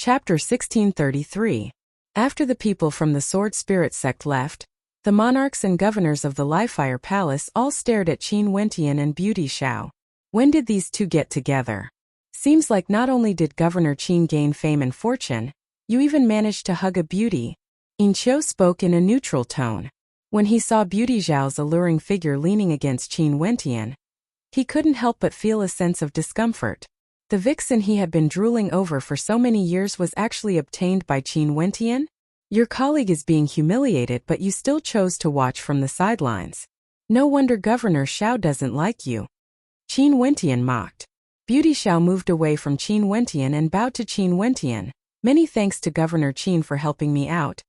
Chapter 1633. After the people from the Sword Spirit sect left, the monarchs and governors of the Livefire Palace all stared at Qin Wentian and Beauty Xiao. When did these two get together? Seems like not only did Governor Qin gain fame and fortune, you even managed to hug a beauty. Yin Qiu spoke in a neutral tone. When he saw Beauty Xiao's alluring figure leaning against Qin Wentian, he couldn't help but feel a sense of discomfort. The vixen he had been drooling over for so many years was actually obtained by Qin Wentian? Your colleague is being humiliated, but you still chose to watch from the sidelines. No wonder Governor Xiao doesn't like you. Qin Wentian mocked. Beauty Xiao moved away from Qin Wentian and bowed to Qin Wentian. Many thanks to Governor Qin for helping me out.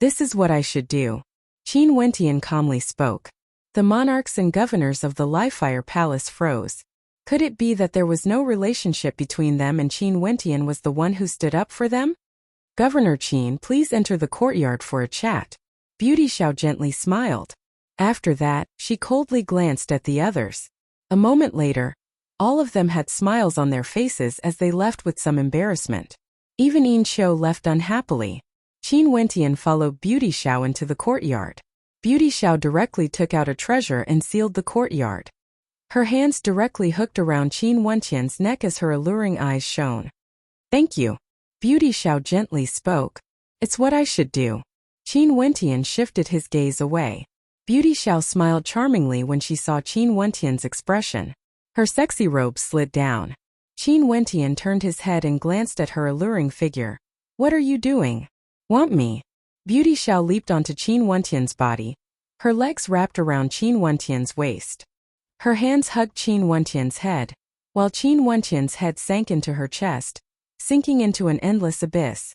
This is what I should do. Qin Wentian calmly spoke. The monarchs and governors of the Livefire Palace froze. Could it be that there was no relationship between them and Qin Wentian was the one who stood up for them? Governor Qin, please enter the courtyard for a chat. Beauty Xiao gently smiled. After that, she coldly glanced at the others. A moment later, all of them had smiles on their faces as they left with some embarrassment. Even Yin Qiu left unhappily. Qin Wentian followed Beauty Xiao into the courtyard. Beauty Xiao directly took out a treasure and sealed the courtyard. Her hands directly hooked around Qin Wentian's neck as her alluring eyes shone. Thank you. Beauty Xiao gently spoke. It's what I should do. Qin Wentian shifted his gaze away. Beauty Xiao smiled charmingly when she saw Qin Wentian's expression. Her sexy robe slid down. Qin Wentian turned his head and glanced at her alluring figure. What are you doing? Want me? Beauty Xiao leaped onto Qin Wentian's body. Her legs wrapped around Qin Wentian's waist. Her hands hugged Qin Wentian's head, while Qin Wentian's head sank into her chest, sinking into an endless abyss.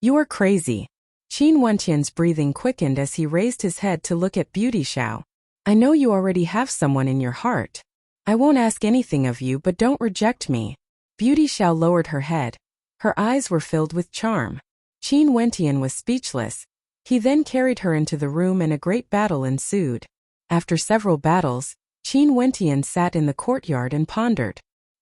You are crazy. Qin Wentian's breathing quickened as he raised his head to look at Beauty Xiao. I know you already have someone in your heart. I won't ask anything of you, but don't reject me. Beauty Xiao lowered her head. Her eyes were filled with charm. Qin Wentian was speechless. He then carried her into the room and a great battle ensued. After several battles, Qin Wentian sat in the courtyard and pondered.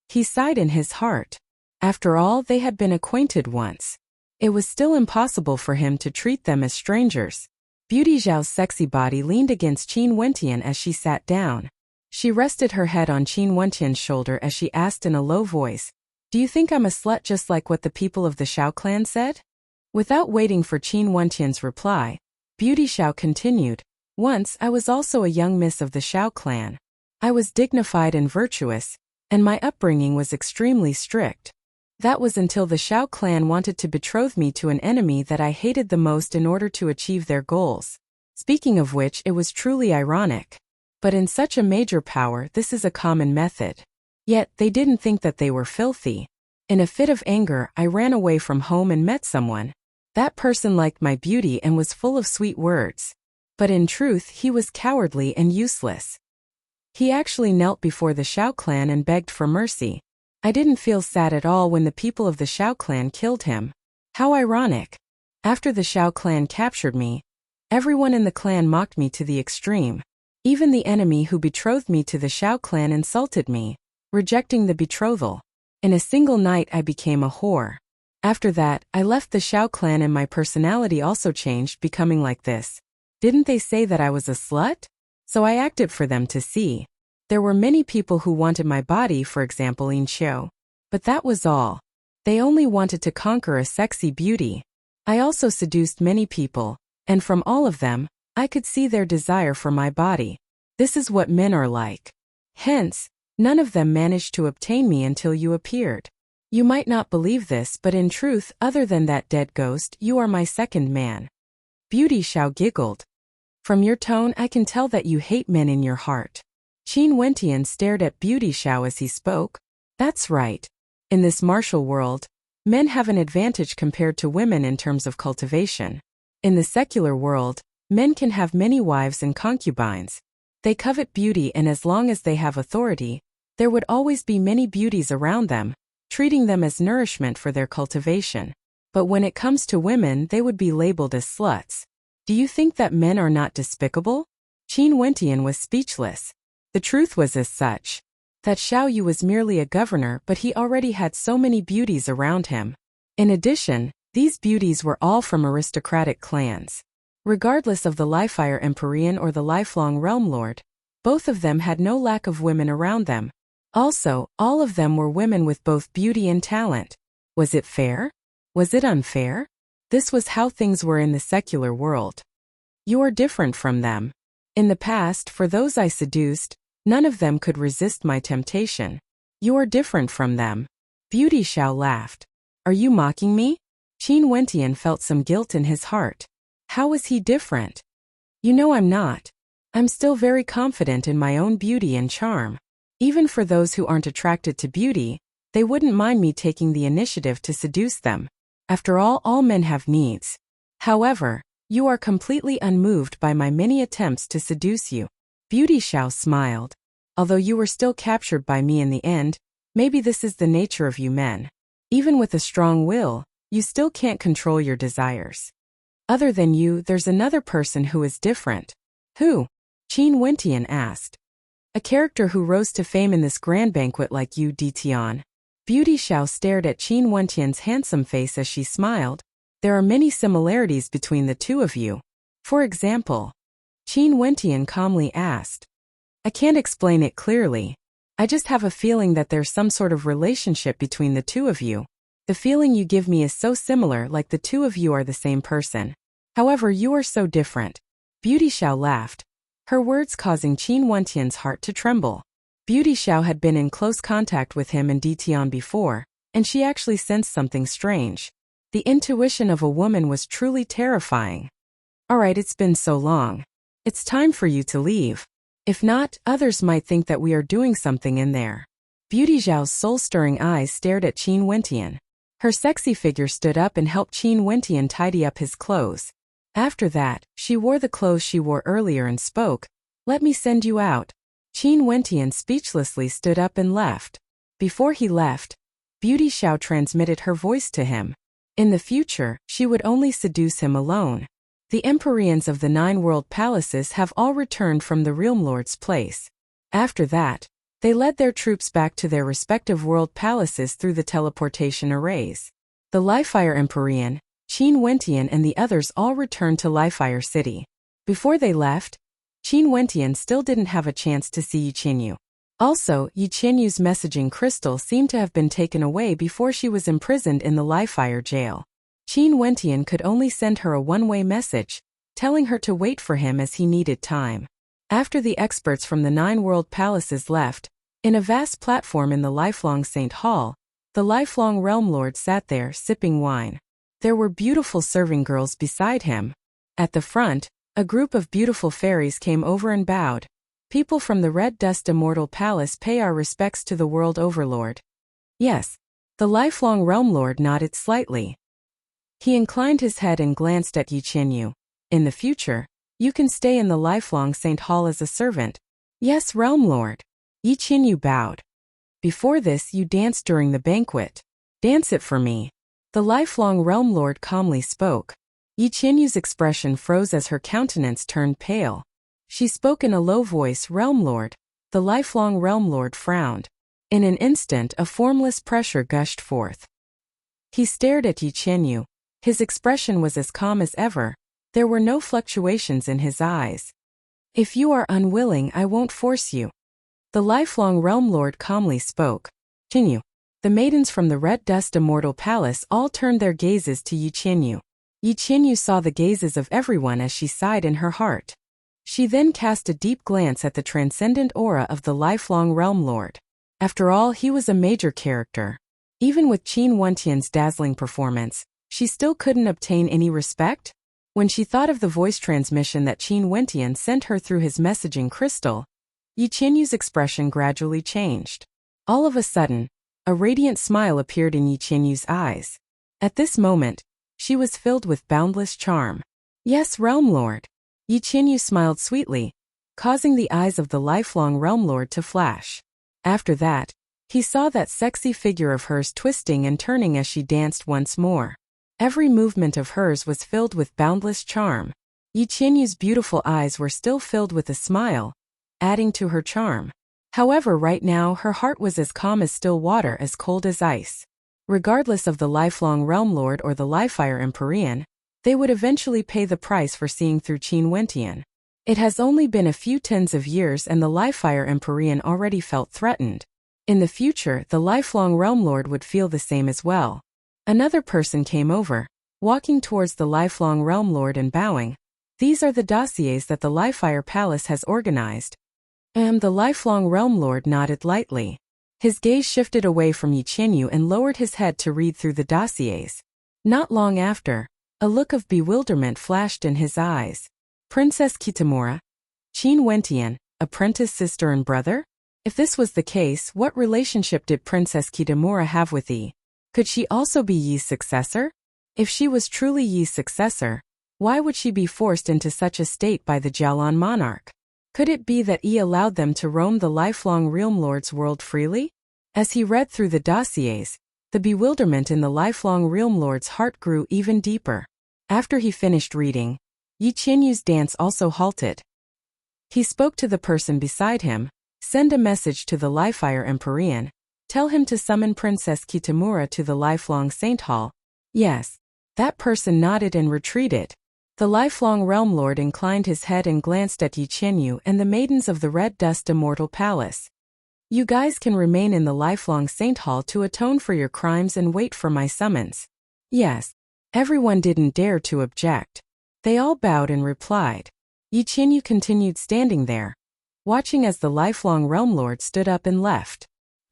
He sighed in his heart. After all, they had been acquainted once. It was still impossible for him to treat them as strangers. Beauty Xiao's sexy body leaned against Qin Wentian as she sat down. She rested her head on Qin Wentian's shoulder as she asked in a low voice, Do you think I'm a slut just like what the people of the Xiao clan said? Without waiting for Qin Wentian's reply, Beauty Xiao continued, Once I was also a young miss of the Xiao clan. I was dignified and virtuous, and my upbringing was extremely strict. That was until the Xiao clan wanted to betroth me to an enemy that I hated the most in order to achieve their goals. Speaking of which, it was truly ironic. But in such a major power, this is a common method. Yet, they didn't think that they were filthy. In a fit of anger, I ran away from home and met someone. That person liked my beauty and was full of sweet words. But in truth, he was cowardly and useless. He actually knelt before the Xiao clan and begged for mercy. I didn't feel sad at all when the people of the Xiao clan killed him. How ironic. After the Xiao clan captured me, everyone in the clan mocked me to the extreme. Even the enemy who betrothed me to the Xiao clan insulted me, rejecting the betrothal. In a single night I became a whore. After that, I left the Xiao clan and my personality also changed, becoming like this. Didn't they say that I was a slut? So I acted for them to see. There were many people who wanted my body, for example Yin Qiu. But that was all. They only wanted to conquer a sexy beauty. I also seduced many people, and from all of them, I could see their desire for my body. This is what men are like. Hence, none of them managed to obtain me until you appeared. You might not believe this, but in truth, other than that dead ghost, you are my second man. Beauty Xiao giggled. From your tone, I can tell that you hate men in your heart. Qin Wentian stared at Beauty Xiao as he spoke. That's right. In this martial world, men have an advantage compared to women in terms of cultivation. In the secular world, men can have many wives and concubines. They covet beauty, and as long as they have authority, there would always be many beauties around them, treating them as nourishment for their cultivation. But when it comes to women, they would be labeled as sluts. Do you think that men are not despicable? Qin Wentian was speechless. The truth was as such. That Xiao Yu was merely a governor, but he already had so many beauties around him. In addition, these beauties were all from aristocratic clans. Regardless of the Lifefire Empyrean or the lifelong Realm Lord, both of them had no lack of women around them. Also, all of them were women with both beauty and talent. Was it fair? Was it unfair? This was how things were in the secular world. You are different from them. In the past, for those I seduced, none of them could resist my temptation. You are different from them. Beauty Xiao laughed. Are you mocking me? Qin Wentian felt some guilt in his heart. How was he different? You know I'm not. I'm still very confident in my own beauty and charm. Even for those who aren't attracted to beauty, they wouldn't mind me taking the initiative to seduce them. After all men have needs. However, you are completely unmoved by my many attempts to seduce you. Beauty Xiao smiled. Although you were still captured by me in the end, maybe this is the nature of you men. Even with a strong will, you still can't control your desires. Other than you, there's another person who is different. Who? Qin Wentian asked. A character who rose to fame in this grand banquet like you, Ditian. Beauty Xiao stared at Qin Wentian's handsome face as she smiled. There are many similarities between the two of you. For example, Qin Wentian calmly asked. I can't explain it clearly. I just have a feeling that there's some sort of relationship between the two of you. The feeling you give me is so similar, like the two of you are the same person. However, you are so different. Beauty Xiao laughed, her words causing Qin Wentian's heart to tremble. Beauty Xiao had been in close contact with him and Ditian before, and she actually sensed something strange. The intuition of a woman was truly terrifying. Alright, it's been so long. It's time for you to leave. If not, others might think that we are doing something in there. Beauty Xiao's soul-stirring eyes stared at Qin Wentian. Her sexy figure stood up and helped Qin Wentian tidy up his clothes. After that, she wore the clothes she wore earlier and spoke, "Let me send you out." Qin Wentian speechlessly stood up and left. Before he left, Beauty Xiao transmitted her voice to him. In the future, she would only seduce him alone. The Empyreans of the 9 world palaces have all returned from the Realm Lord's place. After that, they led their troops back to their respective world palaces through the teleportation arrays. The Lifefire Empyrean, Qin Wentian and the others all returned to Lifefire City. Before they left, Qin Wentian still didn't have a chance to see Yi Qinyu. Also, Yi Qinyu's messaging crystal seemed to have been taken away before she was imprisoned in the Lifefire jail. Qin Wentian could only send her a one-way message, telling her to wait for him as he needed time. After the experts from the 9 world palaces left, in a vast platform in the lifelong Saint Hall, the lifelong Realm Lord sat there sipping wine. There were beautiful serving girls beside him. At the front, a group of beautiful fairies came over and bowed. People from the Red Dust Immortal Palace pay our respects to the World Overlord. Yes. The lifelong Realm Lord nodded slightly. He inclined his head and glanced at Yi Qinyu. In the future, you can stay in the lifelong Saint Hall as a servant. Yes, Realm Lord. Yi Qinyu bowed. Before this, you danced during the banquet. Dance it for me. The lifelong Realm Lord calmly spoke. Yi Qinyu's expression froze as her countenance turned pale. She spoke in a low voice, "Realm Lord." The lifelong Realm Lord frowned. In an instant, a formless pressure gushed forth. He stared at Yi Qinyu. His expression was as calm as ever. There were no fluctuations in his eyes. If you are unwilling, I won't force you. The lifelong Realm Lord calmly spoke. Qinyu. The maidens from the Red Dust Immortal Palace all turned their gazes to Yi Qinyu. Yi Qinyu saw the gazes of everyone as she sighed in her heart. She then cast a deep glance at the transcendent aura of the lifelong Realm Lord. After all, he was a major character. Even with Qin Wentian's dazzling performance, she still couldn't obtain any respect? When she thought of the voice transmission that Qin Wentian sent her through his messaging crystal, Yi Qinyu's expression gradually changed. All of a sudden, a radiant smile appeared in Yi Qinyu's eyes. At this moment, she was filled with boundless charm. Yes, Realm Lord. Yi Qinyu smiled sweetly, causing the eyes of the lifelong Realm Lord to flash. After that, he saw that sexy figure of hers twisting and turning as she danced once more. Every movement of hers was filled with boundless charm. Yi Qinyu's beautiful eyes were still filled with a smile, adding to her charm. However, right now her heart was as calm as still water, as cold as ice. Regardless of the lifelong realm lord or the Livefire Empyrean, they would eventually pay the price for seeing through Qin Wentian. It has only been a few tens of years and the Livefire Empyrean already felt threatened. In the future, the lifelong realm lord would feel the same as well. Another person came over, walking towards the lifelong realm lord and bowing. These are the dossiers that the Livefire Palace has organized. The lifelong realm lord nodded lightly. His gaze shifted away from Yi Qianyu and lowered his head to read through the dossiers. Not long after, a look of bewilderment flashed in his eyes. Princess Kitamura? Qin Wentian, apprentice sister and brother? If this was the case, what relationship did Princess Kitamura have with Yi? Could she also be Yi's successor? If she was truly Yi's successor, why would she be forced into such a state by the Jialan monarch? Could it be that Yi allowed them to roam the lifelong realm lord's world freely? As he read through the dossiers, the bewilderment in the lifelong realm lord's heart grew even deeper. After he finished reading, Yi Qianyu's dance also halted. He spoke to the person beside him. Send a message to the Livefire Empyrean. Tell him to summon Princess Kitamura to the Lifelong Saint Hall. Yes. That person nodded and retreated. The lifelong realm lord inclined his head and glanced at Yi Qianyu and the maidens of the Red Dust Immortal Palace. You guys can remain in the lifelong Saint Hall to atone for your crimes and wait for my summons. Yes. Everyone didn't dare to object. They all bowed and replied. Yi Qianyu continued standing there, watching as the lifelong realm lord stood up and left.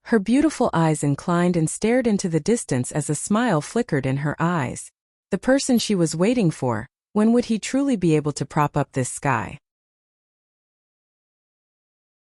Her beautiful eyes inclined and stared into the distance as a smile flickered in her eyes. The person she was waiting for, when would he truly be able to prop up this sky?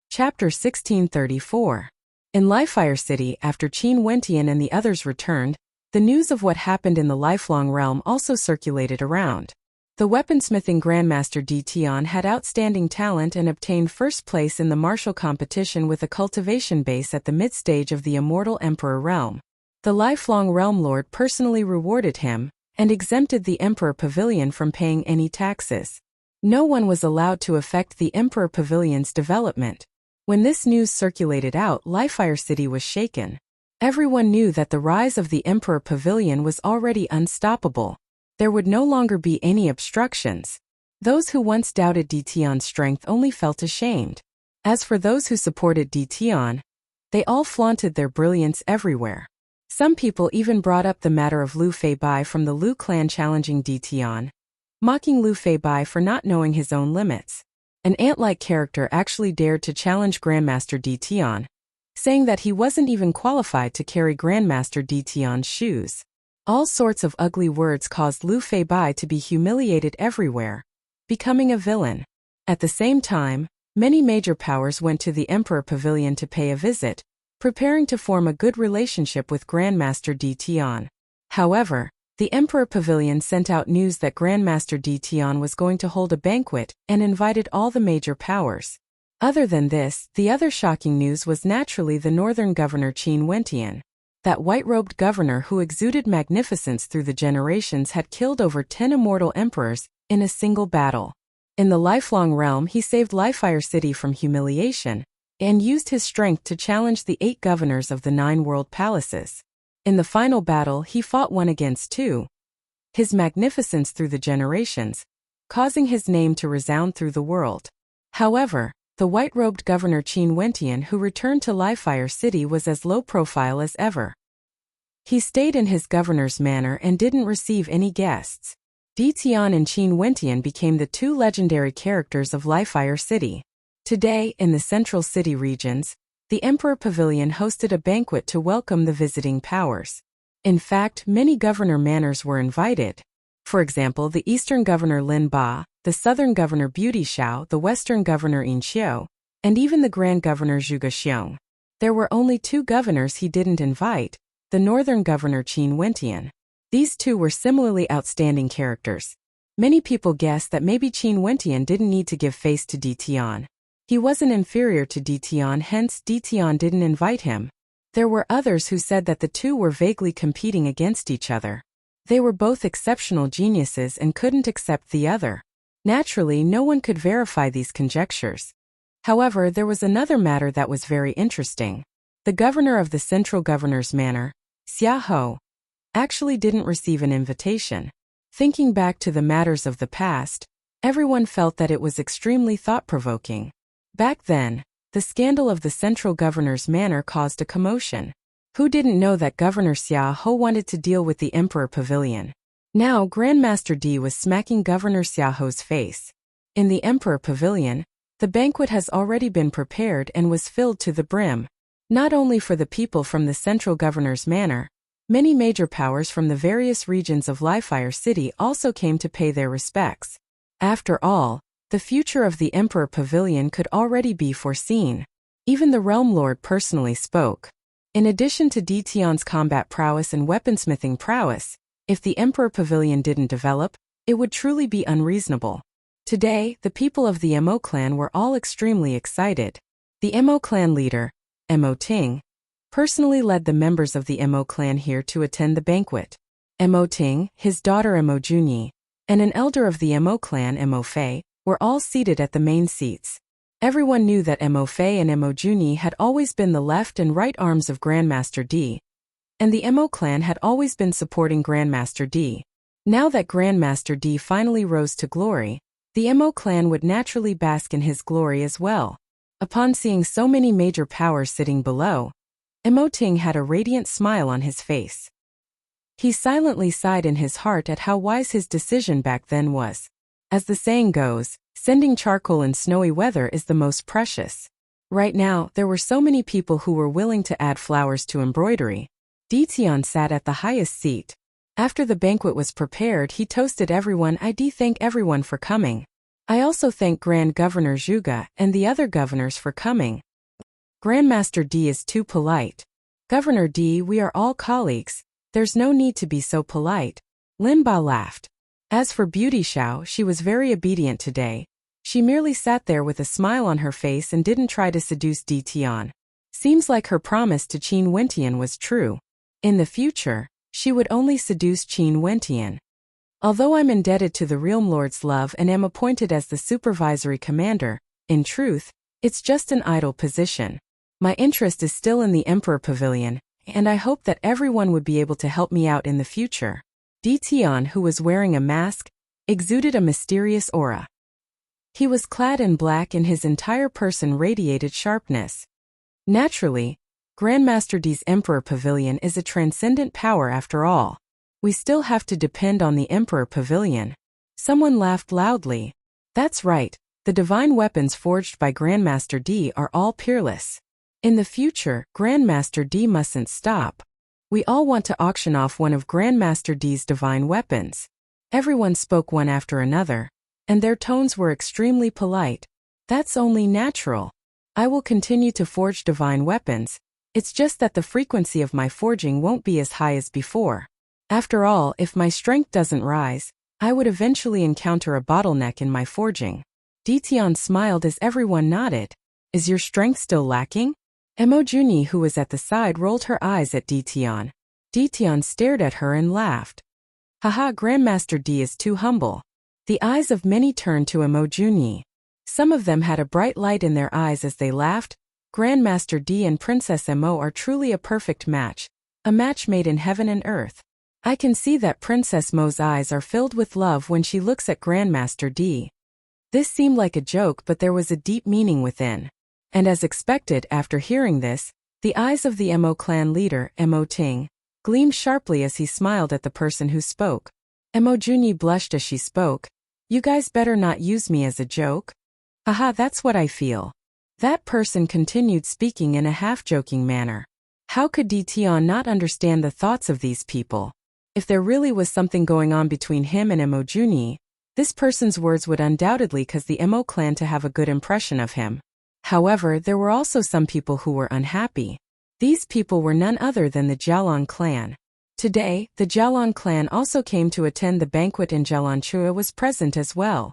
Chapter 1634. In Livefire City, after Qin Wentian and the others returned, the news of what happened in the lifelong realm also circulated around. The weaponsmithing Grandmaster Di Tian had outstanding talent and obtained first place in the martial competition with a cultivation base at the mid-stage of the Immortal Emperor realm. The lifelong realm lord personally rewarded him, and exempted the Emperor Pavilion from paying any taxes. No one was allowed to affect the Emperor Pavilion's development. When this news circulated out, Livefire City was shaken. Everyone knew that the rise of the Emperor Pavilion was already unstoppable. There would no longer be any obstructions. Those who once doubted Di Tian's strength only felt ashamed. As for those who supported Di Tian, they all flaunted their brilliance everywhere. Some people even brought up the matter of Lu Feibai from the Lu clan challenging Di Tian, mocking Lu Feibai for not knowing his own limits. An ant-like character actually dared to challenge Grandmaster Di Tian, saying that he wasn't even qualified to carry Grandmaster Di Tian's shoes. All sorts of ugly words caused Lu Feibai to be humiliated everywhere, becoming a villain. At the same time, many major powers went to the Emperor Pavilion to pay a visit, preparing to form a good relationship with Grandmaster Di Tian. However, the Emperor Pavilion sent out news that Grandmaster Di Tian was going to hold a banquet and invited all the major powers. Other than this, the other shocking news was naturally the northern governor Qin Wentian. That white-robed governor who exuded magnificence through the generations had killed over 10 immortal emperors in a single battle. In the lifelong realm, he saved Livefire City from humiliation, and used his strength to challenge the 8 governors of the 9 world palaces. In the final battle, he fought 1 against 2. His magnificence through the generations, causing his name to resound through the world. However, the white-robed governor Qin Wentian who returned to Livefire City was as low profile as ever. He stayed in his governor's manor and didn't receive any guests. Di Tian and Qin Wentian became the 2 legendary characters of Livefire City. Today, in the central city regions, the Emperor Pavilion hosted a banquet to welcome the visiting powers. In fact, many governor manors were invited. For example, the eastern governor Lin Ba, the southern governor Beauty Xiao, the western governor Yin Xiu, and even the grand governor Zhuge Xiong. There were only 2 governors he didn't invite, the northern governor Qin Wentian. These 2 were similarly outstanding characters. Many people guessed that maybe Qin Wentian didn't need to give face to Di Tian. He wasn't inferior to Di Tian, hence Di Tian didn't invite him. There were others who said that the 2 were vaguely competing against each other. They were both exceptional geniuses and couldn't accept the other. Naturally, no one could verify these conjectures. However, there was another matter that was very interesting. The governor of the central governor's manor, Xia Ho, actually didn't receive an invitation. Thinking back to the matters of the past, everyone felt that it was extremely thought-provoking. Back then, the scandal of the central governor's manor caused a commotion. Who didn't know that Governor Xia Ho wanted to deal with the Emperor Pavilion? Now Grandmaster D was smacking Governor Xia Ho's face. In the Emperor Pavilion, the banquet has already been prepared and was filled to the brim. Not only for the people from the central governor's manor, many major powers from the various regions of Lifire City also came to pay their respects. After all, the future of the Emperor Pavilion could already be foreseen. Even the Realm Lord personally spoke. In addition to D Tian's combat prowess and weaponsmithing prowess, if the Emperor Pavilion didn't develop, it would truly be unreasonable. Today, the people of the Mo clan were all extremely excited. The Mo clan leader, Mo Ting, personally led the members of the Mo clan here to attend the banquet. Mo Ting, his daughter Mo Junyi, and an elder of the Mo clan, Mo Fei, were all seated at the main seats. Everyone knew that Mo Fei and Mo Junyi had always been the left and right arms of Grandmaster D, and the Mo clan had always been supporting Grandmaster D. Now that Grandmaster D finally rose to glory, the Mo clan would naturally bask in his glory as well. Upon seeing so many major powers sitting below, Mo Ting had a radiant smile on his face. He silently sighed in his heart at how wise his decision back then was. As the saying goes, sending charcoal in snowy weather is the most precious. Right now, there were so many people who were willing to add flowers to embroidery. D Tian sat at the highest seat. After the banquet was prepared, he toasted everyone. I thank everyone for coming. I also thank Grand Governor Zhuge and the other governors for coming. Grandmaster D is too polite. Governor D, we are all colleagues. There's no need to be so polite. Lin Ba laughed. As for Beauty Xiao, she was very obedient today. She merely sat there with a smile on her face and didn't try to seduce D Tian. Seems like her promise to Qin Wentian was true. In the future, she would only seduce Qin Wentian. Although I'm indebted to the Realm Lord's love and am appointed as the supervisory commander, in truth, it's just an idle position. My interest is still in the Emperor Pavilion, and I hope that everyone would be able to help me out in the future. D Tian, who was wearing a mask, exuded a mysterious aura. He was clad in black and his entire person radiated sharpness. Naturally, Grandmaster D's Emperor Pavilion is a transcendent power after all. We still have to depend on the Emperor Pavilion. Someone laughed loudly. That's right, the divine weapons forged by Grandmaster D are all peerless. In the future, Grandmaster D mustn't stop. We all want to auction off one of Grandmaster D's divine weapons. Everyone spoke one after another, and their tones were extremely polite. That's only natural. I will continue to forge divine weapons. It's just that the frequency of my forging won't be as high as before. After all, if my strength doesn't rise, I would eventually encounter a bottleneck in my forging. D Tian smiled as everyone nodded. Is your strength still lacking? Mo Junyi, who was at the side, rolled her eyes at D Tian. D Tian stared at her and laughed. Haha, Grandmaster D is too humble. The eyes of many turned to Mo Junyi. Some of them had a bright light in their eyes as they laughed. Grandmaster D and Princess Mo are truly a perfect match. A match made in heaven and earth. I can see that Princess Mo's eyes are filled with love when she looks at Grandmaster D. This seemed like a joke, but there was a deep meaning within. And as expected, after hearing this, the eyes of the Mo clan leader, Mo Ting, gleamed sharply as he smiled at the person who spoke. Mo Junyi blushed as she spoke. You guys better not use me as a joke. Haha, that's what I feel. That person continued speaking in a half-joking manner. How could D Tian not understand the thoughts of these people? If there really was something going on between him and Mo Junyi, this person's words would undoubtedly cause the Mo clan to have a good impression of him. However, there were also some people who were unhappy. These people were none other than the Jialan clan. Today, the Jialan clan also came to attend the banquet and Jialan Chua was present as well.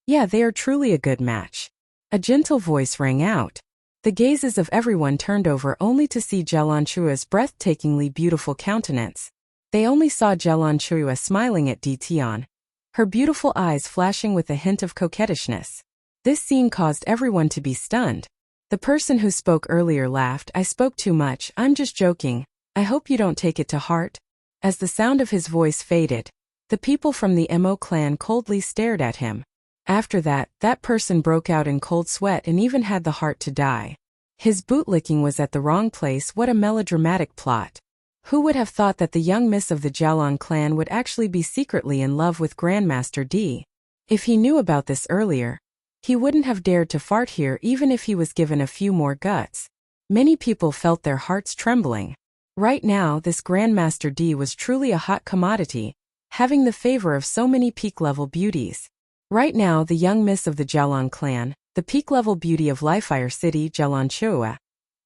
Yeah, they are truly a good match. A gentle voice rang out. The gazes of everyone turned over only to see Jialan Chua's breathtakingly beautiful countenance. They only saw Jialan Chua smiling at D Tian, her beautiful eyes flashing with a hint of coquettishness. This scene caused everyone to be stunned. The person who spoke earlier laughed. I spoke too much, I'm just joking. I hope you don't take it to heart." As the sound of his voice faded, the people from the Mo clan coldly stared at him. After that person broke out in cold sweat and even had the heart to die. His bootlicking was at the wrong place. What a melodramatic plot. Who would have thought that the young miss of the Jialan clan would actually be secretly in love with Grandmaster D? If he knew about this earlier, he wouldn't have dared to fart here even if he was given a few more guts. Many people felt their hearts trembling. Right now, this Grandmaster D was truly a hot commodity, having the favor of so many peak-level beauties. Right now, the young miss of the Jialan clan, the peak-level beauty of Lifefire City, Jialan Chua,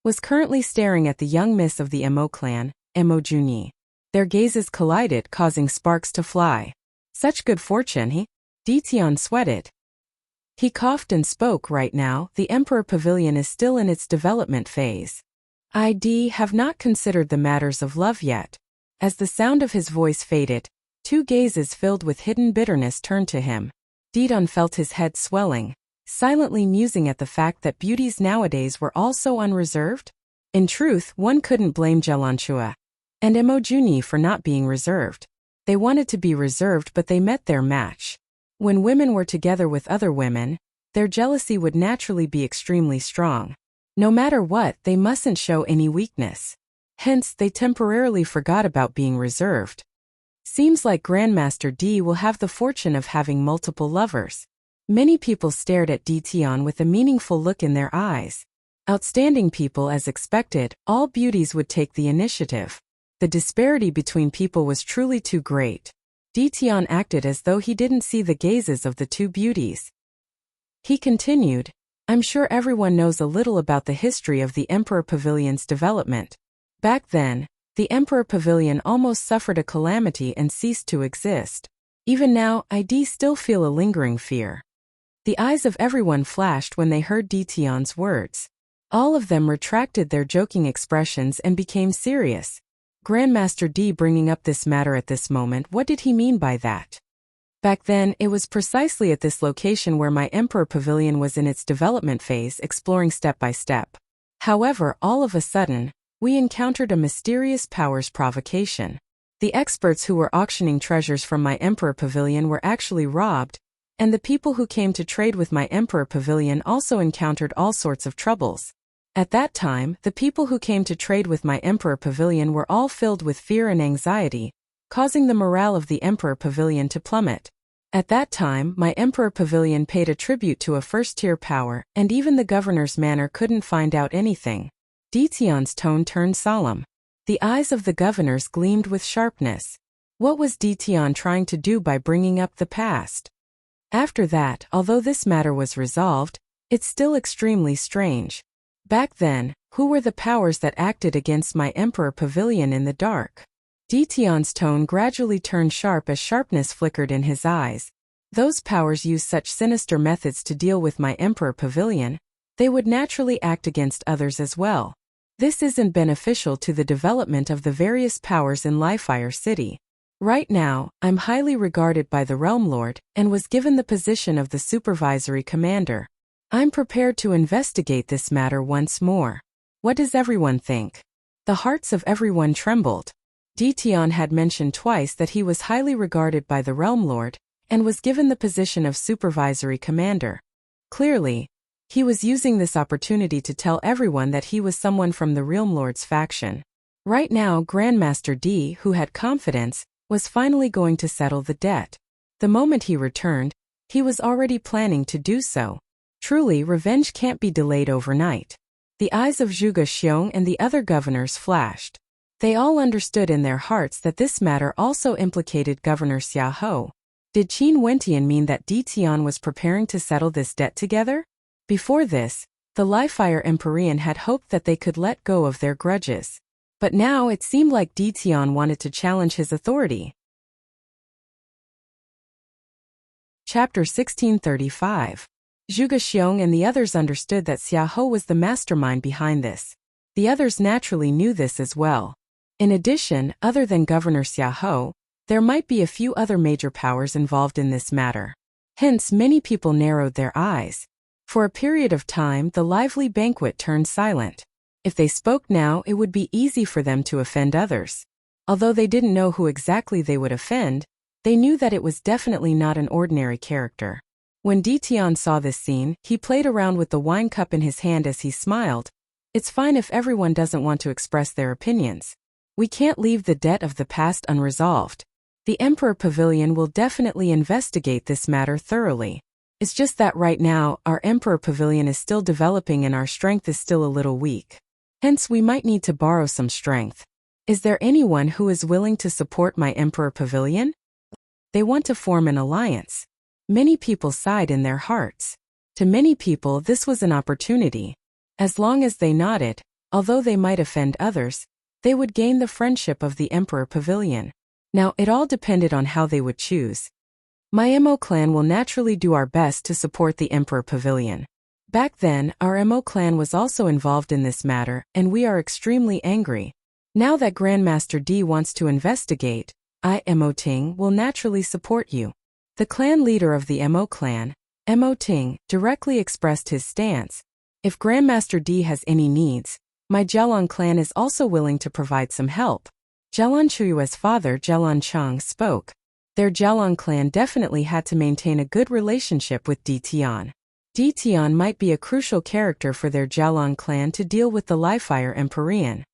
was currently staring at the young miss of the Mo clan, Mo Junyi. Their gazes collided, causing sparks to fly. Such good fortune, he? Ditian sweated. He coughed and spoke. Right now, the Emperor Pavilion is still in its development phase. I have not considered the matters of love yet. As the sound of his voice faded, two gazes filled with hidden bitterness turned to him. Didon felt his head swelling, silently musing at the fact that beauties nowadays were all so unreserved. In truth, one couldn't blame Jelanchua and Mo Junyi for not being reserved. They wanted to be reserved, but they met their match. When women were together with other women, their jealousy would naturally be extremely strong. No matter what, they mustn't show any weakness. Hence, they temporarily forgot about being reserved. Seems like Grandmaster D will have the fortune of having multiple lovers. Many people stared at Ditian with a meaningful look in their eyes. Outstanding people, as expected, all beauties would take the initiative. The disparity between people was truly too great. Ditian acted as though he didn't see the gazes of the two beauties. He continued, "I'm sure everyone knows a little about the history of the Emperor Pavilion's development. Back then, the Emperor Pavilion almost suffered a calamity and ceased to exist. Even now, I still feel a lingering fear." The eyes of everyone flashed when they heard Ditian's words. All of them retracted their joking expressions and became serious. Grandmaster D bringing up this matter at this moment, what did he mean by that? Back then, it was precisely at this location where my Emperor Pavilion was in its development phase, exploring step by step. However, all of a sudden, we encountered a mysterious power's provocation. The experts who were auctioning treasures from my Emperor Pavilion were actually robbed, and the people who came to trade with my Emperor Pavilion also encountered all sorts of troubles. At that time, the people who came to trade with my Emperor Pavilion were all filled with fear and anxiety, causing the morale of the Emperor Pavilion to plummet. At that time, my Emperor Pavilion paid a tribute to a first-tier power, and even the governor's manor couldn't find out anything. Ditian's tone turned solemn. The eyes of the governors gleamed with sharpness. What was Ditian trying to do by bringing up the past? After that, although this matter was resolved, it's still extremely strange. Back then, who were the powers that acted against my Emperor Pavilion in the dark? Ditian's tone gradually turned sharp as sharpness flickered in his eyes. Those powers used such sinister methods to deal with my Emperor Pavilion, they would naturally act against others as well. This isn't beneficial to the development of the various powers in Lifefire City. Right now, I'm highly regarded by the Realm Lord, and was given the position of the supervisory commander. I'm prepared to investigate this matter once more. What does everyone think? The hearts of everyone trembled. Ditian had mentioned twice that he was highly regarded by the Realm Lord, and was given the position of supervisory commander. Clearly, he was using this opportunity to tell everyone that he was someone from the Realm Lord's faction. Right now, Grandmaster D, who had confidence, was finally going to settle the debt. The moment he returned, he was already planning to do so. Truly, revenge can't be delayed overnight. The eyes of Zhuge Xiong and the other governors flashed. They all understood in their hearts that this matter also implicated Governor Xiahou. Did Qin Wentian mean that Ditian was preparing to settle this debt together? Before this, the Lifefire Empyrean had hoped that they could let go of their grudges. But now it seemed like Ditian wanted to challenge his authority. Chapter 1635. Zhuge Xiong and the others understood that Xiahou was the mastermind behind this. The others naturally knew this as well. In addition, other than Governor Xiahou, there might be a few other major powers involved in this matter. Hence, many people narrowed their eyes. For a period of time, the lively banquet turned silent. If they spoke now, it would be easy for them to offend others. Although they didn't know who exactly they would offend, they knew that it was definitely not an ordinary character. When Ditian saw this scene, he played around with the wine cup in his hand as he smiled. It's fine if everyone doesn't want to express their opinions. We can't leave the debt of the past unresolved. The Emperor Pavilion will definitely investigate this matter thoroughly. It's just that right now, our Emperor Pavilion is still developing and our strength is still a little weak. Hence, we might need to borrow some strength. Is there anyone who is willing to support my Emperor Pavilion? They want to form an alliance. Many people sighed in their hearts. To many people, this was an opportunity. As long as they nodded, although they might offend others, they would gain the friendship of the Emperor Pavilion. Now, it all depended on how they would choose. My MO clan will naturally do our best to support the Emperor Pavilion. Back then, our MO clan was also involved in this matter, and we are extremely angry. Now that Grandmaster D wants to investigate, MO Ting will naturally support you. The clan leader of the MO clan, MO Ting, directly expressed his stance. If Grandmaster D has any needs, my Jialong clan is also willing to provide some help. Jialong Chuyue's father, Jialong Chang, spoke. Their Jialong clan definitely had to maintain a good relationship with Ditian. Ditian might be a crucial character for their Jialong clan to deal with the Livefire Empyrean.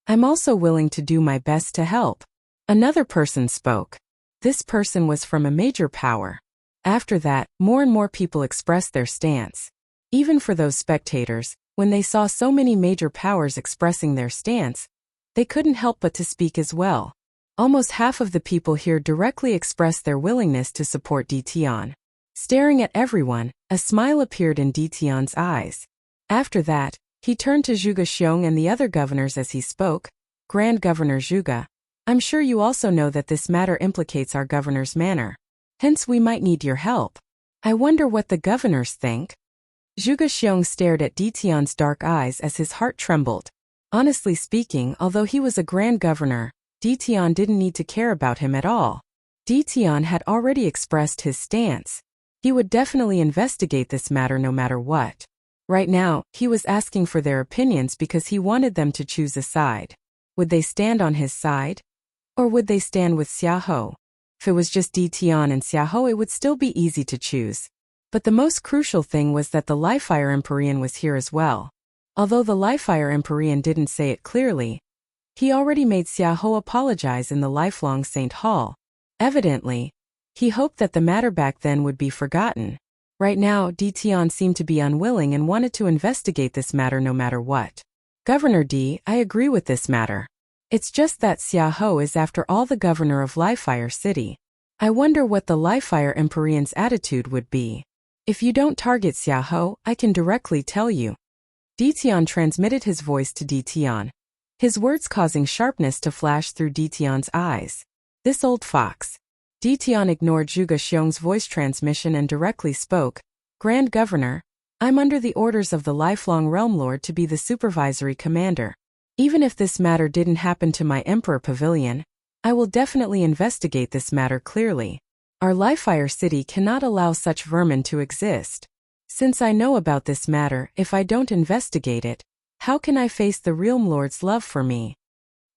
I'm also willing to do my best to help. Another person spoke. This person was from a major power. After that, more and more people expressed their stance. Even for those spectators, when they saw so many major powers expressing their stance, they couldn't help but to speak as well. Almost half of the people here directly expressed their willingness to support Ditian. Staring at everyone, a smile appeared in Ditian's eyes. After that, he turned to Zhuge Xiong and the other governors as he spoke. Grand Governor Zhuge, I'm sure you also know that this matter implicates our governor's manor. Hence we might need your help. I wonder what the governors think. Zhuge Xiong stared at Ditian's dark eyes as his heart trembled. Honestly speaking, although he was a grand governor, Ditian didn't need to care about him at all. Ditian had already expressed his stance. He would definitely investigate this matter no matter what. Right now, he was asking for their opinions because he wanted them to choose a side. Would they stand on his side? Or would they stand with Xiahou? If it was just Ditian and Xiahou, it would still be easy to choose. But the most crucial thing was that the Livefire Empyrean was here as well. Although the Livefire Empyrean didn't say it clearly, he already made Xiahou apologize in the Lifelong Saint Hall. Evidently, he hoped that the matter back then would be forgotten. Right now, Ditian seemed to be unwilling and wanted to investigate this matter no matter what. Governor D, I agree with this matter. It's just that Xiahou is after all the governor of Livefire City. I wonder what the Livefire Empyrean's attitude would be. If you don't target Xiahou, I can directly tell you. Ditian transmitted his voice to Ditian, his words causing sharpness to flash through Ditian's eyes. This old fox. Ditian ignored Zhuge Xiong's voice transmission and directly spoke. Grand Governor, I'm under the orders of the Lifelong Realm Lord to be the supervisory commander. Even if this matter didn't happen to my Emperor Pavilion, I will definitely investigate this matter clearly. Our Livefire City cannot allow such vermin to exist. Since I know about this matter, if I don't investigate it, how can I face the Realm Lord's love for me?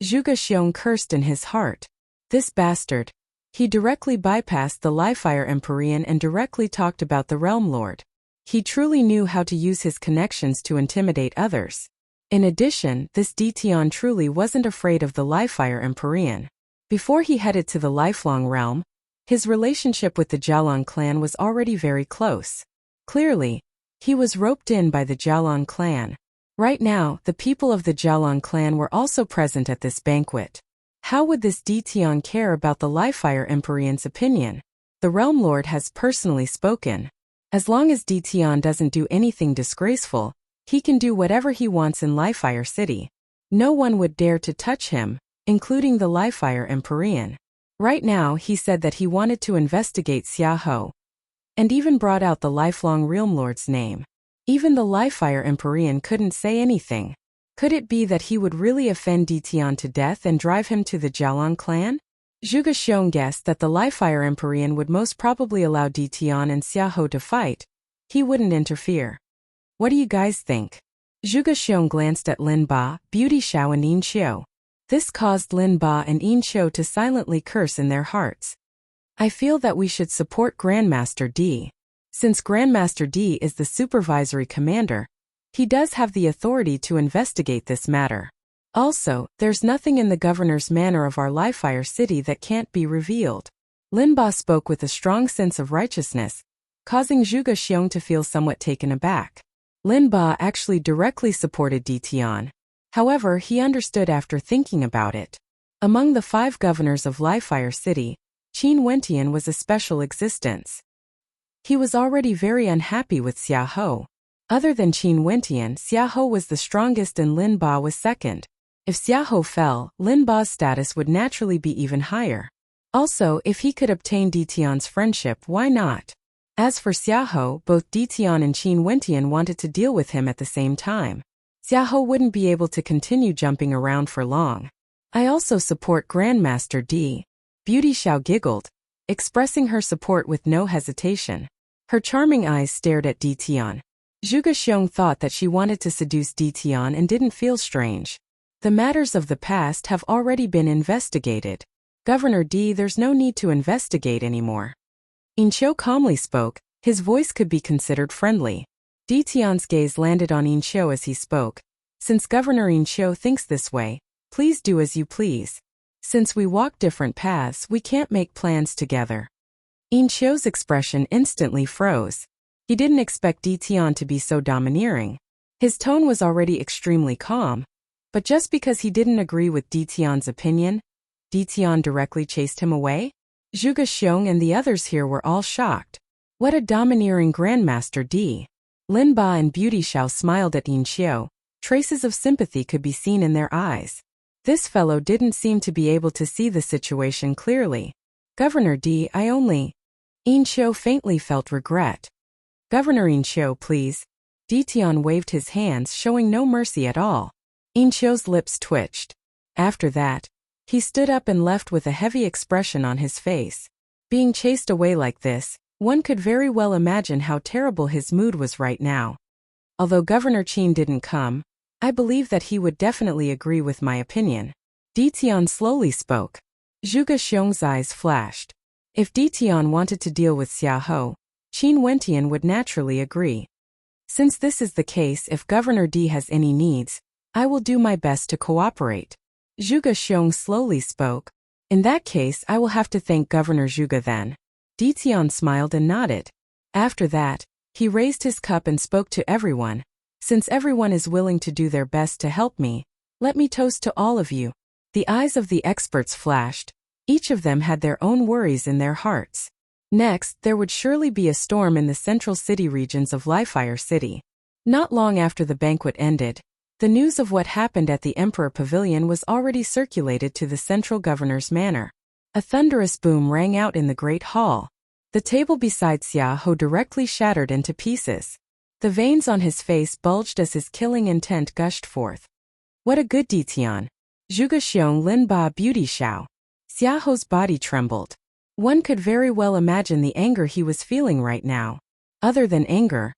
Zhuge Xiong cursed in his heart. This bastard. He directly bypassed the Livefire Empyrean and directly talked about the Realm Lord. He truly knew how to use his connections to intimidate others. In addition, this Ditian truly wasn't afraid of the Livefire Empyrean. Before he headed to the Lifelong Realm, his relationship with the Jialong clan was already very close. Clearly, he was roped in by the Jialong clan. Right now, the people of the Jialong clan were also present at this banquet. How would this Ditian care about the Livefire Empyrean's opinion? The Realm Lord has personally spoken. As long as Ditian doesn't do anything disgraceful, he can do whatever he wants in Livefire City. No one would dare to touch him, including the Livefire Empyrean. Right now, he said that he wanted to investigate Xiahou, and even brought out the Lifelong Realm Lord's name. Even the Livefire Empyrean couldn't say anything. Could it be that he would really offend Ditian to death and drive him to the Jialong clan? Zhuge Xiong guessed that the Livefire Empyrean would most probably allow Ditian and Xiahou to fight. He wouldn't interfere. What do you guys think? Zhuge Xiong glanced at Lin Ba, Beauty Xiao and Yin Xiu. This caused Lin Ba and Yin Xiu to silently curse in their hearts. I feel that we should support Grandmaster D. Since Grandmaster D is the supervisory commander, he does have the authority to investigate this matter. Also, there's nothing in the governor's manor of our Lifefire city that can't be revealed. Lin Ba spoke with a strong sense of righteousness, causing Zhuge Xiong to feel somewhat taken aback. Lin Ba actually directly supported Di Tian. However, he understood after thinking about it. Among the 5 governors of Lifefire City, Qin Wentian was a special existence. He was already very unhappy with Xia Ho. Other than Qin Wentian, Xia Ho was the strongest and Lin Ba was second. If Xia Ho fell, Lin Ba's status would naturally be even higher. Also, if he could obtain Di Tian's friendship, why not? As for Xia Ho, both Di Tian and Qin Wentian wanted to deal with him at the same time. Xia Ho wouldn't be able to continue jumping around for long. I also support Grandmaster D. Beauty Xiao giggled, expressing her support with no hesitation. Her charming eyes stared at Di Tian. Zhuge Xiong thought that she wanted to seduce Di Tian and didn't feel strange. The matters of the past have already been investigated. Governor D, there's no need to investigate anymore. Yin Xiu calmly spoke, his voice could be considered friendly. Di Tian's gaze landed on Yin Xiu as he spoke. Since Governor Yin Xiu thinks this way, please do as you please. Since we walk different paths, we can't make plans together. Yin Xiu's expression instantly froze. He didn't expect Di Tian to be so domineering. His tone was already extremely calm. But just because he didn't agree with Di Tian's opinion, Di Tian directly chased him away? Zhuge Xiong and the others here were all shocked. What a domineering Grandmaster D. Lin Ba and Beauty Xiao smiled at Yin Xiu. Traces of sympathy could be seen in their eyes. This fellow didn't seem to be able to see the situation clearly. Governor D, I only... Yin Xiu faintly felt regret. Governor Yin Xiu, please. Di Tian waved his hands, showing no mercy at all. Yin Xiu's lips twitched. After that, he stood up and left with a heavy expression on his face. Being chased away like this, one could very well imagine how terrible his mood was right now. Although Governor Qin didn't come, I believe that he would definitely agree with my opinion. Di Tian slowly spoke. Zhuge Xiong's eyes flashed. If Di Tian wanted to deal with Xia Ho, Qin Wentian would naturally agree. Since this is the case, if Governor D has any needs, I will do my best to cooperate. Zhuge Xiong slowly spoke. In that case, I will have to thank Governor Zhuge then. Di Tian smiled and nodded. After that, he raised his cup and spoke to everyone. Since everyone is willing to do their best to help me, let me toast to all of you. The eyes of the experts flashed. Each of them had their own worries in their hearts. Next, there would surely be a storm in the central city regions of Lifefire City. Not long after the banquet ended, the news of what happened at the Emperor Pavilion was already circulated to the central governor's manor. A thunderous boom rang out in the great hall. The table beside Xia Ho directly shattered into pieces. The veins on his face bulged as his killing intent gushed forth. What a good Di Tian! Zhuge Xiong, Lin Ba, Beauty Xiao. Xia Ho's body trembled. One could very well imagine the anger he was feeling right now. Other than anger,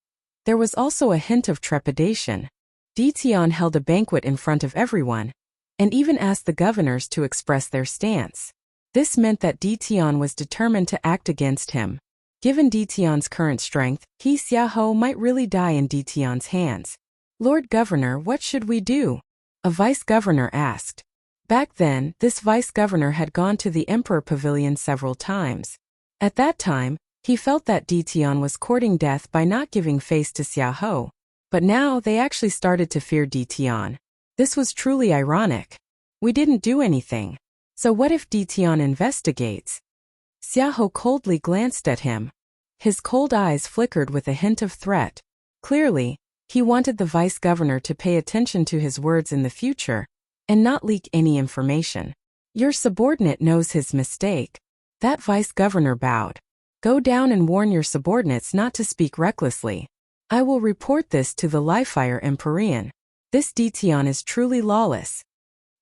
there was also a hint of trepidation. Di Tian held a banquet in front of everyone, and even asked the governors to express their stance. This meant that Di Tian was determined to act against him. Given Di Tian's current strength, Xia Ho might really die in Di Tian's hands. Lord Governor, what should we do? A vice-governor asked. Back then, this vice-governor had gone to the Emperor Pavilion several times. At that time, he felt that Di Tian was courting death by not giving face to Xia Ho. But now they actually started to fear Di Tian. This was truly ironic. We didn't do anything. So what if Di Tian investigates? Xia Ho coldly glanced at him. His cold eyes flickered with a hint of threat. Clearly, he wanted the vice-governor to pay attention to his words in the future, and not leak any information. Your subordinate knows his mistake. That vice-governor bowed. Go down and warn your subordinates not to speak recklessly. I will report this to the Lifefire Empyrean. This Di Tian is truly lawless.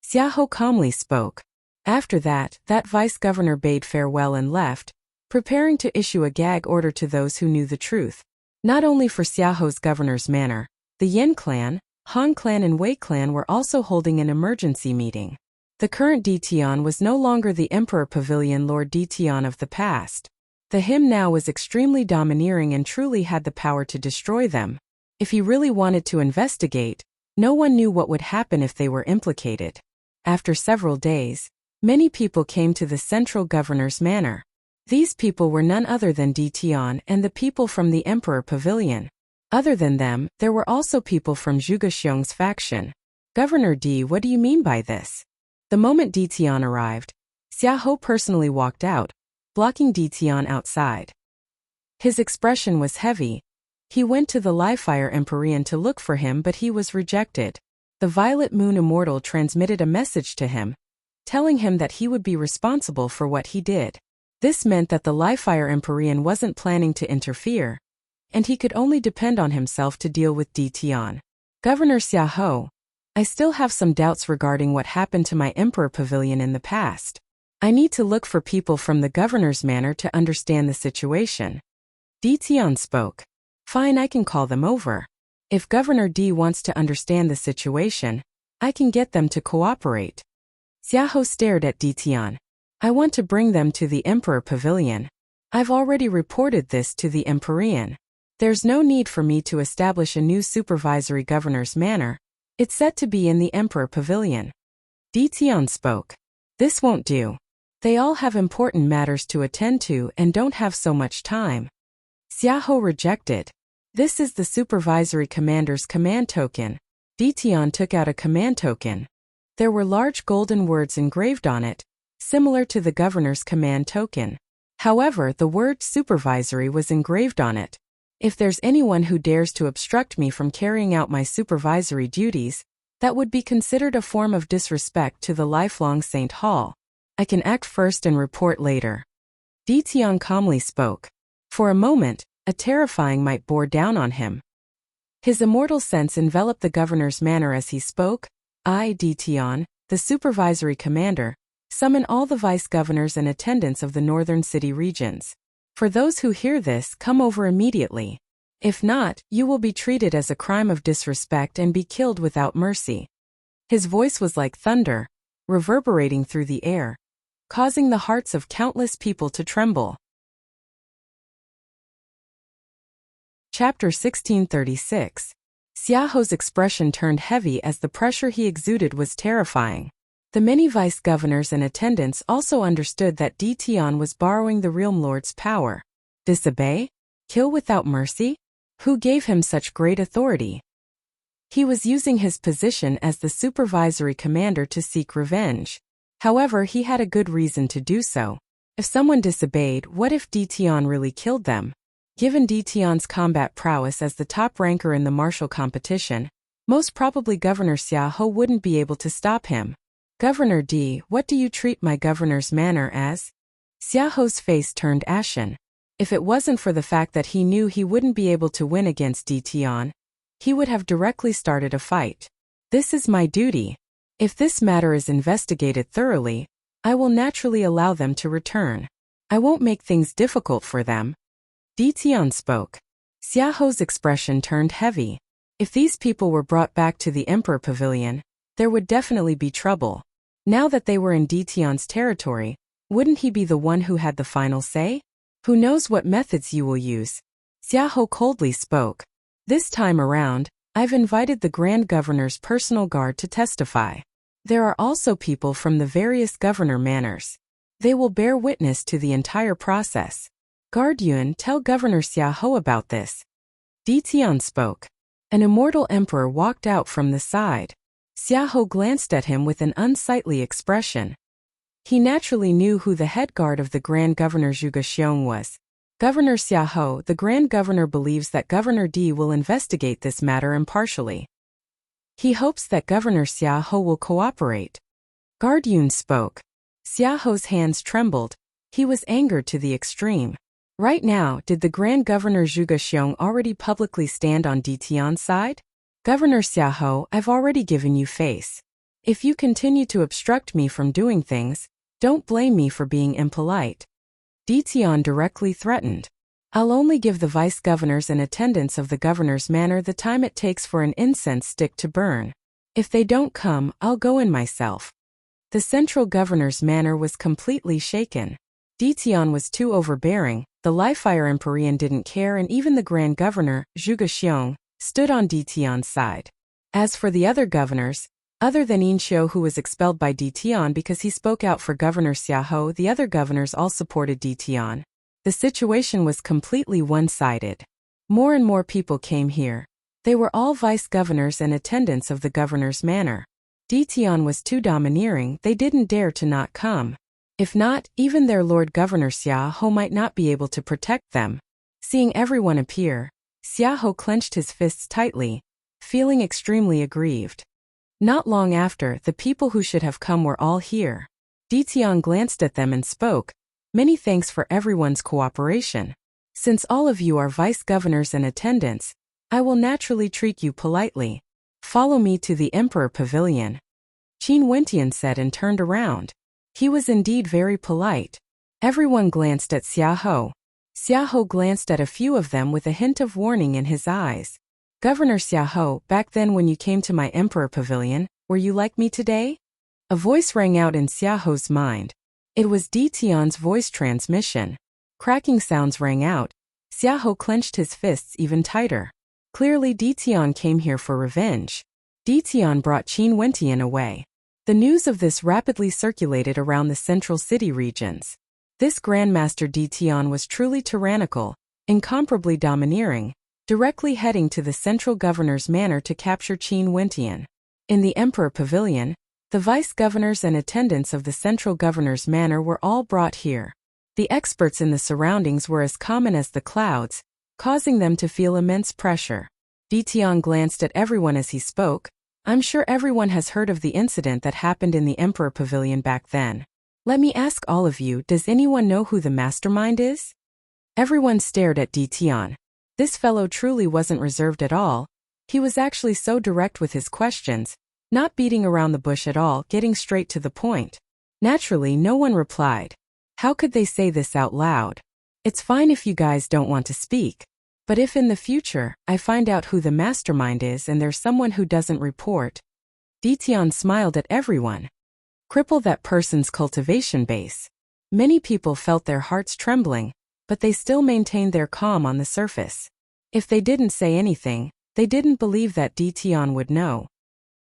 Xia Ho calmly spoke. After that, vice-governor bade farewell and left, preparing to issue a gag order to those who knew the truth. Not only for Xia Ho's governor's manor, the Yin clan, Han Clan and Wei Clan were also holding an emergency meeting. The current Ditian was no longer the Emperor Pavilion Lord Ditian of the past. The him now was extremely domineering and truly had the power to destroy them. If he really wanted to investigate, no one knew what would happen if they were implicated. After several days, many people came to the central governor's manor. These people were none other than Ditian and the people from the Emperor Pavilion. Other than them, there were also people from Zhuge Xiong's faction. Governor D, what do you mean by this? The moment Ditian arrived, Xiahou personally walked out, blocking Ditian outside. His expression was heavy. He went to the Livefire Empyrean to look for him, but he was rejected. The Violet Moon Immortal transmitted a message to him, telling him that he would be responsible for what he did. This meant that the Livefire Empyrean wasn't planning to interfere, and he could only depend on himself to deal with Ditian. Governor Xiahou, I still have some doubts regarding what happened to my Emperor Pavilion in the past. I need to look for people from the governor's manor to understand the situation. Ditian spoke. Fine, I can call them over. If Governor D wants to understand the situation, I can get them to cooperate. Xiahou stared at Ditian. I want to bring them to the Emperor Pavilion. I've already reported this to the Empyrean. There's no need for me to establish a new supervisory governor's manor. It's set to be in the Emperor Pavilion. Ditian spoke. This won't do. They all have important matters to attend to and don't have so much time. Xiahou rejected. This is the supervisory commander's command token. Ditian took out a command token. There were large golden words engraved on it, similar to the governor's command token. However, the word supervisory was engraved on it. If there's anyone who dares to obstruct me from carrying out my supervisory duties, that would be considered a form of disrespect to the lifelong Saint Hall. I can act first and report later. Ditian calmly spoke. For a moment, a terrifying might bore down on him. His immortal sense enveloped the governor's manner as he spoke. I, Ditian, the supervisory commander, summon all the vice-governors and attendants of the northern city regions. For those who hear this, come over immediately. If not, you will be treated as a crime of disrespect and be killed without mercy. His voice was like thunder, reverberating through the air, causing the hearts of countless people to tremble. Chapter 1636. Xiahou's expression turned heavy as the pressure he exuded was terrifying. The many vice-governors and attendants also understood that Ditian was borrowing the Realm Lord's power. Disobey? Kill without mercy? Who gave him such great authority? He was using his position as the supervisory commander to seek revenge. However, he had a good reason to do so. If someone disobeyed, what if Ditian really killed them? Given Ditian's combat prowess as the top ranker in the martial competition, most probably Governor Xiahou wouldn't be able to stop him. Governor D, what do you treat my governor's manor as? Xiahou's face turned ashen. If it wasn't for the fact that he knew he wouldn't be able to win against Ditian, he would have directly started a fight. This is my duty. If this matter is investigated thoroughly, I will naturally allow them to return. I won't make things difficult for them. Ditian spoke. Xiahou's expression turned heavy. If these people were brought back to the Emperor Pavilion, there would definitely be trouble. Now that they were in Ditian's territory, wouldn't he be the one who had the final say? Who knows what methods you will use? Xiahou coldly spoke. This time around, I've invited the Grand Governor's personal guard to testify. There are also people from the various governor manors. They will bear witness to the entire process. Guard Yuan, tell Governor Xiahou about this. Ditian spoke. An immortal emperor walked out from the side. Xiahou glanced at him with an unsightly expression. He naturally knew who the head guard of the Grand Governor Zhuge Xiong was. Governor Xiahou, the Grand Governor believes that Governor D will investigate this matter impartially. He hopes that Governor Xiahou will cooperate. Guard Yun spoke. Xiahou's hands trembled. He was angered to the extreme. Right now, did the Grand Governor Zhuge Xiong already publicly stand on Ditian's side? Governor Xiahou, I've already given you face. If you continue to obstruct me from doing things, don't blame me for being impolite. Ditian directly threatened. I'll only give the vice-governors and attendants of the governor's manor the time it takes for an incense stick to burn. If they don't come, I'll go in myself." The central governor's manor was completely shaken. Ditian was too overbearing, the Li-Fire Empyrean didn't care, and even the Grand Governor, Zhuge Xiong, stood on Ditian's side. As for the other governors, other than Yin Xiu, who was expelled by Ditian because he spoke out for Governor Xiahou, the other governors all supported Ditian. The situation was completely one-sided. More and more people came here. They were all vice-governors and attendants of the governor's manor. Ditian was too domineering, they didn't dare to not come. If not, even their Lord Governor Xiahou might not be able to protect them. Seeing everyone appear, Xiahou clenched his fists tightly, feeling extremely aggrieved. Not long after, the people who should have come were all here. Ditian glanced at them and spoke, "Many thanks for everyone's cooperation. Since all of you are vice-governors and attendants, I will naturally treat you politely. Follow me to the Emperor Pavilion." Qin Wentian said and turned around. He was indeed very polite. Everyone glanced at Xiahou. Xiahou glanced at a few of them with a hint of warning in his eyes. "Governor Xiahou, back then when you came to my Emperor Pavilion, were you like me today?" A voice rang out in Xiahou's mind. It was Ditian's voice transmission. Cracking sounds rang out. Xiahou clenched his fists even tighter. Clearly Ditian came here for revenge. Ditian brought Qin Wentian away. The news of this rapidly circulated around the central city regions. This Grandmaster Ditian was truly tyrannical, incomparably domineering, directly heading to the central governor's manor to capture Qin Wentian. In the Emperor Pavilion, the vice-governors and attendants of the central governor's manor were all brought here. The experts in the surroundings were as common as the clouds, causing them to feel immense pressure. Ditian glanced at everyone as he spoke. "I'm sure everyone has heard of the incident that happened in the Emperor Pavilion back then. Let me ask all of you, does anyone know who the mastermind is?" Everyone stared at Ditian. This fellow truly wasn't reserved at all. He was actually so direct with his questions, not beating around the bush at all, getting straight to the point. Naturally, no one replied. How could they say this out loud? It's fine if you guys don't want to speak. But if in the future, I find out who the mastermind is and there's someone who doesn't report. Ditian smiled at everyone. Cripple that person's cultivation base. Many people felt their hearts trembling, but they still maintained their calm on the surface. If they didn't say anything, they didn't believe that Ditian would know.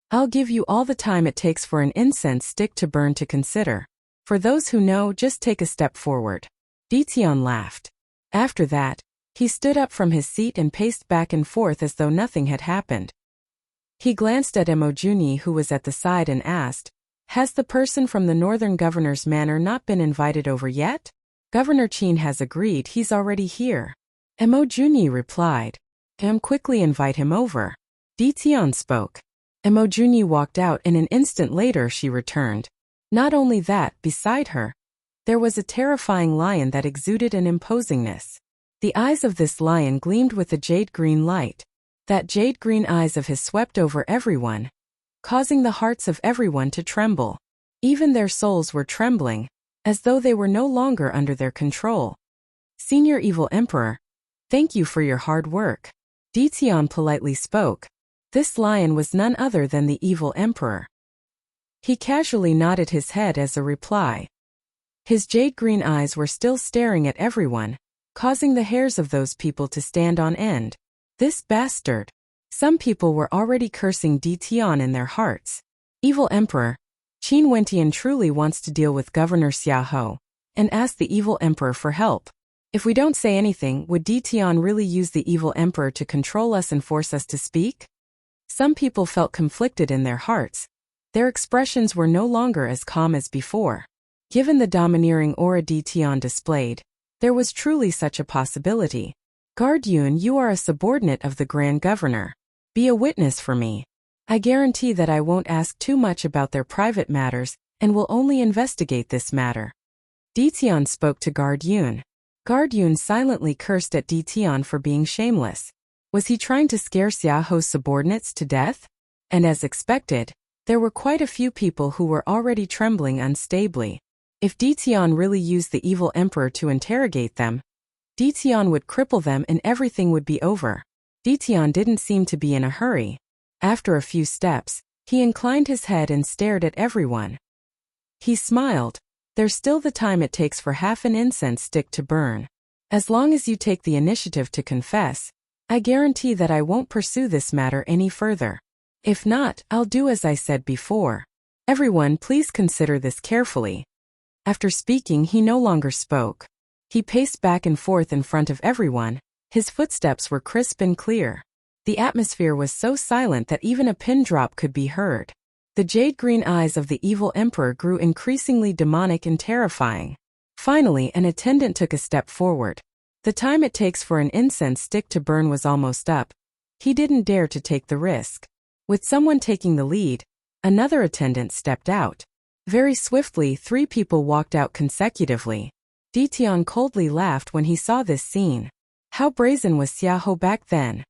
I'll give you all the time it takes for an incense stick to burn to consider. For those who know, just take a step forward. Ditian laughed. After that, he stood up from his seat and paced back and forth as though nothing had happened. He glanced at Emojuni, who was at the side, and asked, "Has the person from the northern governor's manor not been invited over yet?" "Governor Qin has agreed, he's already here." Emojuni replied. Quickly invite him over." Ditian spoke. Emojuni walked out and an instant later she returned. Not only that, beside her, there was a terrifying lion that exuded an imposingness. The eyes of this lion gleamed with a jade-green light. That jade-green eyes of his swept over everyone, causing the hearts of everyone to tremble. Even their souls were trembling, as though they were no longer under their control. "Senior Evil Emperor, thank you for your hard work." Ditian politely spoke. This lion was none other than the Evil Emperor. He casually nodded his head as a reply. His jade-green eyes were still staring at everyone, causing the hairs of those people to stand on end. This bastard. Some people were already cursing Ditian in their hearts. Evil Emperor, Qin Wentian truly wants to deal with Governor Xiahou, and ask the Evil Emperor for help. If we don't say anything, would Ditian really use the Evil Emperor to control us and force us to speak? Some people felt conflicted in their hearts. Their expressions were no longer as calm as before. Given the domineering aura Ditian displayed, there was truly such a possibility. Guard Yun, you are a subordinate of the Grand Governor. Be a witness for me. I guarantee that I won't ask too much about their private matters and will only investigate this matter. Ditian spoke to Guard Yun. Guard Yun silently cursed at Ditian for being shameless. Was he trying to scare Xiahou's subordinates to death? And as expected, there were quite a few people who were already trembling unstably. If Ditian really used the Evil Emperor to interrogate them, Ditian would cripple them and everything would be over. Ditian didn't seem to be in a hurry. After a few steps, he inclined his head and stared at everyone. He smiled. There's still the time it takes for half an incense stick to burn. As long as you take the initiative to confess, I guarantee that I won't pursue this matter any further. If not, I'll do as I said before. Everyone, please consider this carefully. After speaking, he no longer spoke. He paced back and forth in front of everyone. His footsteps were crisp and clear. The atmosphere was so silent that even a pin drop could be heard. The jade-green eyes of the evil emperor grew increasingly demonic and terrifying. Finally, an attendant took a step forward. The time it takes for an incense stick to burn was almost up. He didn't dare to take the risk. With someone taking the lead, another attendant stepped out. Very swiftly, 3 people walked out consecutively. Ditian coldly laughed when he saw this scene. How brazen was Xiahou back then?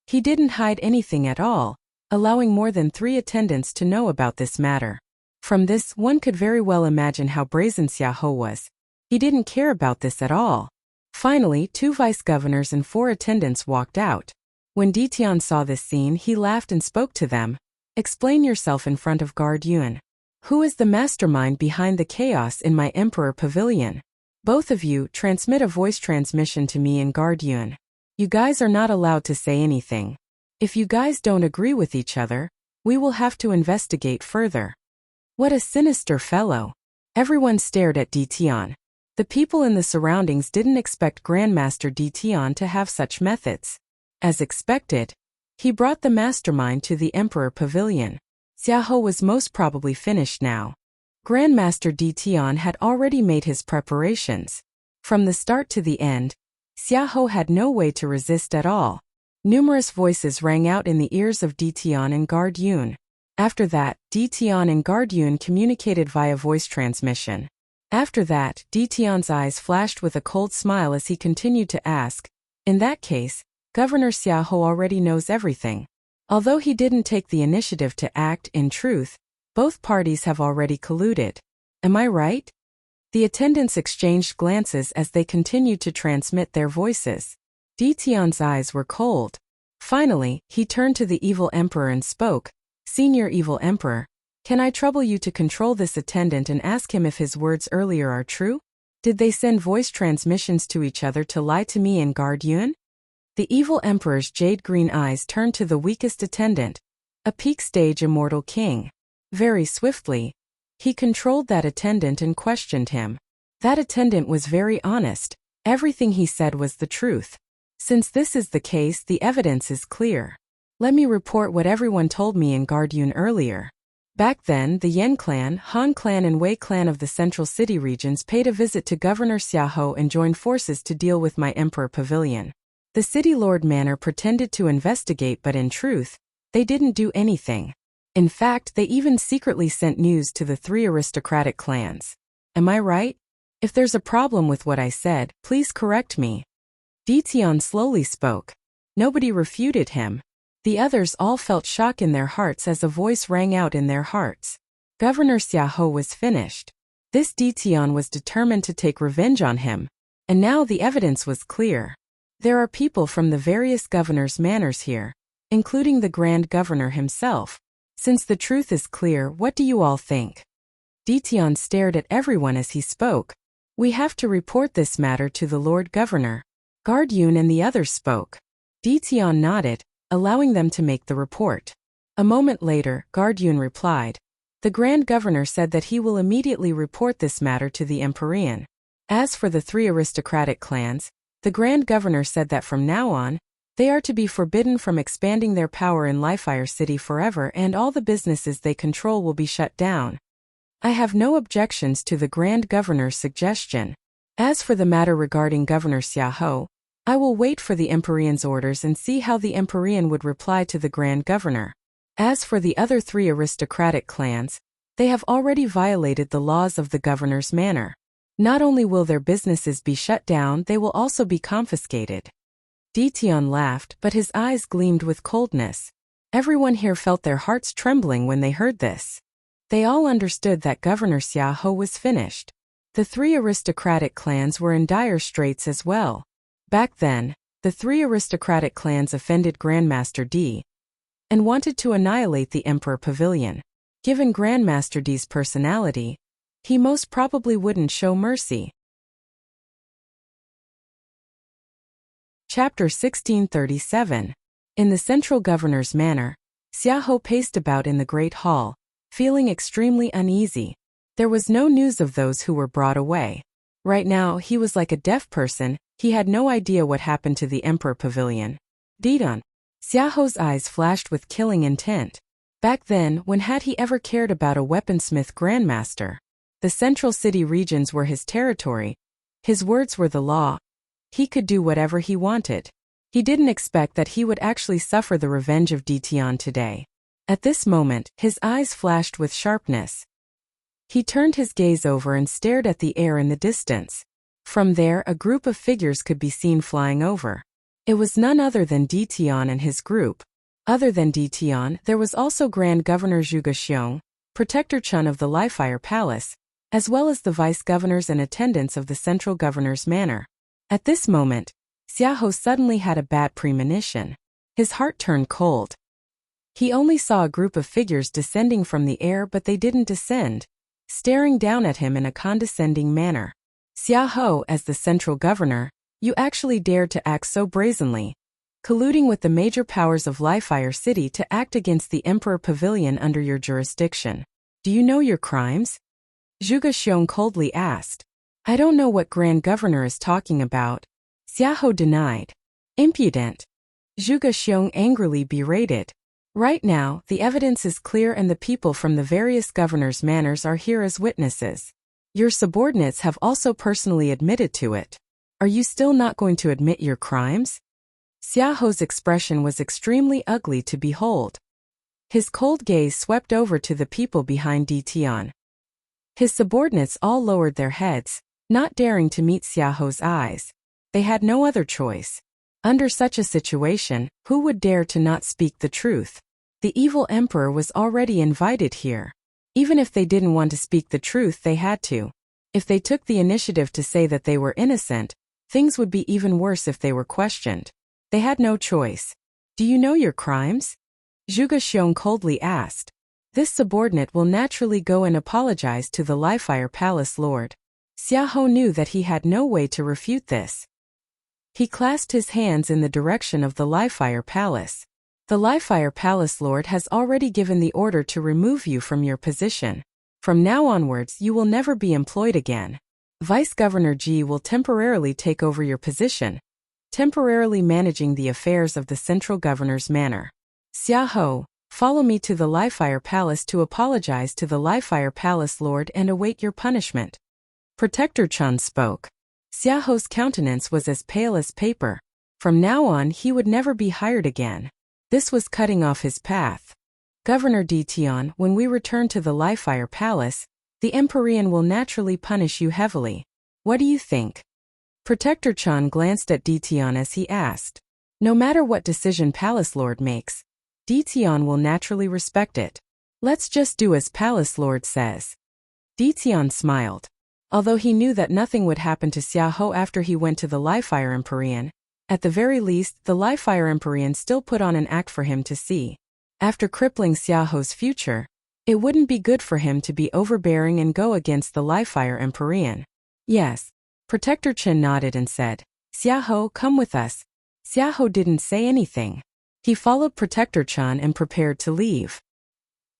He didn't hide anything at all, allowing more than 3 attendants to know about this matter. From this, one could very well imagine how brazen Xiahou was. He didn't care about this at all. Finally, 2 vice-governors and 4 attendants walked out. When Ditian saw this scene, he laughed and spoke to them. Explain yourself in front of Guard Yun. Who is the mastermind behind the chaos in my Emperor Pavilion? Both of you, transmit a voice transmission to me in Guard Yun. You guys are not allowed to say anything. If you guys don't agree with each other, we will have to investigate further. What a sinister fellow. Everyone stared at Ditian. The people in the surroundings didn't expect Grandmaster Ditian to have such methods. As expected, he brought the mastermind to the Emperor Pavilion. Xiahou was most probably finished now. Grandmaster Ditian had already made his preparations. From the start to the end, Xiahou had no way to resist at all. Numerous voices rang out in the ears of Ditian and Guard Yun. After that, Ditian and Guard Yun communicated via voice transmission. After that, Ditian's eyes flashed with a cold smile as he continued to ask, in that case, Governor Xiahou already knows everything. Although he didn't take the initiative to act, in truth, both parties have already colluded. Am I right? The attendants exchanged glances as they continued to transmit their voices. Ditian's eyes were cold. Finally, he turned to the evil emperor and spoke, Senior Evil Emperor, can I trouble you to control this attendant and ask him if his words earlier are true? Did they send voice transmissions to each other to lie to me and Guard Yun? The evil emperor's jade-green eyes turned to the weakest attendant, a peak-stage immortal king. Very swiftly, he controlled that attendant and questioned him. That attendant was very honest. Everything he said was the truth. Since this is the case, the evidence is clear. Let me report what everyone told me in Guard Yun earlier. Back then, the Yen clan, Han clan and Wei clan of the central city regions paid a visit to Governor Xiahou and joined forces to deal with my Emperor Pavilion. The city lord manor pretended to investigate, but in truth, they didn't do anything. In fact, they even secretly sent news to the 3 aristocratic clans. Am I right? If there's a problem with what I said, please correct me. Ditian slowly spoke. Nobody refuted him. The others all felt shock in their hearts as a voice rang out in their hearts. Governor Xiahou was finished. This Ditian was determined to take revenge on him. And now the evidence was clear. There are people from the various governors' manors here, including the Grand Governor himself. Since the truth is clear, what do you all think? Ditian stared at everyone as he spoke. We have to report this matter to the Lord Governor. Guard Yun and the others spoke. Ditian nodded, allowing them to make the report. A moment later, Guard Yun replied. The Grand Governor said that he will immediately report this matter to the Empyrean. As for the 3 aristocratic clans, the Grand Governor said that from now on, they are to be forbidden from expanding their power in Lifire City forever, and all the businesses they control will be shut down. I have no objections to the Grand Governor's suggestion. As for the matter regarding Governor Xiahou, I will wait for the Empyrean's orders and see how the Empyrean would reply to the Grand Governor. As for the other 3 aristocratic clans, they have already violated the laws of the Governor's manor. Not only will their businesses be shut down, they will also be confiscated. Ditian laughed, but his eyes gleamed with coldness. Everyone here felt their hearts trembling when they heard this. They all understood that Governor Xiahou was finished. The three aristocratic clans were in dire straits as well. Back then, the three aristocratic clans offended Grandmaster D and wanted to annihilate the Emperor Pavilion. Given Grandmaster D's personality, he most probably wouldn't show mercy. Chapter 1637. In the central governor's manor, Xiahou paced about in the great hall, feeling extremely uneasy. There was no news of those who were brought away. Right now, he was like a deaf person. He had no idea what happened to the Emperor Pavilion. Didon. Xiahou's eyes flashed with killing intent. Back then, when had he ever cared about a weaponsmith grandmaster? The central city regions were his territory. His words were the law. He could do whatever he wanted. He didn't expect that he would actually suffer the revenge of Ditian today. At this moment, his eyes flashed with sharpness. He turned his gaze over and stared at the air in the distance. From there, a group of figures could be seen flying over. It was none other than Ditian and his group. Other than Ditian, there was also Grand Governor Zhuge Xiong, Protector Chun of the Lifefire Palace, as well as the vice-governors and attendants of the central governor's manor. At this moment, Xiahou suddenly had a bad premonition. His heart turned cold. He only saw a group of figures descending from the air, but they didn't descend, staring down at him in a condescending manner. Xiahou, as the central governor, you actually dared to act so brazenly, colluding with the major powers of Lifefire City to act against the Emperor Pavilion under your jurisdiction. Do you know your crimes? Zhuge Xiong coldly asked. I don't know what Grand Governor is talking about. Xiahou denied. Impudent. Zhuge Xiong angrily berated. Right now, the evidence is clear and the people from the various governors' manors are here as witnesses. Your subordinates have also personally admitted to it. Are you still not going to admit your crimes? Xiahou's expression was extremely ugly to behold. His cold gaze swept over to the people behind Ditian. His subordinates all lowered their heads, not daring to meet Xiahou's eyes. They had no other choice. Under such a situation, who would dare to not speak the truth? The evil emperor was already invited here. Even if they didn't want to speak the truth, they had to. If they took the initiative to say that they were innocent, things would be even worse if they were questioned. They had no choice. Do you know your crimes? Zhuge Xiong coldly asked. This subordinate will naturally go and apologize to the Lifefire Palace Lord. Xiahou knew that he had no way to refute this. He clasped his hands in the direction of the Lifefire Palace. The Lifefire Palace Lord has already given the order to remove you from your position. From now onwards, you will never be employed again. Vice Governor Ji will temporarily take over your position, temporarily managing the affairs of the central governor's manor. Xiahou, follow me to the Lifefire Palace to apologize to the Lifefire Palace Lord and await your punishment. Protector Chun spoke. Xiahou's countenance was as pale as paper. From now on, he would never be hired again. This was cutting off his path. Governor Ditian, when we return to the Lifefire Palace, the Empyrean will naturally punish you heavily. What do you think? Protector Chun glanced at Ditian as he asked. No matter what decision Palace Lord makes, Ditian will naturally respect it. Let's just do as Palace Lord says. Ditian smiled. Although he knew that nothing would happen to Xiahou after he went to the Lifefire Empyrean, at the very least, the Lifefire Empyrean still put on an act for him to see. After crippling Xiahou's future, it wouldn't be good for him to be overbearing and go against the Lifefire Empyrean. Yes. Protector Chen nodded and said, Xiahou, come with us. Xiahou didn't say anything. He followed Protector Chun and prepared to leave.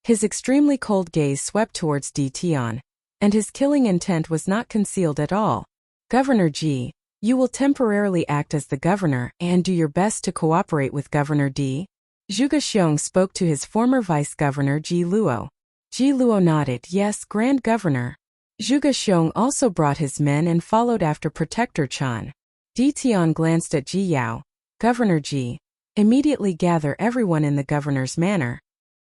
His extremely cold gaze swept towards Ditian, and his killing intent was not concealed at all. Governor Ji, you will temporarily act as the governor and do your best to cooperate with Governor D. Zhuge Xiong spoke to his former vice-governor Ji Luo. Ji Luo nodded, yes, Grand Governor. Zhuge Xiong also brought his men and followed after Protector Chun. Ditian glanced at Ji Yao. Governor Ji, immediately gather everyone in the governor's manor.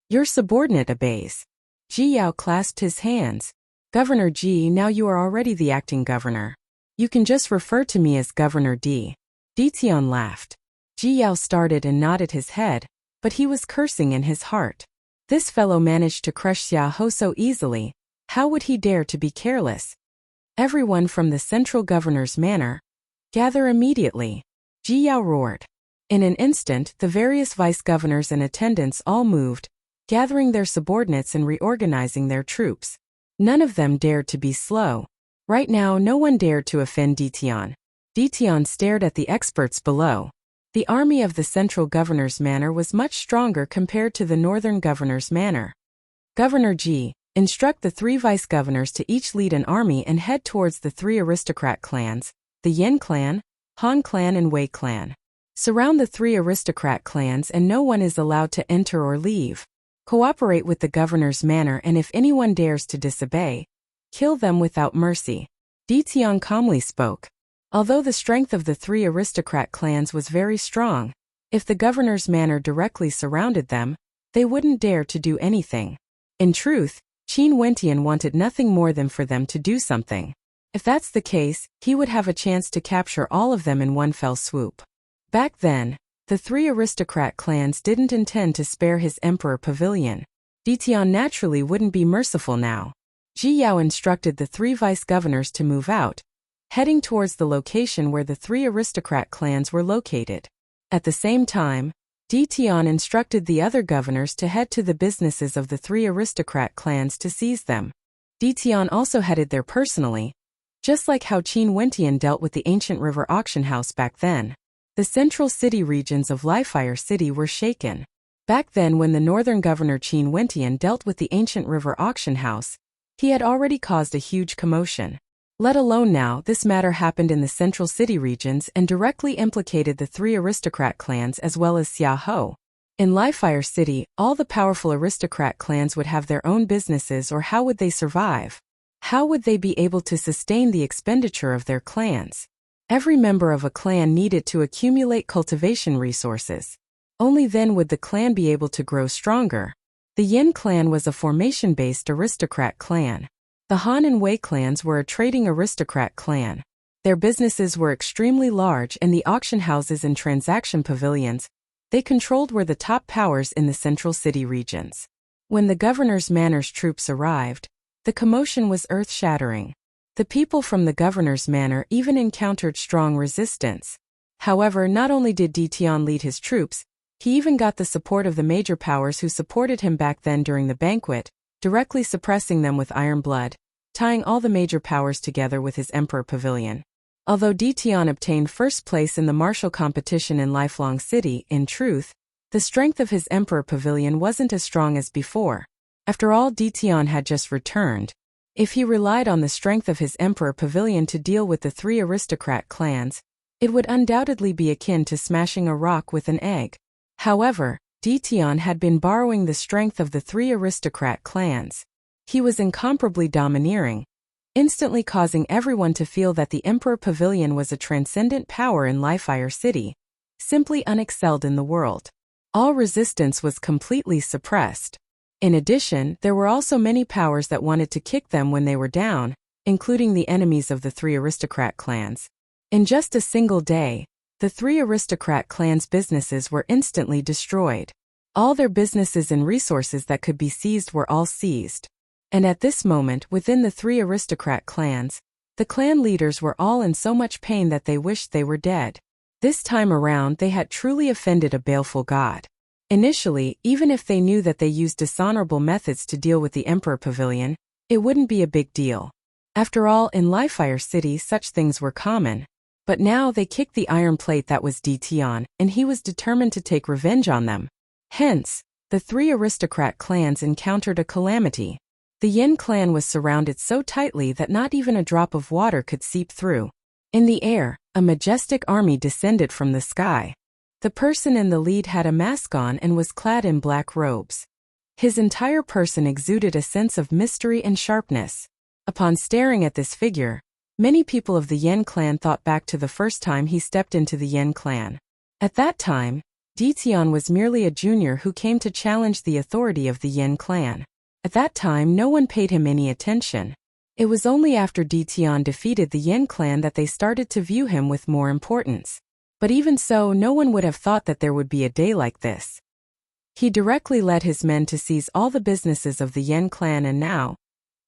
Your subordinate obeys. Ji Yao clasped his hands. Governor Ji, now you are already the acting governor. You can just refer to me as Governor D. Ditian laughed. Ji Yao started and nodded his head, but he was cursing in his heart. This fellow managed to crush Xiahou so easily. How would he dare to be careless? Everyone from the central governor's manor, gather immediately. Ji Yao roared. In an instant, the various vice-governors and attendants all moved, gathering their subordinates and reorganizing their troops. None of them dared to be slow. Right now, no one dared to offend Ditian. Ditian stared at the experts below. The army of the central governor's manor was much stronger compared to the northern governor's manor. Governor Ji, instruct the 3 vice-governors to each lead an army and head towards the 3 aristocrat clans, the Yin clan, Han clan and Wei clan. Surround the 3 aristocrat clans and no one is allowed to enter or leave. Cooperate with the governor's manor and if anyone dares to disobey, kill them without mercy. Ditian calmly spoke. Although the strength of the 3 aristocrat clans was very strong, if the governor's manor directly surrounded them, they wouldn't dare to do anything. In truth, Qin Wentian wanted nothing more than for them to do something. If that's the case, he would have a chance to capture all of them in one fell swoop. Back then, the 3 aristocrat clans didn't intend to spare his emperor pavilion. Ditian naturally wouldn't be merciful now. Ji Yao instructed the 3 vice-governors to move out, heading towards the location where the 3 aristocrat clans were located. At the same time, Ditian instructed the other governors to head to the businesses of the 3 aristocrat clans to seize them. Ditian also headed there personally, just like how Qin Wentian dealt with the ancient river auction house back then. The central city regions of Lifire City were shaken. Back then when the northern governor Qin Wentian dealt with the ancient river auction house, he had already caused a huge commotion. Let alone now, this matter happened in the central city regions and directly implicated the 3 aristocrat clans as well as Xia Ho. In Lifire City, all the powerful aristocrat clans would have their own businesses, or how would they survive? How would they be able to sustain the expenditure of their clans? Every member of a clan needed to accumulate cultivation resources. Only then would the clan be able to grow stronger. The Yin clan was a formation-based aristocrat clan. The Han and Wei clans were a trading aristocrat clan. Their businesses were extremely large and the auction houses and transaction pavilions they controlled were the top powers in the central city regions. When the governor's manor's troops arrived, the commotion was earth-shattering. The people from the governor's manor even encountered strong resistance. However, not only did Ditian lead his troops, he even got the support of the major powers who supported him back then during the banquet, directly suppressing them with iron blood, tying all the major powers together with his emperor pavilion. Although Ditian obtained first place in the martial competition in Lifelong City, in truth, the strength of his emperor pavilion wasn't as strong as before. After all, Ditian had just returned. If he relied on the strength of his emperor pavilion to deal with the 3 aristocrat clans, it would undoubtedly be akin to smashing a rock with an egg. However, Ditian had been borrowing the strength of the 3 aristocrat clans. He was incomparably domineering, instantly causing everyone to feel that the Emperor Pavilion was a transcendent power in Lifire City, simply unexcelled in the world. All resistance was completely suppressed. In addition, there were also many powers that wanted to kick them when they were down, including the enemies of the 3 aristocrat clans. In just a single day, the 3 aristocrat clans' businesses were instantly destroyed. All their businesses and resources that could be seized were all seized. And at this moment, within the 3 aristocrat clans, the clan leaders were all in so much pain that they wished they were dead. This time around, they had truly offended a baleful god. Initially, even if they knew that they used dishonorable methods to deal with the Emperor Pavilion, it wouldn't be a big deal. After all, in Lifire City such things were common. But now they kicked the iron plate that was Ditian, and he was determined to take revenge on them. Hence, the 3 aristocrat clans encountered a calamity. The Yin clan was surrounded so tightly that not even a drop of water could seep through. In the air, a majestic army descended from the sky. The person in the lead had a mask on and was clad in black robes. His entire person exuded a sense of mystery and sharpness. Upon staring at this figure, many people of the Yin clan thought back to the first time he stepped into the Yin clan. At that time, Ditian was merely a junior who came to challenge the authority of the Yin clan. At that time, no one paid him any attention. It was only after Ditian defeated the Yin clan that they started to view him with more importance. But even so, no one would have thought that there would be a day like this. He directly led his men to seize all the businesses of the Yin clan, and now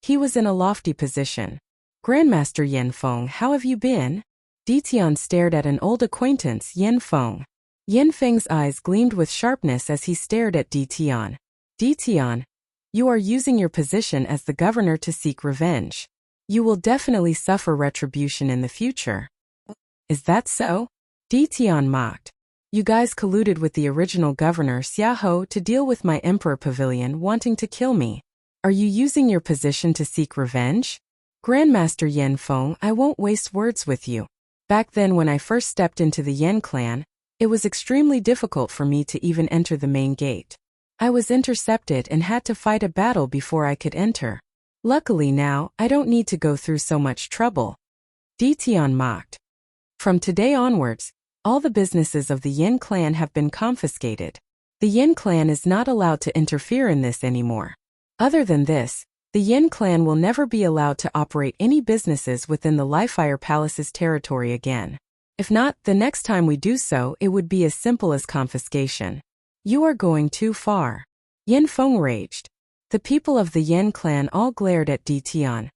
he was in a lofty position. Grandmaster Yen Feng, how have you been? Ditian stared at an old acquaintance, Yen Feng. Yen Feng's eyes gleamed with sharpness as he stared at Ditian. Ditian, you are using your position as the governor to seek revenge. You will definitely suffer retribution in the future. Is that so? Ditian mocked. You guys colluded with the original governor Xiahou to deal with my emperor pavilion wanting to kill me. Are you using your position to seek revenge? Grandmaster Yen Feng, I won't waste words with you. Back then when I first stepped into the Yen clan, it was extremely difficult for me to even enter the main gate. I was intercepted and had to fight a battle before I could enter. Luckily now, I don't need to go through so much trouble. Ditian mocked. From today onwards, all the businesses of the Yen clan have been confiscated. The Yen clan is not allowed to interfere in this anymore. Other than this, the Yen clan will never be allowed to operate any businesses within the Livefire Palace's territory again. If not, the next time we do so, it would be as simple as confiscation. You are going too far. Yen Feng raged. The people of the Yen clan all glared at Ditian.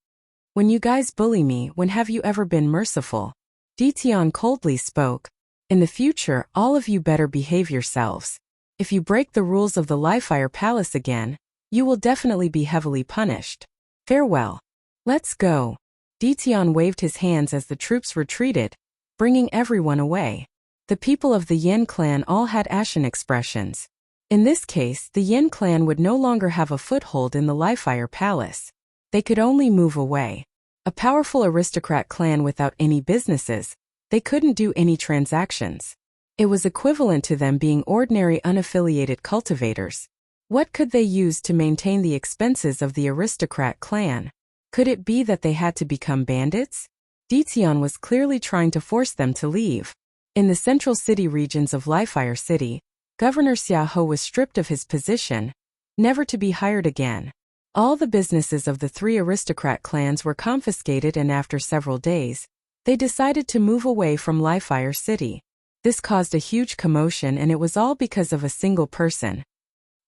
When you guys bully me, when have you ever been merciful? Ditian coldly spoke. In the future, all of you better behave yourselves. If you break the rules of the Livefire Palace again, you will definitely be heavily punished. Farewell. Let's go. Ditian waved his hands as the troops retreated, bringing everyone away. The people of the Yen clan all had ashen expressions. In this case, the Yen clan would no longer have a foothold in the Livefire Palace. They could only move away. A powerful aristocrat clan without any businesses, they couldn't do any transactions. It was equivalent to them being ordinary unaffiliated cultivators. What could they use to maintain the expenses of the aristocrat clan? Could it be that they had to become bandits? Ditian was clearly trying to force them to leave. In the central city regions of Livefire City, Governor Xiahou was stripped of his position, never to be hired again. All the businesses of the three aristocrat clans were confiscated, and after several days, they decided to move away from Livefire City. This caused a huge commotion, and it was all because of a single person.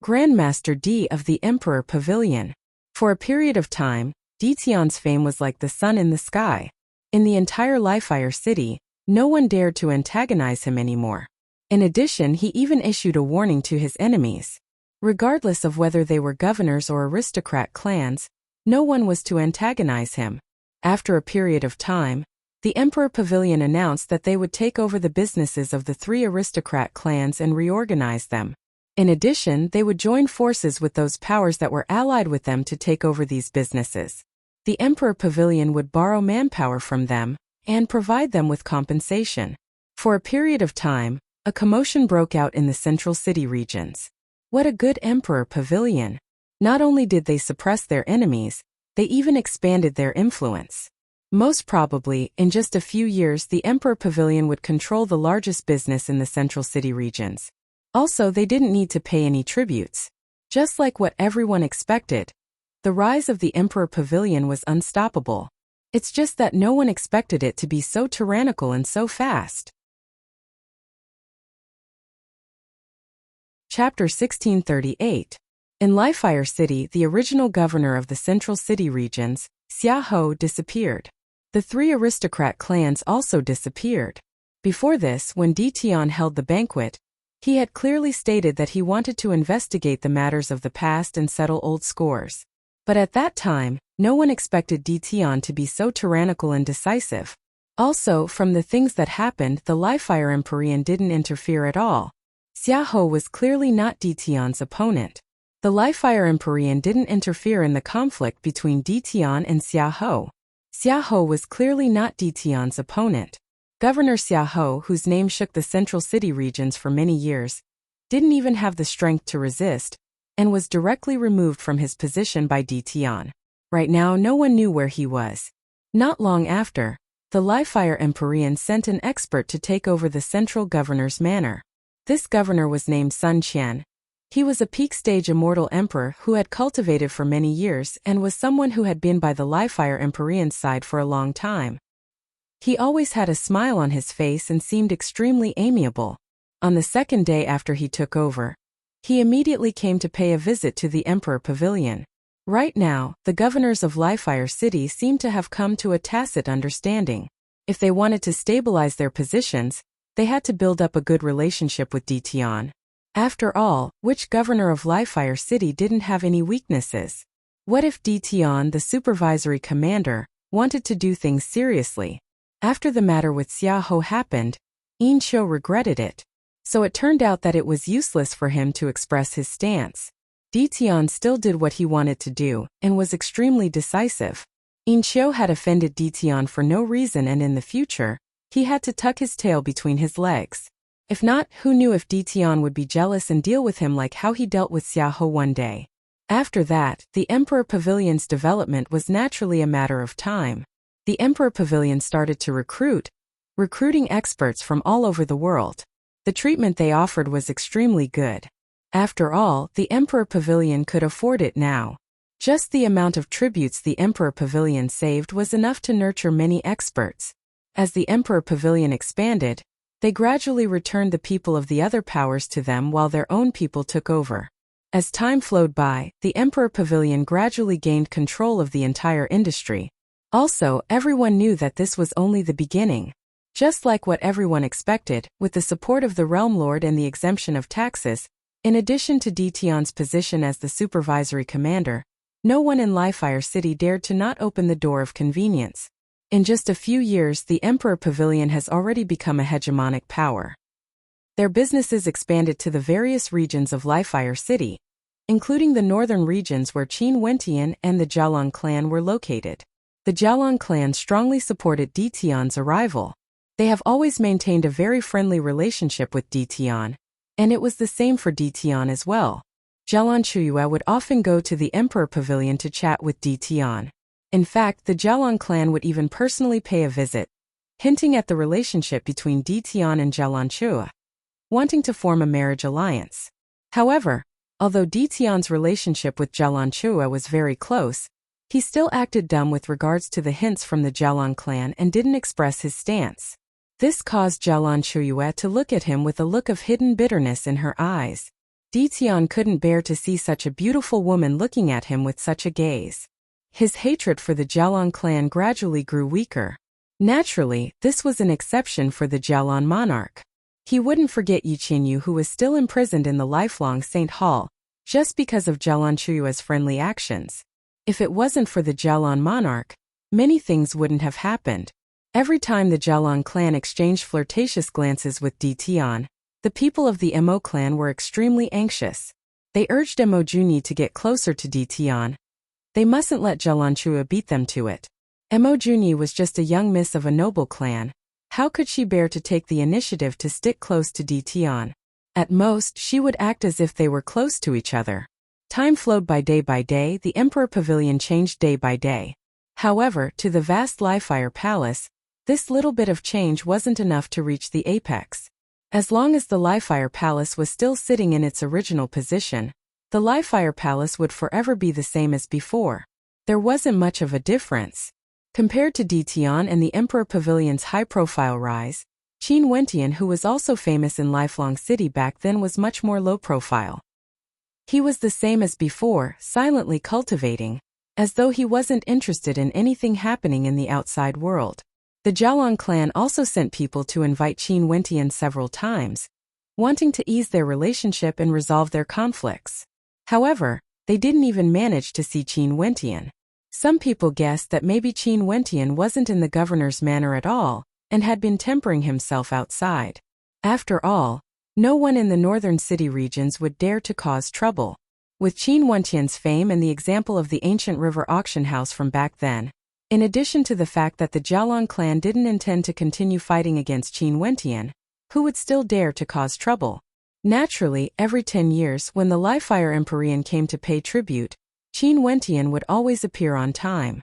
Grandmaster D of the Emperor Pavilion. For a period of time, Ditian's fame was like the sun in the sky. In the entire Livefire City, no one dared to antagonize him anymore. In addition, he even issued a warning to his enemies. Regardless of whether they were governors or aristocrat clans, no one was to antagonize him. After a period of time, the Emperor Pavilion announced that they would take over the businesses of the three aristocrat clans and reorganize them. In addition, they would join forces with those powers that were allied with them to take over these businesses. The Emperor Pavilion would borrow manpower from them and provide them with compensation. For a period of time, a commotion broke out in the central city regions. What a good Emperor Pavilion! Not only did they suppress their enemies, they even expanded their influence. Most probably, in just a few years, the Emperor Pavilion would control the largest business in the central city regions. Also, they didn't need to pay any tributes. Just like what everyone expected, the rise of the Emperor Pavilion was unstoppable. It's just that no one expected it to be so tyrannical and so fast. Chapter 1638. In Livefire City, the original governor of the central city regions, Xiahou, disappeared. The three aristocrat clans also disappeared. Before this, when Ditian held the banquet, he had clearly stated that he wanted to investigate the matters of the past and settle old scores. But at that time, no one expected Ditian to be so tyrannical and decisive. Also, from the things that happened, the Livefire Empyrean didn't interfere at all. Xiahou was clearly not Ditian's opponent. The Livefire Empyrean didn't interfere in the conflict between Ditian and Xiahou. Xiahou was clearly not Ditian's opponent. Governor Xiahou, whose name shook the central city regions for many years, didn't even have the strength to resist, and was directly removed from his position by Ditian. Right now, no one knew where he was. Not long after, the Livefire Empyrean sent an expert to take over the central governor's manor. This governor was named Sun Qian. He was a peak-stage immortal emperor who had cultivated for many years and was someone who had been by the Livefire Empyrean's side for a long time. He always had a smile on his face and seemed extremely amiable. On the second day after he took over, he immediately came to pay a visit to the Emperor Pavilion. Right now, the governors of Lifefire City seem to have come to a tacit understanding. If they wanted to stabilize their positions, they had to build up a good relationship with Dtion. After all, which governor of Lifefire City didn't have any weaknesses? What if Dtion, the supervisory commander, wanted to do things seriously? After the matter with Xiaoho happened, Insho regretted it. So it turned out that it was useless for him to express his stance. Dtion still did what he wanted to do, and was extremely decisive. Insho had offended Dtion for no reason, and in the future, he had to tuck his tail between his legs. If not, who knew if Dtion would be jealous and deal with him like how he dealt with Xiaoho one day. After that, the Emperor Pavilion's development was naturally a matter of time. The Emperor Pavilion started to recruiting experts from all over the world. The treatment they offered was extremely good. After all, the Emperor Pavilion could afford it now. Just the amount of tributes the Emperor Pavilion saved was enough to nurture many experts. As the Emperor Pavilion expanded, they gradually returned the people of the other powers to them while their own people took over. As time flowed by, the Emperor Pavilion gradually gained control of the entire industry. Also, everyone knew that this was only the beginning. Just like what everyone expected, with the support of the Realm Lord and the exemption of taxes, in addition to Dtion's position as the supervisory commander, no one in Lifefire City dared to not open the door of convenience. In just a few years, the Emperor Pavilion has already become a hegemonic power. Their businesses expanded to the various regions of Lifefire City, including the northern regions where Qin Wentian and the Jialong clan were located. The Jialong clan strongly supported Dtion's arrival. They have always maintained a very friendly relationship with Dtion, and it was the same for Dtion as well. Jialong Chuyue would often go to the Emperor Pavilion to chat with Dtion. In fact, the Jialong clan would even personally pay a visit, hinting at the relationship between Dtion and Jialong Chuyue, wanting to form a marriage alliance. However, although Dtion's relationship with Jialong Chuyue was very close, he still acted dumb with regards to the hints from the Jialong clan and didn't express his stance. This caused Jialong Chuyue to look at him with a look of hidden bitterness in her eyes. Dtion couldn't bear to see such a beautiful woman looking at him with such a gaze. His hatred for the Jialong clan gradually grew weaker. Naturally, this was an exception for the Jialong monarch. He wouldn't forget Yiqinyu, who was still imprisoned in the lifelong Saint Hall, just because of Jialong Chuyue's friendly actions. If it wasn't for the Jialong monarch, many things wouldn't have happened. Every time the Jialong clan exchanged flirtatious glances with Dtion, the people of the Mo clan were extremely anxious. They urged Mo Junyi to get closer to Dtion. They mustn't let Jialong Chuyue beat them to it. Mo Junyi was just a young miss of a noble clan. How could she bear to take the initiative to stick close to Dtion? At most, she would act as if they were close to each other. Time flowed by day, the Emperor Pavilion changed day by day. However, to the vast Lifefire Palace, this little bit of change wasn't enough to reach the apex. As long as the Lifefire Palace was still sitting in its original position, the Lifefire Palace would forever be the same as before. There wasn't much of a difference. Compared to Dtion and the Emperor Pavilion's high-profile rise, Qin Wentian, who was also famous in Lifelong City back then, was much more low-profile. He was the same as before, silently cultivating, as though he wasn't interested in anything happening in the outside world. The Jialong clan also sent people to invite Qin Wentian several times, wanting to ease their relationship and resolve their conflicts. However, they didn't even manage to see Qin Wentian. Some people guessed that maybe Qin Wentian wasn't in the governor's manor at all, and had been tempering himself outside. After all, no one in the northern city regions would dare to cause trouble. With Qin Wentian's fame and the example of the ancient river auction house from back then, in addition to the fact that the Jialong clan didn't intend to continue fighting against Qin Wentian, who would still dare to cause trouble? Naturally, every 10 years, when the Lifefire Empyrean came to pay tribute, Qin Wentian would always appear on time.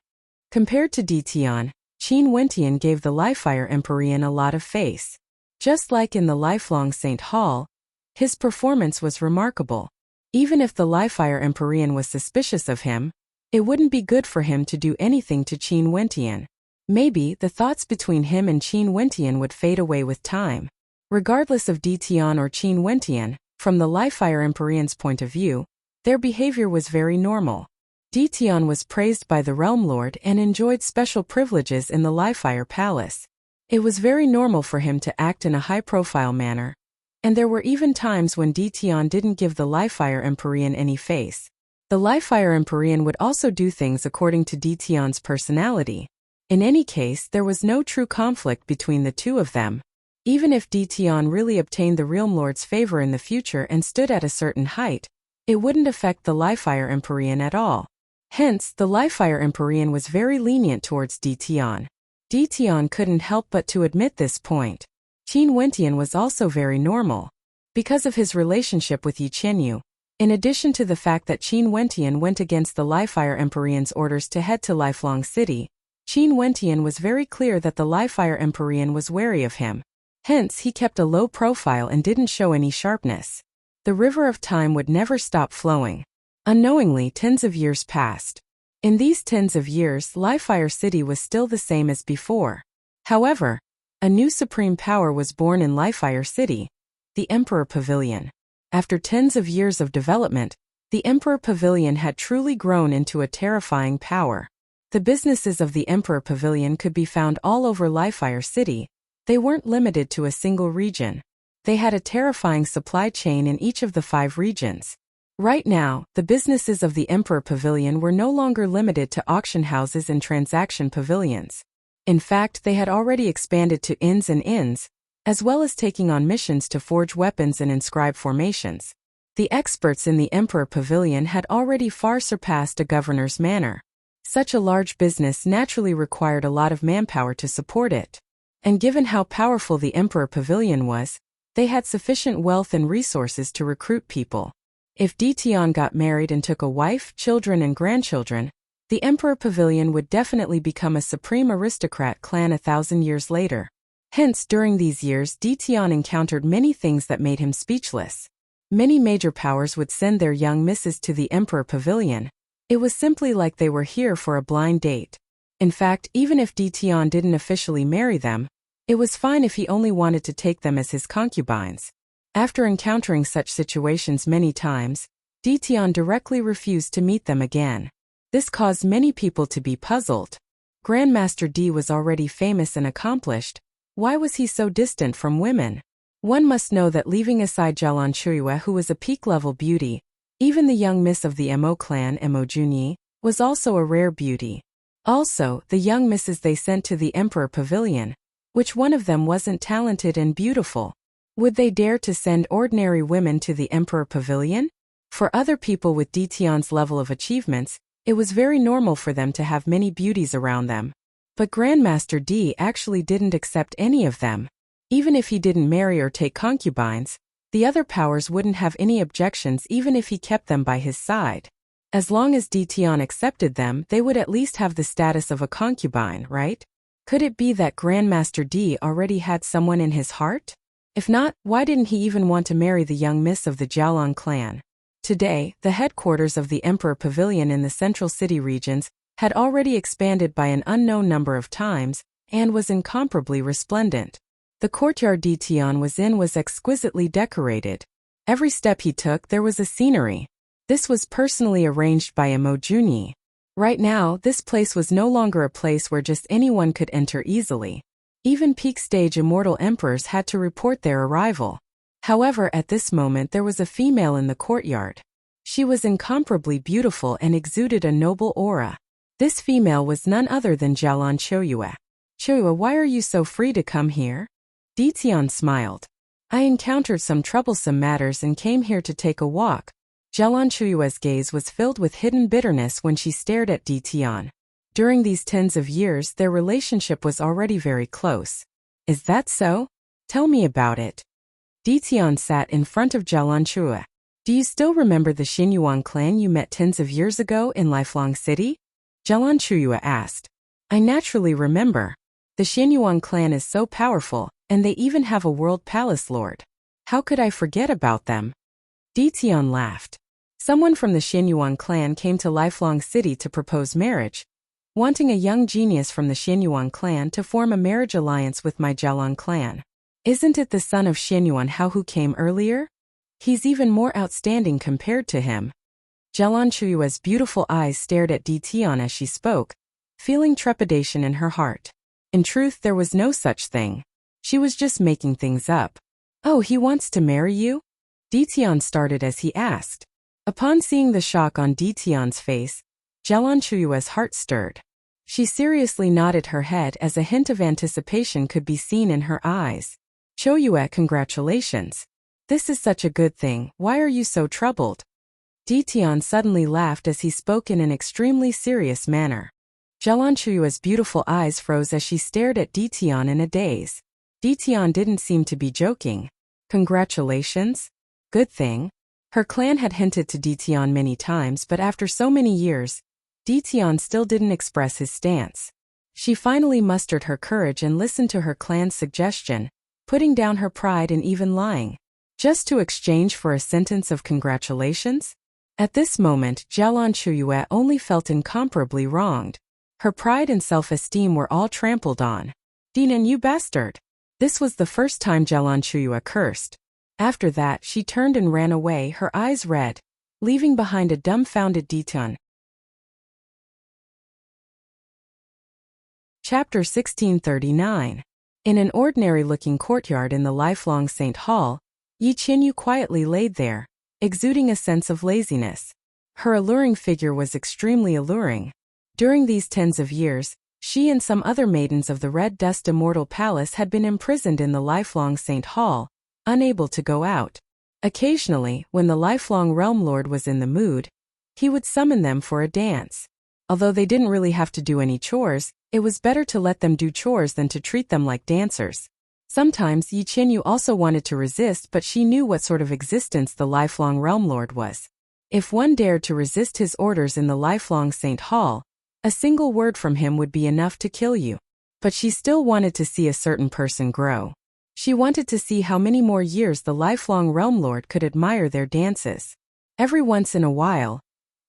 Compared to Dtion, Qin Wentian gave the Lifefire Empyrean a lot of face. Just like in the lifelong Saint Hall, his performance was remarkable. Even if the Lifefire Empyrean was suspicious of him, it wouldn't be good for him to do anything to Qin Wentian. Maybe the thoughts between him and Qin Wentian would fade away with time. Regardless of Dtion or Qin Wentian, from the Lifefire Empyrean's point of view, their behavior was very normal. Ditian was praised by the Realm Lord and enjoyed special privileges in the Li-Fire Palace. It was very normal for him to act in a high-profile manner, and there were even times when Ditian didn't give the Li-Fire Empyrean any face. The Li-Fire Empyrean would also do things according to Ditian's personality. In any case, there was no true conflict between the two of them. Even if Ditian really obtained the Realm Lord's favor in the future and stood at a certain height, it wouldn't affect the Li-Fire Empyrean at all. Hence, the Li-Fire Empyrean was very lenient towards Ditian. Ditian couldn't help but to admit this point. Qin Wentian was also very normal. Because of his relationship with Yi Chenyu, in addition to the fact that Qin Wentian went against the Li-Fire Empyrean's orders to head to Lifelong City, Qin Wentian was very clear that the Li-Fire Empyrean was wary of him. Hence, he kept a low profile and didn't show any sharpness. The river of time would never stop flowing. Unknowingly, tens of years passed. In these tens of years, Li-Fire City was still the same as before. However, a new supreme power was born in Li-Fire City, the Emperor Pavilion. After tens of years of development, the Emperor Pavilion had truly grown into a terrifying power. The businesses of the Emperor Pavilion could be found all over Li-Fire City. They weren't limited to a single region. They had a terrifying supply chain in each of the 5 regions. Right now, the businesses of the Emperor Pavilion were no longer limited to auction houses and transaction pavilions. In fact, they had already expanded to inns and inns, as well as taking on missions to forge weapons and inscribe formations. The experts in the Emperor Pavilion had already far surpassed a governor's manor. Such a large business naturally required a lot of manpower to support it. And given how powerful the Emperor Pavilion was, they had sufficient wealth and resources to recruit people. If Ditian got married and took a wife, children and grandchildren, the Emperor Pavilion would definitely become a supreme aristocrat clan 1,000 years later. Hence, during these years, Ditian encountered many things that made him speechless. Many major powers would send their young misses to the Emperor Pavilion. It was simply like they were here for a blind date. In fact, even if Ditian didn't officially marry them, it was fine if he only wanted to take them as his concubines. After encountering such situations many times, Ditian directly refused to meet them again. This caused many people to be puzzled. Grandmaster D was already famous and accomplished. Why was he so distant from women? One must know that leaving aside Jialan Chuiyue, who was a peak-level beauty, even the young miss of the Mo clan, Mo Junyi, was also a rare beauty. Also, the young misses they sent to the Emperor Pavilion, which one of them wasn't talented and beautiful? Would they dare to send ordinary women to the Emperor Pavilion? For other people with Ditian's level of achievements, it was very normal for them to have many beauties around them. But Grandmaster D actually didn't accept any of them. Even if he didn't marry or take concubines, the other powers wouldn't have any objections even if he kept them by his side. As long as Ditian accepted them, they would at least have the status of a concubine, right? Could it be that Grandmaster D already had someone in his heart? If not, why didn't he even want to marry the young miss of the Jialan clan? Today, the headquarters of the Emperor Pavilion in the central city regions had already expanded by an unknown number of times and was incomparably resplendent. The courtyard Ditian was in was exquisitely decorated. Every step he took there was a scenery. This was personally arranged by Mo Junyi. Right now, this place was no longer a place where just anyone could enter easily. Even peak-stage immortal emperors had to report their arrival. However, at this moment there was a female in the courtyard. She was incomparably beautiful and exuded a noble aura. This female was none other than Jialan Chuiyue. Chuiyue, why are you so free to come here? Ditian smiled. I encountered some troublesome matters and came here to take a walk. Jialan Chuiyue's gaze was filled with hidden bitterness when she stared at Ditian. During these tens of years, their relationship was already very close. Is that so? Tell me about it. Ditian sat in front of Jialan Chuiyue. Do you still remember the Xinyuan clan you met tens of years ago in Lifelong City? Jialan Chuiyue asked. I naturally remember. The Xinyuan clan is so powerful, and they even have a world palace lord. How could I forget about them? Ditian laughed. Someone from the Xinyuan clan came to Lifelong City to propose marriage, wanting a young genius from the Xinyuan clan to form a marriage alliance with my Jialan clan. Isn't it the son of Xinyuan Hao who came earlier? He's even more outstanding compared to him. Jelan Chuyue's beautiful eyes stared at Tian as she spoke, feeling trepidation in her heart. In truth, there was no such thing. She was just making things up. "Oh, he wants to marry you?" Tian started as he asked. Upon seeing the shock on Tian's face, Jelan Chuyue's heart stirred. She seriously nodded her head as a hint of anticipation could be seen in her eyes. "Choyue, congratulations. This is such a good thing, why are you so troubled?" Tian suddenly laughed as he spoke in an extremely serious manner. Jelan Chuyue's beautiful eyes froze as she stared at Tian in a daze. Tian didn't seem to be joking. "Congratulations? Good thing?" Her clan had hinted to Tian many times, but after so many years, Tian still didn't express his stance. She finally mustered her courage and listened to her clan's suggestion, putting down her pride and even lying, just to exchange for a sentence of congratulations? At this moment, Jelan Chuyue only felt incomparably wronged. Her pride and self-esteem were all trampled on. "Dinan, you bastard!" This was the first time Jelan Chuyue cursed. After that, she turned and ran away, her eyes red, leaving behind a dumbfounded Tian. Chapter 1639. In an ordinary-looking courtyard in the lifelong St. Hall, Yi Qinyu quietly laid there, exuding a sense of laziness. Her alluring figure was extremely alluring. During these tens of years, she and some other maidens of the Red Dust Immortal Palace had been imprisoned in the lifelong St. Hall, unable to go out. Occasionally, when the lifelong Realm Lord was in the mood, he would summon them for a dance. Although they didn't really have to do any chores, it was better to let them do chores than to treat them like dancers. Sometimes Yi Qinyu also wanted to resist, but she knew what sort of existence the lifelong Realm Lord was. If one dared to resist his orders in the lifelong St. Hall, a single word from him would be enough to kill you. But she still wanted to see a certain person grow. She wanted to see how many more years the lifelong Realm Lord could admire their dances. Every once in a while,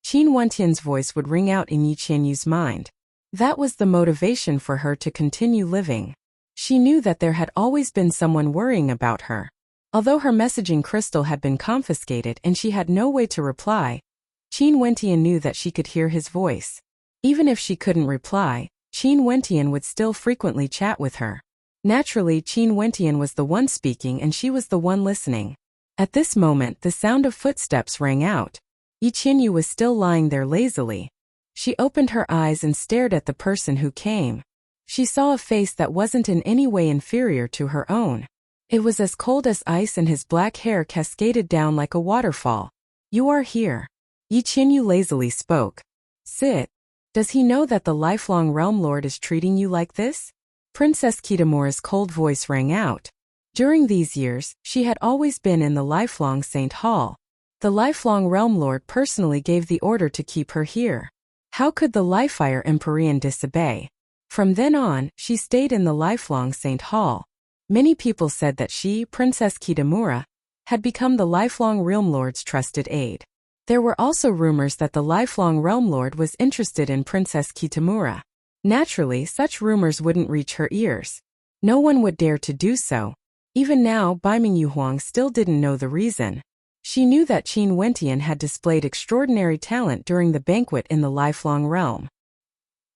Qin Wentian's voice would ring out in Yi Qinyu's mind. That was the motivation for her to continue living. She knew that there had always been someone worrying about her. Although her messaging crystal had been confiscated and she had no way to reply, Qin Wentian knew that she could hear his voice. Even if she couldn't reply, Qin Wentian would still frequently chat with her. Naturally, Qin Wentian was the one speaking and she was the one listening. At this moment, the sound of footsteps rang out. Yi Qinyu was still lying there lazily. She opened her eyes and stared at the person who came. She saw a face that wasn't in any way inferior to her own. It was as cold as ice and his black hair cascaded down like a waterfall. "You are here." Yi Qinyu lazily spoke. "Sit. Does he know that the lifelong Realm Lord is treating you like this?" Princess Kitamura's cold voice rang out. During these years, she had always been in the lifelong St. Hall. The lifelong Realm Lord personally gave the order to keep her here. How could the Lifefire Empyrean disobey? From then on, she stayed in the lifelong St. Hall. Many people said that she, Princess Kitamura, had become the lifelong Realm Lord's trusted aide. There were also rumors that the lifelong Realm Lord was interested in Princess Kitamura. Naturally, such rumors wouldn't reach her ears. No one would dare to do so. Even now, Baiming Yuhuang still didn't know the reason. She knew that Qin Wentian had displayed extraordinary talent during the banquet in the lifelong realm.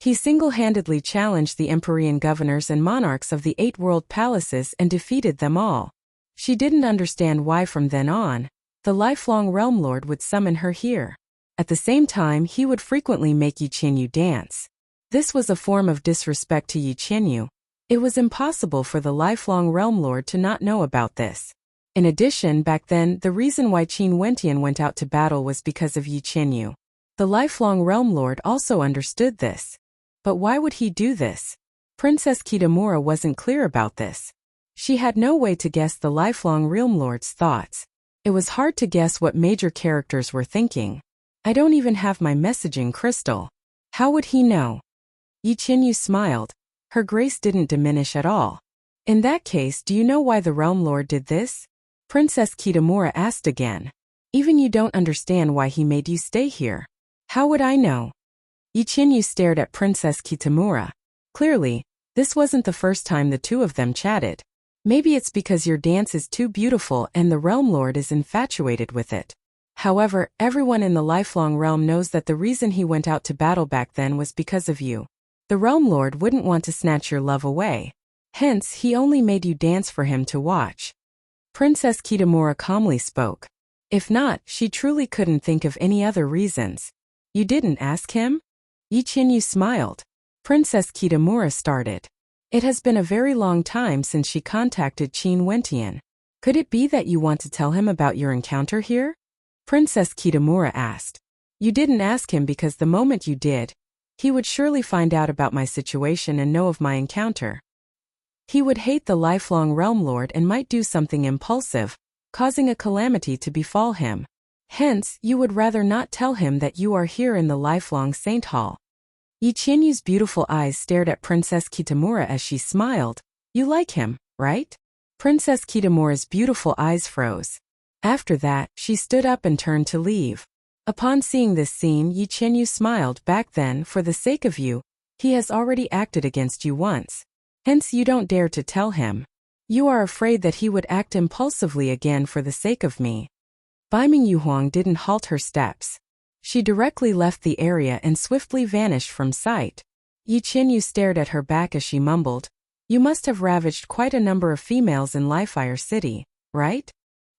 He single-handedly challenged the Empyrean governors and monarchs of the 8 world palaces and defeated them all. She didn't understand why from then on, the lifelong Realm Lord would summon her here. At the same time, he would frequently make Yi Qinyu dance. This was a form of disrespect to Yi Qinyu. It was impossible for the lifelong Realm Lord to not know about this. In addition, back then, the reason why Qin Wentian went out to battle was because of Yi Qinyu. The lifelong Realm Lord also understood this. But why would he do this? Princess Kitamura wasn't clear about this. She had no way to guess the lifelong Realm Lord's thoughts. It was hard to guess what major characters were thinking. I don't even have my messaging crystal. How would he know? Yi Qinyu smiled. Her grace didn't diminish at all. In that case, do you know why the Realm Lord did this? Princess Kitamura asked again. Even you don't understand why he made you stay here. How would I know? Yi Qinyu stared at Princess Kitamura. Clearly, this wasn't the first time the two of them chatted. Maybe it's because your dance is too beautiful and the Realm Lord is infatuated with it. However, everyone in the lifelong realm knows that the reason he went out to battle back then was because of you. The Realm Lord wouldn't want to snatch your love away. Hence, he only made you dance for him to watch. Princess Kitamura calmly spoke. If not, she truly couldn't think of any other reasons. You didn't ask him? Yi Qinyu smiled. Princess Kitamura started. It has been a very long time since she contacted Qin Wentian. Could it be that you want to tell him about your encounter here? Princess Kitamura asked. You didn't ask him because the moment you did, he would surely find out about my situation and know of my encounter. He would hate the lifelong Realm Lord and might do something impulsive, causing a calamity to befall him. Hence, you would rather not tell him that you are here in the lifelong Saint Hall. Yi Qinyu's beautiful eyes stared at Princess Kitamura as she smiled. You like him, right? Princess Kitamura's beautiful eyes froze. After that, she stood up and turned to leave. Upon seeing this scene, Yi Qinyu smiled back. Then, for the sake of you, he has already acted against you once. Hence you don't dare to tell him. You are afraid that he would act impulsively again for the sake of me. Baiming Yuhuang didn't halt her steps. She directly left the area and swiftly vanished from sight. Yi Qinyu stared at her back as she mumbled, You must have ravaged quite a number of females in Lifefire City, right?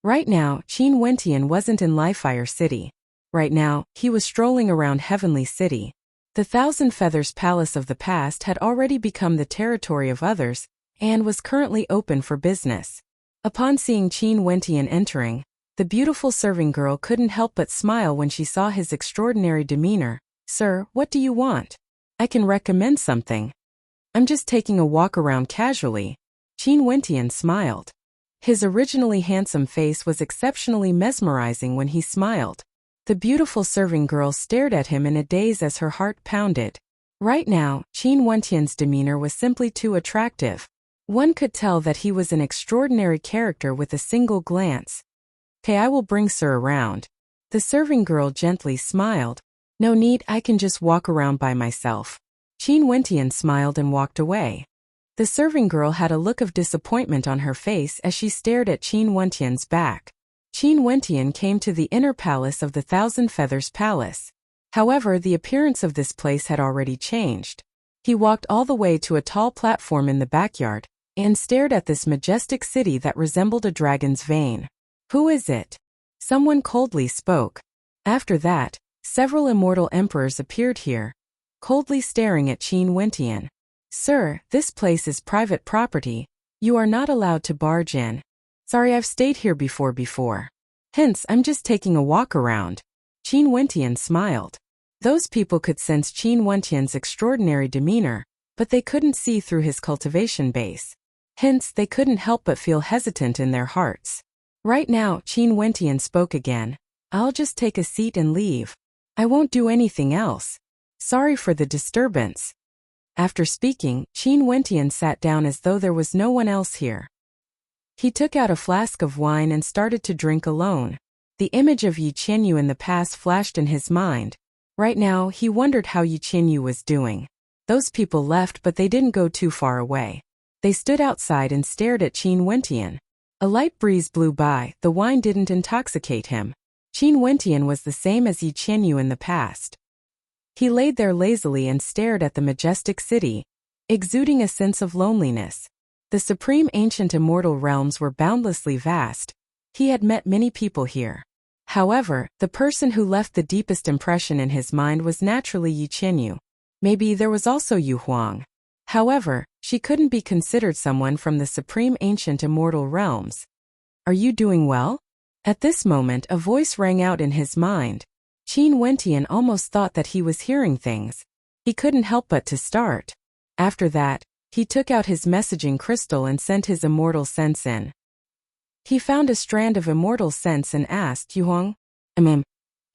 Right now, Qin Wentian wasn't in Lifefire City. Right now, he was strolling around Heavenly City. The Thousand Feathers Palace of the past had already become the territory of others, and was currently open for business. Upon seeing Qin Wentian entering, the beautiful serving girl couldn't help but smile when she saw his extraordinary demeanor. Sir, what do you want? I can recommend something. I'm just taking a walk around casually. Qin Wentian smiled. His originally handsome face was exceptionally mesmerizing when he smiled. The beautiful serving girl stared at him in a daze as her heart pounded. Right now, Qin Wentian's demeanor was simply too attractive. One could tell that he was an extraordinary character with a single glance. Okay, I will bring sir around. The serving girl gently smiled. No need, I can just walk around by myself. Qin Wentian smiled and walked away. The serving girl had a look of disappointment on her face as she stared at Qin Wentian's back. Qin Wentian came to the inner palace of the Thousand Feathers Palace. However, the appearance of this place had already changed. He walked all the way to a tall platform in the backyard, and stared at this majestic city that resembled a dragon's vein. Who is it? Someone coldly spoke. After that, several immortal emperors appeared here, coldly staring at Qin Wentian. Sir, this place is private property. You are not allowed to barge in. Sorry, I've stayed here before. Hence, I'm just taking a walk around. Qin Wentian smiled. Those people could sense Qin Wentian's extraordinary demeanor, but they couldn't see through his cultivation base. Hence, they couldn't help but feel hesitant in their hearts. Right now, Qin Wentian spoke again. I'll just take a seat and leave. I won't do anything else. Sorry for the disturbance. After speaking, Qin Wentian sat down as though there was no one else here. He took out a flask of wine and started to drink alone. The image of Yi Qinyu in the past flashed in his mind. Right now, he wondered how Yi Qinyu was doing. Those people left, but they didn't go too far away. They stood outside and stared at Qin Wentian. A light breeze blew by. The wine didn't intoxicate him. Qin Wentian was the same as Yi Qinyu in the past. He laid there lazily and stared at the majestic city, exuding a sense of loneliness. The supreme ancient immortal realms were boundlessly vast. He had met many people here. However, the person who left the deepest impression in his mind was naturally Yi Qinyu. Maybe there was also Yu Huang. However, she couldn't be considered someone from the supreme ancient immortal realms. Are you doing well? At this moment, a voice rang out in his mind. Qin Wentian almost thought that he was hearing things. He couldn't help but to start. After that, he took out his messaging crystal and sent his immortal sense in. He found a strand of immortal sense and asked, Yuhuang,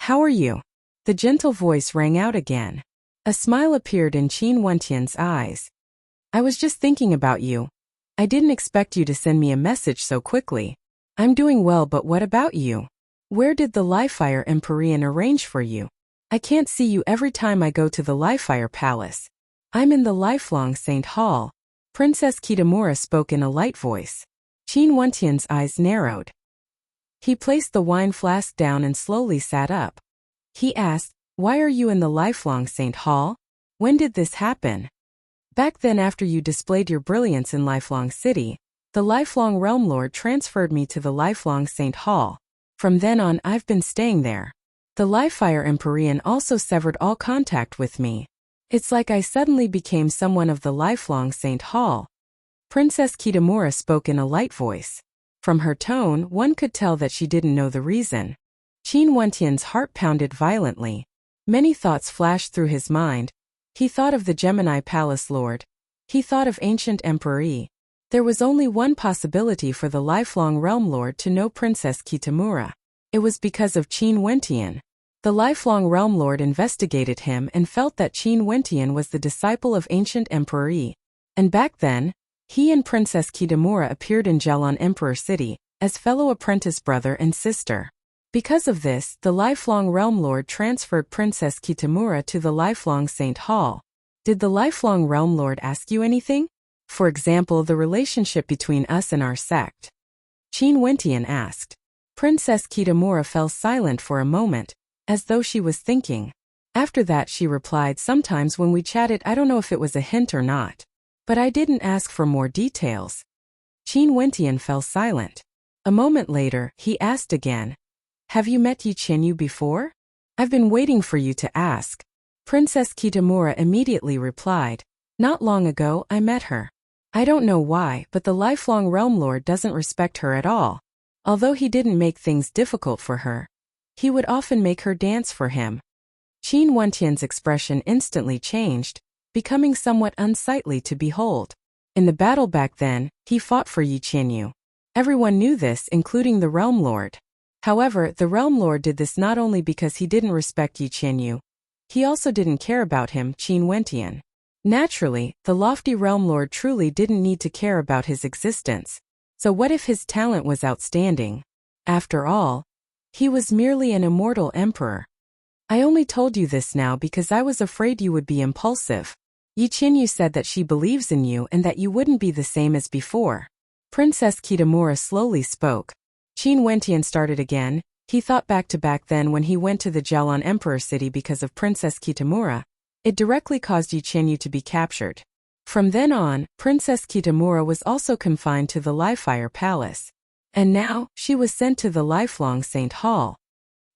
how are you? The gentle voice rang out again. A smile appeared in Qin Wentian's eyes. I was just thinking about you. I didn't expect you to send me a message so quickly. I'm doing well, but what about you? Where did the Lifefire Empyrean arrange for you? I can't see you every time I go to the Lifefire Palace. I'm in the lifelong Saint Hall. Princess Kitamura spoke in a light voice. Qin Wentian's eyes narrowed. He placed the wine flask down and slowly sat up. He asked, "Why are you in the lifelong Saint Hall? When did this happen?" "Back then, after you displayed your brilliance in Lifelong City, the lifelong Realm Lord transferred me to the lifelong Saint Hall. From then on, I've been staying there. The Lifefire Empyrean also severed all contact with me. It's like I suddenly became someone of the lifelong Saint Hall." Princess Kitamura spoke in a light voice. From her tone, one could tell that she didn't know the reason. Qin Wentian's heart pounded violently. Many thoughts flashed through his mind. He thought of the Gemini Palace Lord. He thought of ancient Emperor. There was only one possibility for the lifelong Realm Lord to know Princess Kitamura. It was because of Qin Wentian. The lifelong Realm Lord investigated him and felt that Qin Wentian was the disciple of ancient Emperor. And back then, he and Princess Kitamura appeared in Jialan Emperor City as fellow apprentice brother and sister. Because of this, the lifelong Realm Lord transferred Princess Kitamura to the lifelong Saint Hall. Did the lifelong Realm Lord ask you anything? For example, the relationship between us and our sect? Qin Wentian asked. Princess Kitamura fell silent for a moment, as though she was thinking. After that she replied, "Sometimes when we chatted, I don't know if it was a hint or not. But I didn't ask for more details." Qin Wentian fell silent. A moment later, he asked again, "Have you met Yi Qinyu before? I've been waiting for you to ask." Princess Kitamura immediately replied, "Not long ago, I met her. I don't know why, but the lifelong Realm Lord doesn't respect her at all. Although he didn't make things difficult for her, he would often make her dance for him." Qin Wentian's expression instantly changed, becoming somewhat unsightly to behold. In the battle back then, he fought for Yi Qinyu. Everyone knew this, including the Realm Lord. However, the Realm Lord did this not only because he didn't respect Yi Qinyu, he also didn't care about him, Qin Wentian. Naturally, the lofty Realm Lord truly didn't need to care about his existence. So what if his talent was outstanding? After all, he was merely an immortal emperor. "I only told you this now because I was afraid you would be impulsive. Yi Qinyu said that she believes in you and that you wouldn't be the same as before." Princess Kitamura slowly spoke. Qin Wentian started again. He thought back then when he went to the Jialan Emperor City because of Princess Kitamura. It directly caused Yi Qinyu to be captured. From then on, Princess Kitamura was also confined to the Lifefire Palace. And now, she was sent to the lifelong Saint Hall.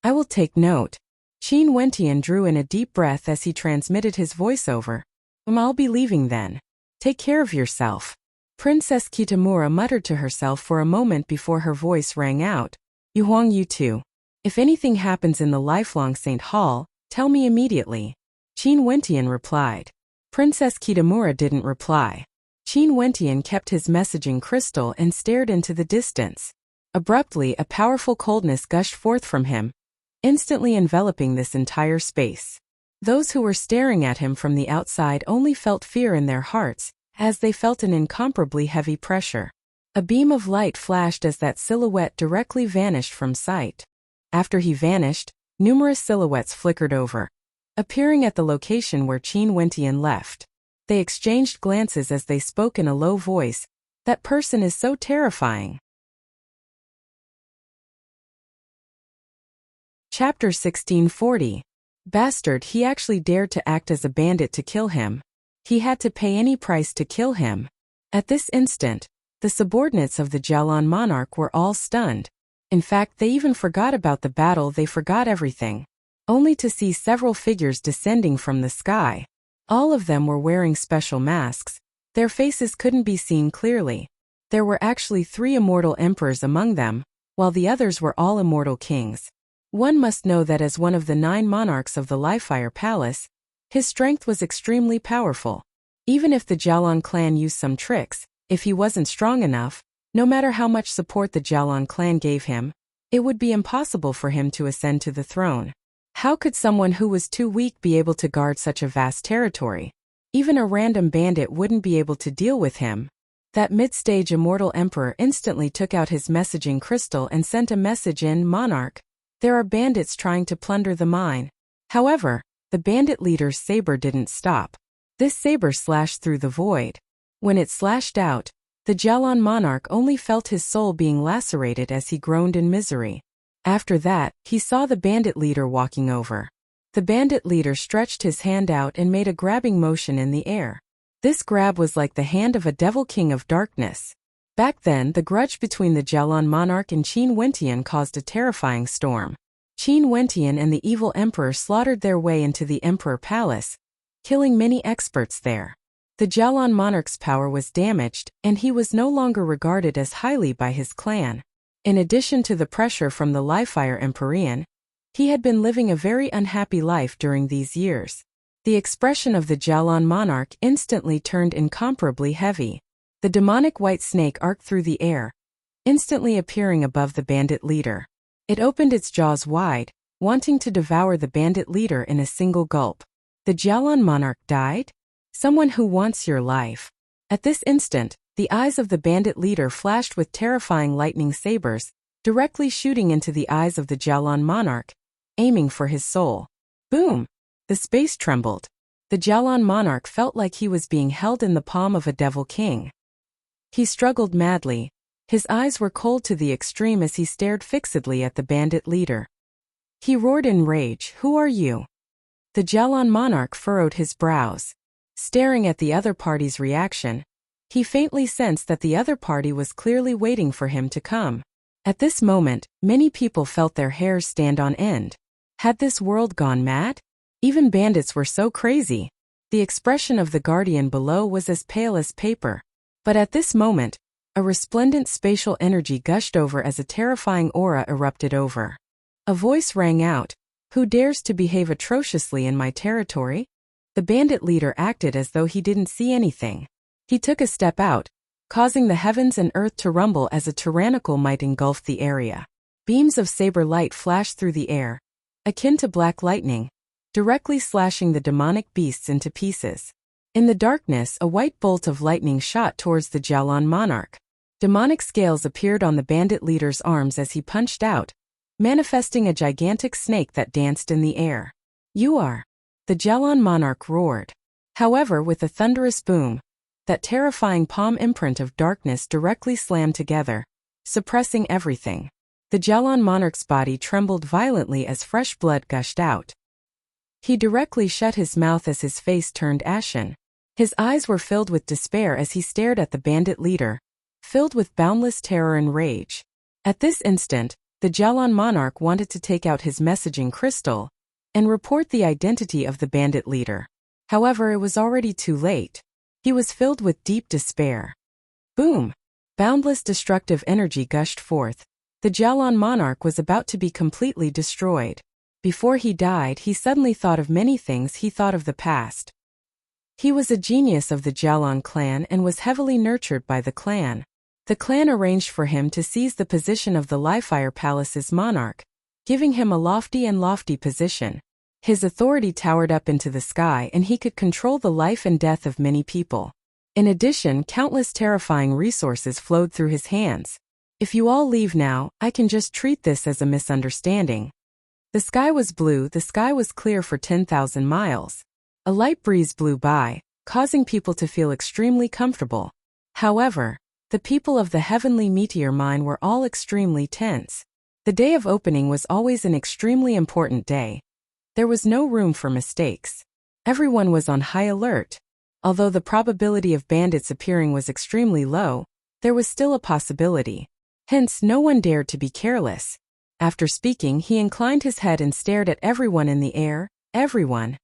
"I will take note." Qin Wentian drew in a deep breath as he transmitted his voiceover. "I'll be leaving then. Take care of yourself." Princess Kitamura muttered to herself for a moment before her voice rang out. "Yuhuang, you too. If anything happens in the lifelong Saint Hall, tell me immediately." Qin Wentian replied. Princess Kitamura didn't reply. Qin Wentian kept his messaging crystal and stared into the distance. Abruptly, a powerful coldness gushed forth from him, instantly enveloping this entire space. Those who were staring at him from the outside only felt fear in their hearts, as they felt an incomparably heavy pressure. A beam of light flashed as that silhouette directly vanished from sight. After he vanished, numerous silhouettes flickered over, appearing at the location where Qin Wentian left. They exchanged glances as they spoke in a low voice. "That person is so terrifying." Chapter 1640. Bastard, he actually dared to act as a bandit to kill him. He had to pay any price to kill him. At this instant, the subordinates of the Jialan monarch were all stunned. In fact, they even forgot about the battle, they forgot everything. Only to see several figures descending from the sky. All of them were wearing special masks. Their faces couldn't be seen clearly. There were actually 3 immortal emperors among them, while the others were all immortal kings. One must know that as one of the 9 monarchs of the Lifefire Palace, his strength was extremely powerful. Even if the Jialan clan used some tricks, if he wasn't strong enough, no matter how much support the Jialan clan gave him, it would be impossible for him to ascend to the throne. How could someone who was too weak be able to guard such a vast territory? Even a random bandit wouldn't be able to deal with him. That mid-stage immortal emperor instantly took out his messaging crystal and sent a message in, "Monarch, there are bandits trying to plunder the mine." However, the bandit leader's saber didn't stop. This saber slashed through the void. When it slashed out, The Jalan monarch only felt his soul being lacerated as he groaned in misery. After that, he saw the bandit leader walking over. The bandit leader stretched his hand out and made a grabbing motion in the air. This grab was like the hand of a devil king of darkness. Back then, the grudge between the Jalan monarch and Qin Wentian caused a terrifying storm. Qin Wentian and the evil emperor slaughtered their way into the emperor palace, killing many experts there. The Jalan monarch's power was damaged, and he was no longer regarded as highly by his clan. In addition to the pressure from the Livefire Empyrean, he had been living a very unhappy life during these years. The expression of the Jalan monarch instantly turned incomparably heavy. The demonic white snake arced through the air, instantly appearing above the bandit leader. It opened its jaws wide, wanting to devour the bandit leader in a single gulp. The Jalan monarch died? Someone who wants your life. At this instant, the eyes of the bandit leader flashed with terrifying lightning sabers, directly shooting into the eyes of the Jalan monarch, aiming for his soul. Boom! The space trembled. The Jalan monarch felt like he was being held in the palm of a devil king. He struggled madly. His eyes were cold to the extreme as he stared fixedly at the bandit leader. He roared in rage, "Who are you?" The Jalan monarch furrowed his brows. Staring at the other party's reaction, he faintly sensed that the other party was clearly waiting for him to come. At this moment, many people felt their hairs stand on end. Had this world gone mad? Even bandits were so crazy. The expression of the guardian below was as pale as paper. But at this moment, a resplendent spatial energy gushed over as a terrifying aura erupted over. A voice rang out, "Who dares to behave atrociously in my territory?" The bandit leader acted as though he didn't see anything. He took a step out, causing the heavens and earth to rumble as a tyrannical might engulfed the area. Beams of saber light flashed through the air, akin to black lightning, directly slashing the demonic beasts into pieces. In the darkness, a white bolt of lightning shot towards the Jalan monarch. Demonic scales appeared on the bandit leader's arms as he punched out, manifesting a gigantic snake that danced in the air. "You are..." The Jalan monarch roared. However, with a thunderous boom, that terrifying palm imprint of darkness directly slammed together, suppressing everything. The Jalan monarch's body trembled violently as fresh blood gushed out. He directly shut his mouth as his face turned ashen. His eyes were filled with despair as he stared at the bandit leader, filled with boundless terror and rage. At this instant, the Jalan monarch wanted to take out his messaging crystal and report the identity of the bandit leader. However, it was already too late. He was filled with deep despair. Boom! Boundless destructive energy gushed forth. The Jalan monarch was about to be completely destroyed. Before he died, he suddenly thought of many things he thought of the past. He was a genius of the Jalan clan and was heavily nurtured by the clan. The clan arranged for him to seize the position of the Livefire Palace's monarch, giving him a lofty position. His authority towered up into the sky and he could control the life and death of many people. In addition, countless terrifying resources flowed through his hands. "If you all leave now, I can just treat this as a misunderstanding." The sky was blue, the sky was clear for 10,000 miles. A light breeze blew by, causing people to feel extremely comfortable. However, the people of the heavenly meteor mine were all extremely tense. The day of opening was always an extremely important day. There was no room for mistakes. Everyone was on high alert. Although the probability of bandits appearing was extremely low, there was still a possibility. Hence, no one dared to be careless. After speaking, he inclined his head and stared at everyone in the air. "Everyone.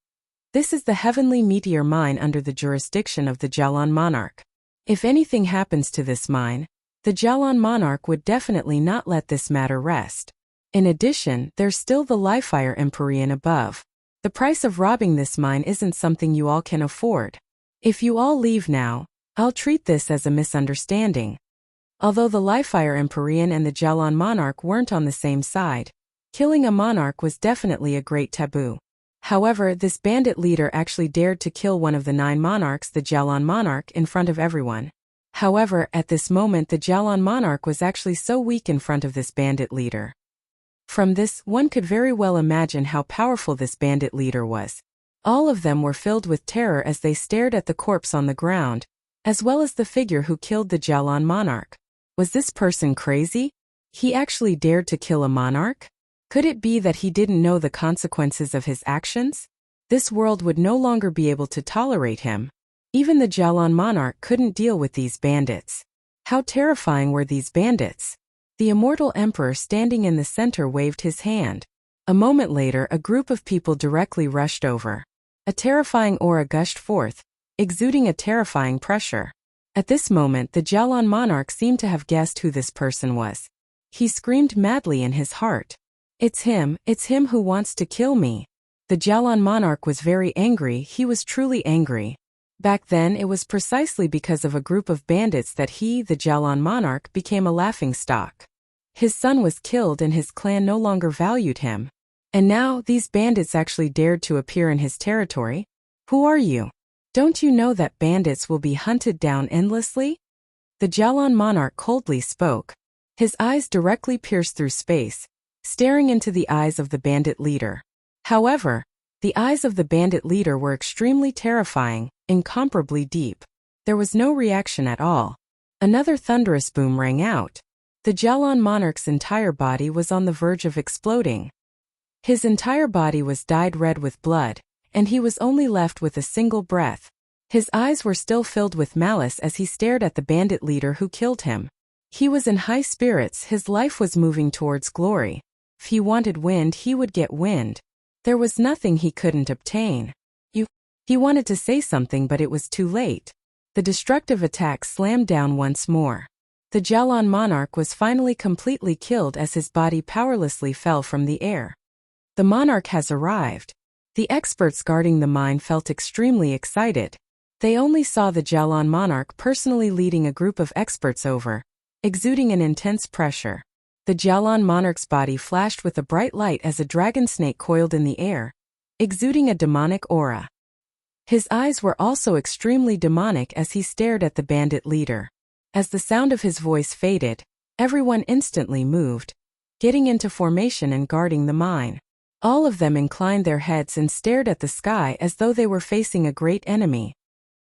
This is the heavenly meteor mine under the jurisdiction of the Jalan monarch. If anything happens to this mine, the Jalan monarch would definitely not let this matter rest. In addition, there's still the Livefire Empyrean above. The price of robbing this mine isn't something you all can afford. If you all leave now, I'll treat this as a misunderstanding." Although the Livefire Empyrean and the Jalan monarch weren't on the same side, killing a monarch was definitely a great taboo. However, this bandit leader actually dared to kill one of the 9 monarchs, the Jalan monarch, in front of everyone. However, at this moment the Jalan monarch was actually so weak in front of this bandit leader. From this, one could very well imagine how powerful this bandit leader was. All of them were filled with terror as they stared at the corpse on the ground, as well as the figure who killed the Jalan monarch. Was this person crazy? He actually dared to kill a monarch? Could it be that he didn't know the consequences of his actions? This world would no longer be able to tolerate him. Even the Jalan monarch couldn't deal with these bandits. How terrifying were these bandits? The immortal emperor standing in the center waved his hand. A moment later, a group of people directly rushed over. A terrifying aura gushed forth, exuding a terrifying pressure. At this moment, the Jalan monarch seemed to have guessed who this person was. He screamed madly in his heart. It's him who wants to kill me. The Jalan monarch was very angry, he was truly angry. Back then it was precisely because of a group of bandits that he, the Jalan monarch, became a laughingstock. His son was killed and his clan no longer valued him. And now, these bandits actually dared to appear in his territory? Who are you? Don't you know that bandits will be hunted down endlessly? The Jalan monarch coldly spoke. His eyes directly pierced through space, staring into the eyes of the bandit leader. However, the eyes of the bandit leader were extremely terrifying, incomparably deep. There was no reaction at all. Another thunderous boom rang out. The Jalan monarch's entire body was on the verge of exploding. His entire body was dyed red with blood, and he was only left with a single breath. His eyes were still filled with malice as he stared at the bandit leader who killed him. He was in high spirits, his life was moving towards glory. If he wanted wind, he would get wind. There was nothing he couldn't obtain. He wanted to say something, but it was too late. The destructive attack slammed down once more. The Jalan monarch was finally completely killed as his body powerlessly fell from the air. The monarch has arrived. The experts guarding the mine felt extremely excited. They only saw the Jalan monarch personally leading a group of experts over, exuding an intense pressure. The Jalan monarch's body flashed with a bright light as a dragon snake coiled in the air, exuding a demonic aura. His eyes were also extremely demonic as he stared at the bandit leader. As the sound of his voice faded, everyone instantly moved, getting into formation and guarding the mine. All of them inclined their heads and stared at the sky as though they were facing a great enemy.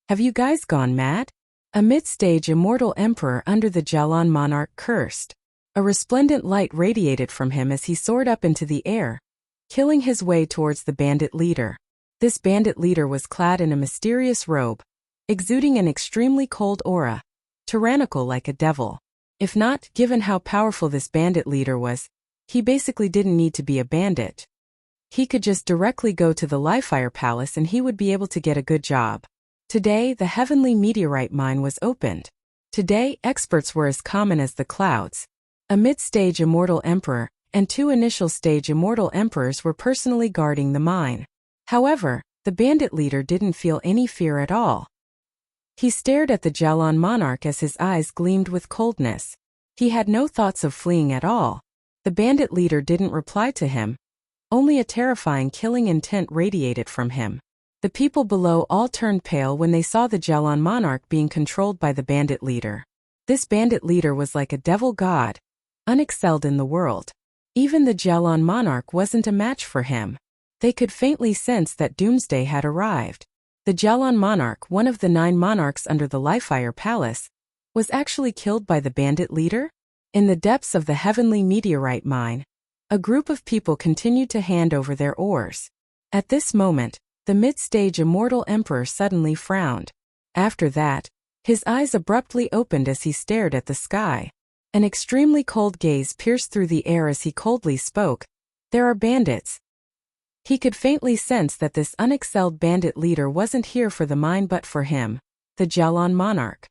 Have you guys gone mad? A mid-stage immortal emperor under the Jalan monarch cursed. A resplendent light radiated from him as he soared up into the air, killing his way towards the bandit leader. This bandit leader was clad in a mysterious robe, exuding an extremely cold aura, tyrannical like a devil. If not, given how powerful this bandit leader was, he basically didn't need to be a bandit. He could just directly go to the Livefire Palace and he would be able to get a good job. Today, the heavenly meteorite mine was opened. Today, experts were as common as the clouds. A mid-stage immortal emperor and 2 initial-stage immortal emperors were personally guarding the mine. However, the bandit leader didn't feel any fear at all. He stared at the Jalan monarch as his eyes gleamed with coldness. He had no thoughts of fleeing at all. The bandit leader didn't reply to him. Only a terrifying killing intent radiated from him. The people below all turned pale when they saw the Jalan monarch being controlled by the bandit leader. This bandit leader was like a devil god, unexcelled in the world. Even the Jalan monarch wasn't a match for him. They could faintly sense that doomsday had arrived. The Jalan monarch, one of the 9 monarchs under the Livefire Palace, was actually killed by the bandit leader? In the depths of the heavenly meteorite mine, a group of people continued to hand over their oars. At this moment, the mid-stage immortal emperor suddenly frowned. After that, his eyes abruptly opened as he stared at the sky. An extremely cold gaze pierced through the air as he coldly spoke. There are bandits. He could faintly sense that this unexcelled bandit leader wasn't here for the mine but for him, the Jalan monarch.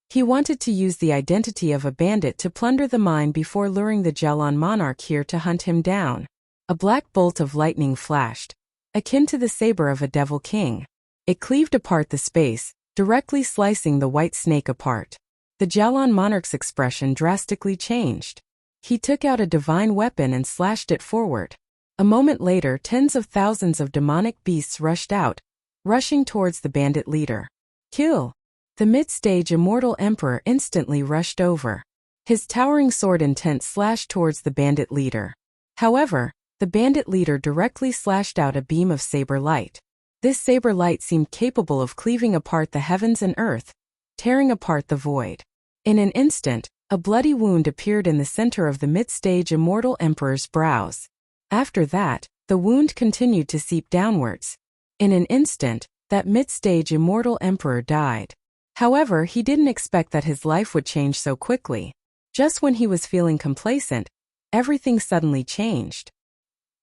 He wanted to use the identity of a bandit to plunder the mine before luring the Jalan monarch here to hunt him down. A black bolt of lightning flashed, akin to the saber of a devil king. It cleaved apart the space, directly slicing the white snake apart. The Jalan monarch's expression drastically changed. He took out a divine weapon and slashed it forward. A moment later, tens of thousands of demonic beasts rushed out, rushing towards the bandit leader. Kill! The mid-stage immortal emperor instantly rushed over. His towering sword intent slashed towards the bandit leader. However, the bandit leader directly slashed out a beam of saber light. This saber light seemed capable of cleaving apart the heavens and earth, tearing apart the void. In an instant, a bloody wound appeared in the center of the mid-stage immortal emperor's brows. After that, the wound continued to seep downwards. In an instant, that mid-stage immortal emperor died. However, he didn't expect that his life would change so quickly. Just when he was feeling complacent, everything suddenly changed.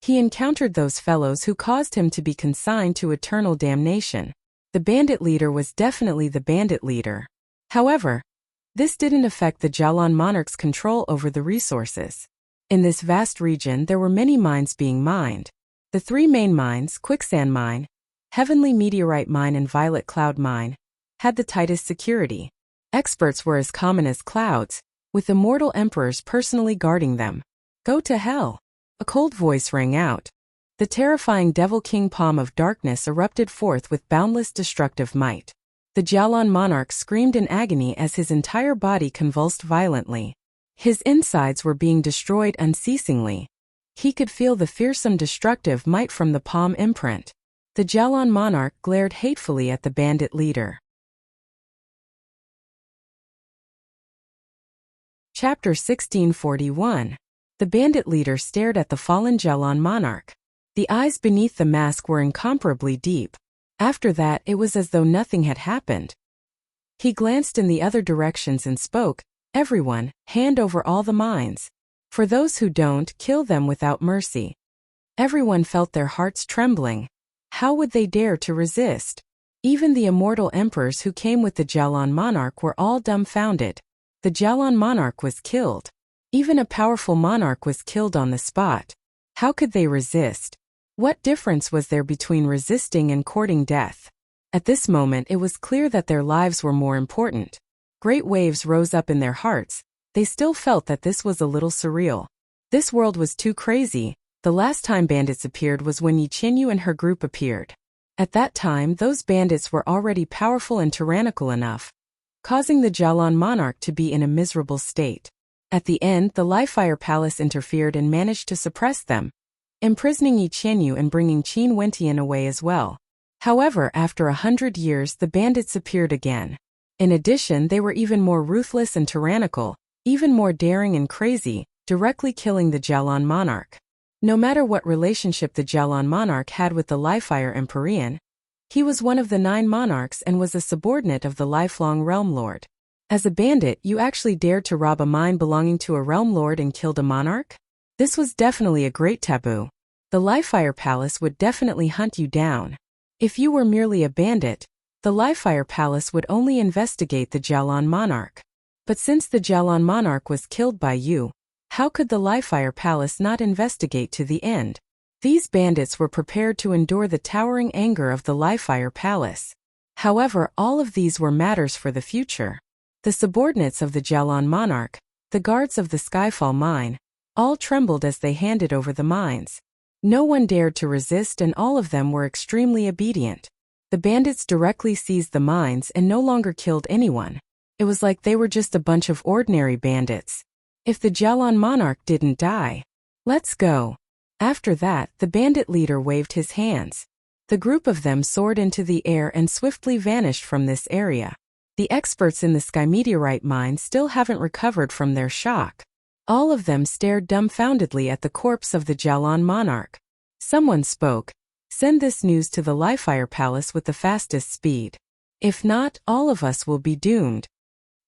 He encountered those fellows who caused him to be consigned to eternal damnation. The bandit leader was definitely the bandit leader. However, this didn't affect the Jalan monarch's control over the resources. In this vast region there were many mines being mined. The three main mines, Quicksand Mine, Heavenly Meteorite Mine and Violet Cloud Mine, had the tightest security. Experts were as common as clouds, with immortal emperors personally guarding them. Go to hell! A cold voice rang out. The terrifying Devil King Palm of Darkness erupted forth with boundless destructive might. The Jalan monarch screamed in agony as his entire body convulsed violently. His insides were being destroyed unceasingly. He could feel the fearsome destructive might from the palm imprint. The Jalan monarch glared hatefully at the bandit leader. Chapter 1641. The bandit leader stared at the fallen Jalan monarch. The eyes beneath the mask were incomparably deep. After that, it was as though nothing had happened. He glanced in the other directions and spoke, "Everyone, hand over all the mines. For those who don't, kill them without mercy." Everyone felt their hearts trembling. How would they dare to resist? Even the immortal emperors who came with the Jalan monarch were all dumbfounded. The Jalan monarch was killed. Even a powerful monarch was killed on the spot. How could they resist? What difference was there between resisting and courting death? At this moment it was clear that their lives were more important. Great waves rose up in their hearts. They still felt that this was a little surreal. This world was too crazy. The last time bandits appeared was when Yi Qinyu and her group appeared. At that time those bandits were already powerful and tyrannical enough, causing the Jalan monarch to be in a miserable state. At the end, the Livefire Palace interfered and managed to suppress them, imprisoning Yi Qinyu and bringing Qin Wentian away as well. However, after 100 years the bandits appeared again. In addition, they were even more ruthless and tyrannical, even more daring and crazy, directly killing the Jalan monarch. No matter what relationship the Jalan monarch had with the Livefire Empyrean, he was one of the 9 monarchs and was a subordinate of the lifelong realm lord. As a bandit, you actually dared to rob a mine belonging to a realm lord and killed a monarch? This was definitely a great taboo. The Livefire Palace would definitely hunt you down. If you were merely a bandit, the Livefire Palace would only investigate the Jalan monarch. But since the Jalan monarch was killed by you, how could the Livefire Palace not investigate to the end? These bandits were prepared to endure the towering anger of the Livefire Palace. However, all of these were matters for the future. The subordinates of the Jalan monarch, the guards of the Skyfall mine, all trembled as they handed over the mines. No one dared to resist and all of them were extremely obedient. The bandits directly seized the mines and no longer killed anyone. It was like they were just a bunch of ordinary bandits. If the Jalan monarch didn't die, let's go. After that, the bandit leader waved his hands. The group of them soared into the air and swiftly vanished from this area. The experts in the Sky Meteorite mine still haven't recovered from their shock. All of them stared dumbfoundedly at the corpse of the Jalan monarch. Someone spoke, "Send this news to the Livefire Palace with the fastest speed. If not, all of us will be doomed."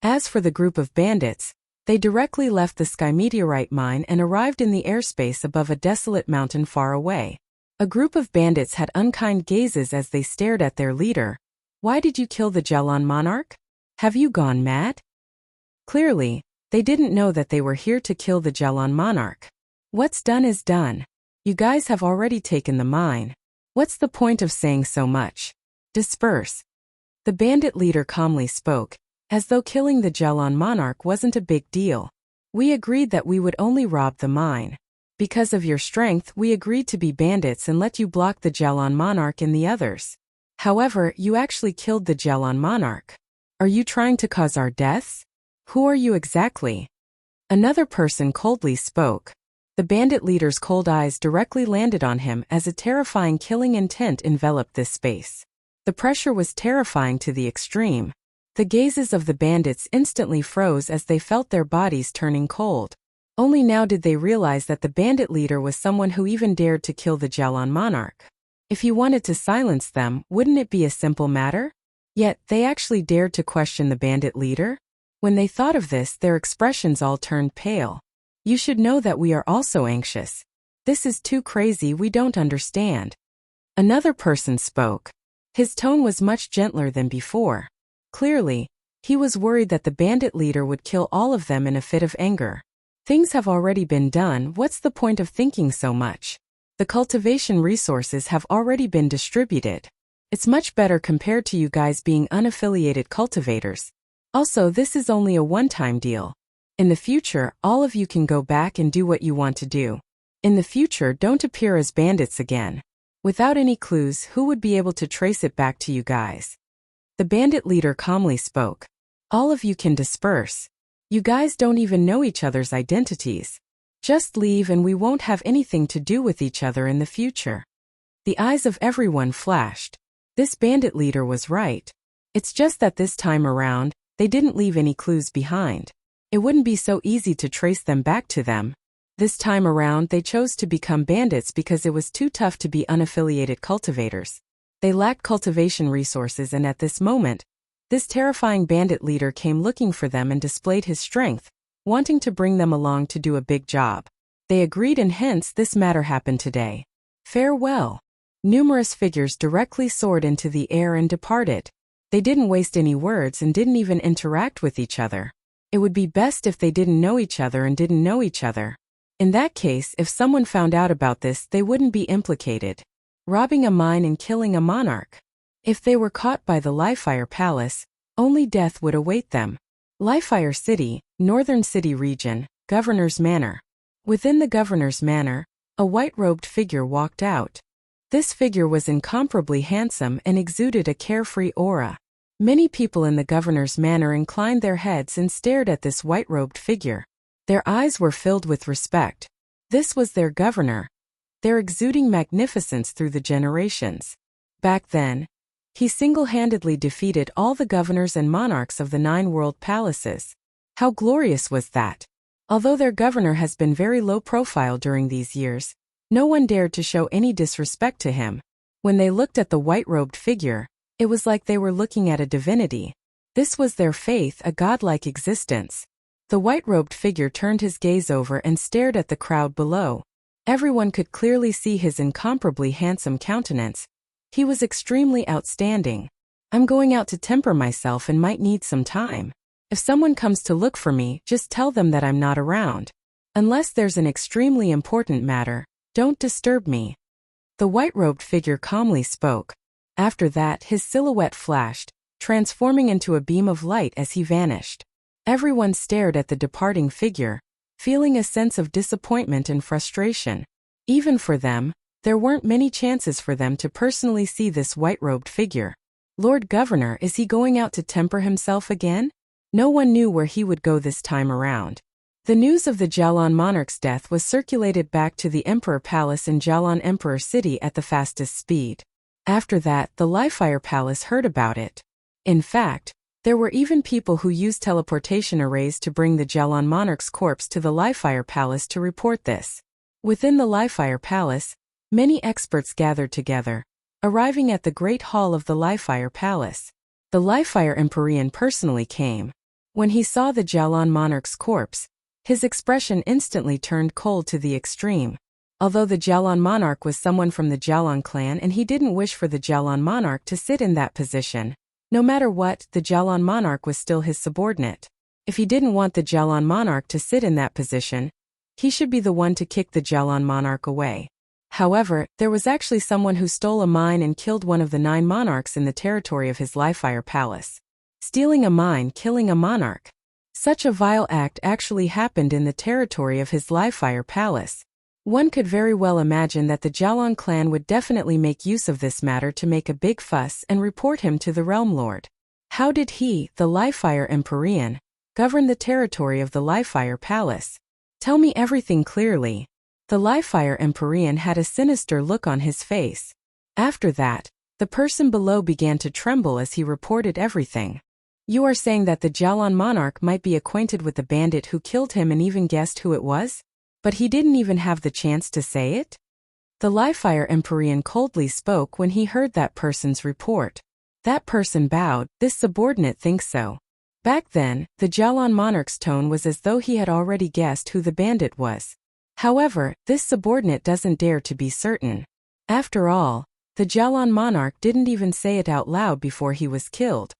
As for the group of bandits, they directly left the Sky Meteorite mine and arrived in the airspace above a desolate mountain far away. A group of bandits had unkind gazes as they stared at their leader. "Why did you kill the Jalan monarch? Have you gone mad?" Clearly, they didn't know that they were here to kill the Jalan monarch. What's done is done. You guys have already taken the mine. What's the point of saying so much? Disperse. The bandit leader calmly spoke, as though killing the Jalan monarch wasn't a big deal. "We agreed that we would only rob the mine. Because of your strength, we agreed to be bandits and let you block the Jalan monarch and the others. However, you actually killed the Jalan monarch. Are you trying to cause our deaths? Who are you exactly?" Another person coldly spoke. The bandit leader's cold eyes directly landed on him as a terrifying killing intent enveloped this space. The pressure was terrifying to the extreme. The gazes of the bandits instantly froze as they felt their bodies turning cold. Only now did they realize that the bandit leader was someone who even dared to kill the Jelon monarch. If he wanted to silence them, wouldn't it be a simple matter? Yet, they actually dared to question the bandit leader? When they thought of this, their expressions all turned pale. You should know that we are also anxious. This is too crazy, we don't understand. Another person spoke. His tone was much gentler than before. Clearly, he was worried that the bandit leader would kill all of them in a fit of anger. Things have already been done, what's the point of thinking so much? The cultivation resources have already been distributed. It's much better compared to you guys being unaffiliated cultivators. Also, this is only a one-time deal. In the future, all of you can go back and do what you want to do. In the future, don't appear as bandits again. Without any clues, who would be able to trace it back to you guys? The bandit leader calmly spoke. All of you can disperse. You guys don't even know each other's identities. Just leave and we won't have anything to do with each other in the future. The eyes of everyone flashed. This bandit leader was right. It's just that this time around, they didn't leave any clues behind. It wouldn't be so easy to trace them back to them. This time around, they chose to become bandits because it was too tough to be unaffiliated cultivators. They lacked cultivation resources, and at this moment, this terrifying bandit leader came looking for them and displayed his strength, wanting to bring them along to do a big job. They agreed, and hence this matter happened today. Farewell. Numerous figures directly soared into the air and departed. They didn't waste any words and didn't even interact with each other. It would be best if they didn't know each other and didn't know each other. In that case, if someone found out about this, they wouldn't be implicated. Robbing a mine and killing a monarch. If they were caught by the Livefire Palace, only death would await them. Livefire City, Northern City Region, Governor's Manor. Within the Governor's Manor, a white-robed figure walked out. This figure was incomparably handsome and exuded a carefree aura. Many people in the Governor's Manor inclined their heads and stared at this white-robed figure. Their eyes were filled with respect. This was their governor. Their exuding magnificence through the generations. Back then, he single-handedly defeated all the governors and monarchs of the 9 world palaces. How glorious was that! Although their governor has been very low profile during these years, no one dared to show any disrespect to him. When they looked at the white-robed figure, it was like they were looking at a divinity. This was their faith, a godlike existence. The white-robed figure turned his gaze over and stared at the crowd below. Everyone could clearly see his incomparably handsome countenance. He was extremely outstanding. I'm going out to temper myself and might need some time. If someone comes to look for me, just tell them that I'm not around. Unless there's an extremely important matter, don't disturb me. The white-robed figure calmly spoke. After that, his silhouette flashed, transforming into a beam of light as he vanished. Everyone stared at the departing figure, feeling a sense of disappointment and frustration. Even for them, there weren't many chances for them to personally see this white-robed figure. Lord Governor, is he going out to temper himself again? No one knew where he would go this time around. The news of the Jalon monarch's death was circulated back to the Emperor Palace in Jalon Emperor City at the fastest speed. After that, the Livefire Palace heard about it. In fact, there were even people who used teleportation arrays to bring the Jalon monarch's corpse to the Livefire Palace to report this. Within the Livefire Palace, many experts gathered together, arriving at the Great Hall of the Livefire Palace. The Livefire Empyrean personally came. When he saw the Jalon monarch's corpse, his expression instantly turned cold to the extreme. Although the Jalon monarch was someone from the Jalon clan and he didn't wish for the Jalon monarch to sit in that position, no matter what, the Jalon monarch was still his subordinate. If he didn't want the Jalon monarch to sit in that position, he should be the one to kick the Jalon monarch away. However, there was actually someone who stole a mine and killed one of the 9 monarchs in the territory of his Livefire Palace. Stealing a mine, killing a monarch. Such a vile act actually happened in the territory of his Livefire Palace. One could very well imagine that the Jalon clan would definitely make use of this matter to make a big fuss and report him to the Realm Lord. How did he, the Livefire Empyrean, govern the territory of the Livefire Palace? Tell me everything clearly. The Livefire Empyrean had a sinister look on his face. After that, the person below began to tremble as he reported everything. You are saying that the Jalan monarch might be acquainted with the bandit who killed him and even guessed who it was? But he didn't even have the chance to say it? The Livefire Empyrean coldly spoke when he heard that person's report. That person bowed. This subordinate thinks so. Back then, the Jalan monarch's tone was as though he had already guessed who the bandit was. However, this subordinate doesn't dare to be certain. After all, the Jalan monarch didn't even say it out loud before he was killed.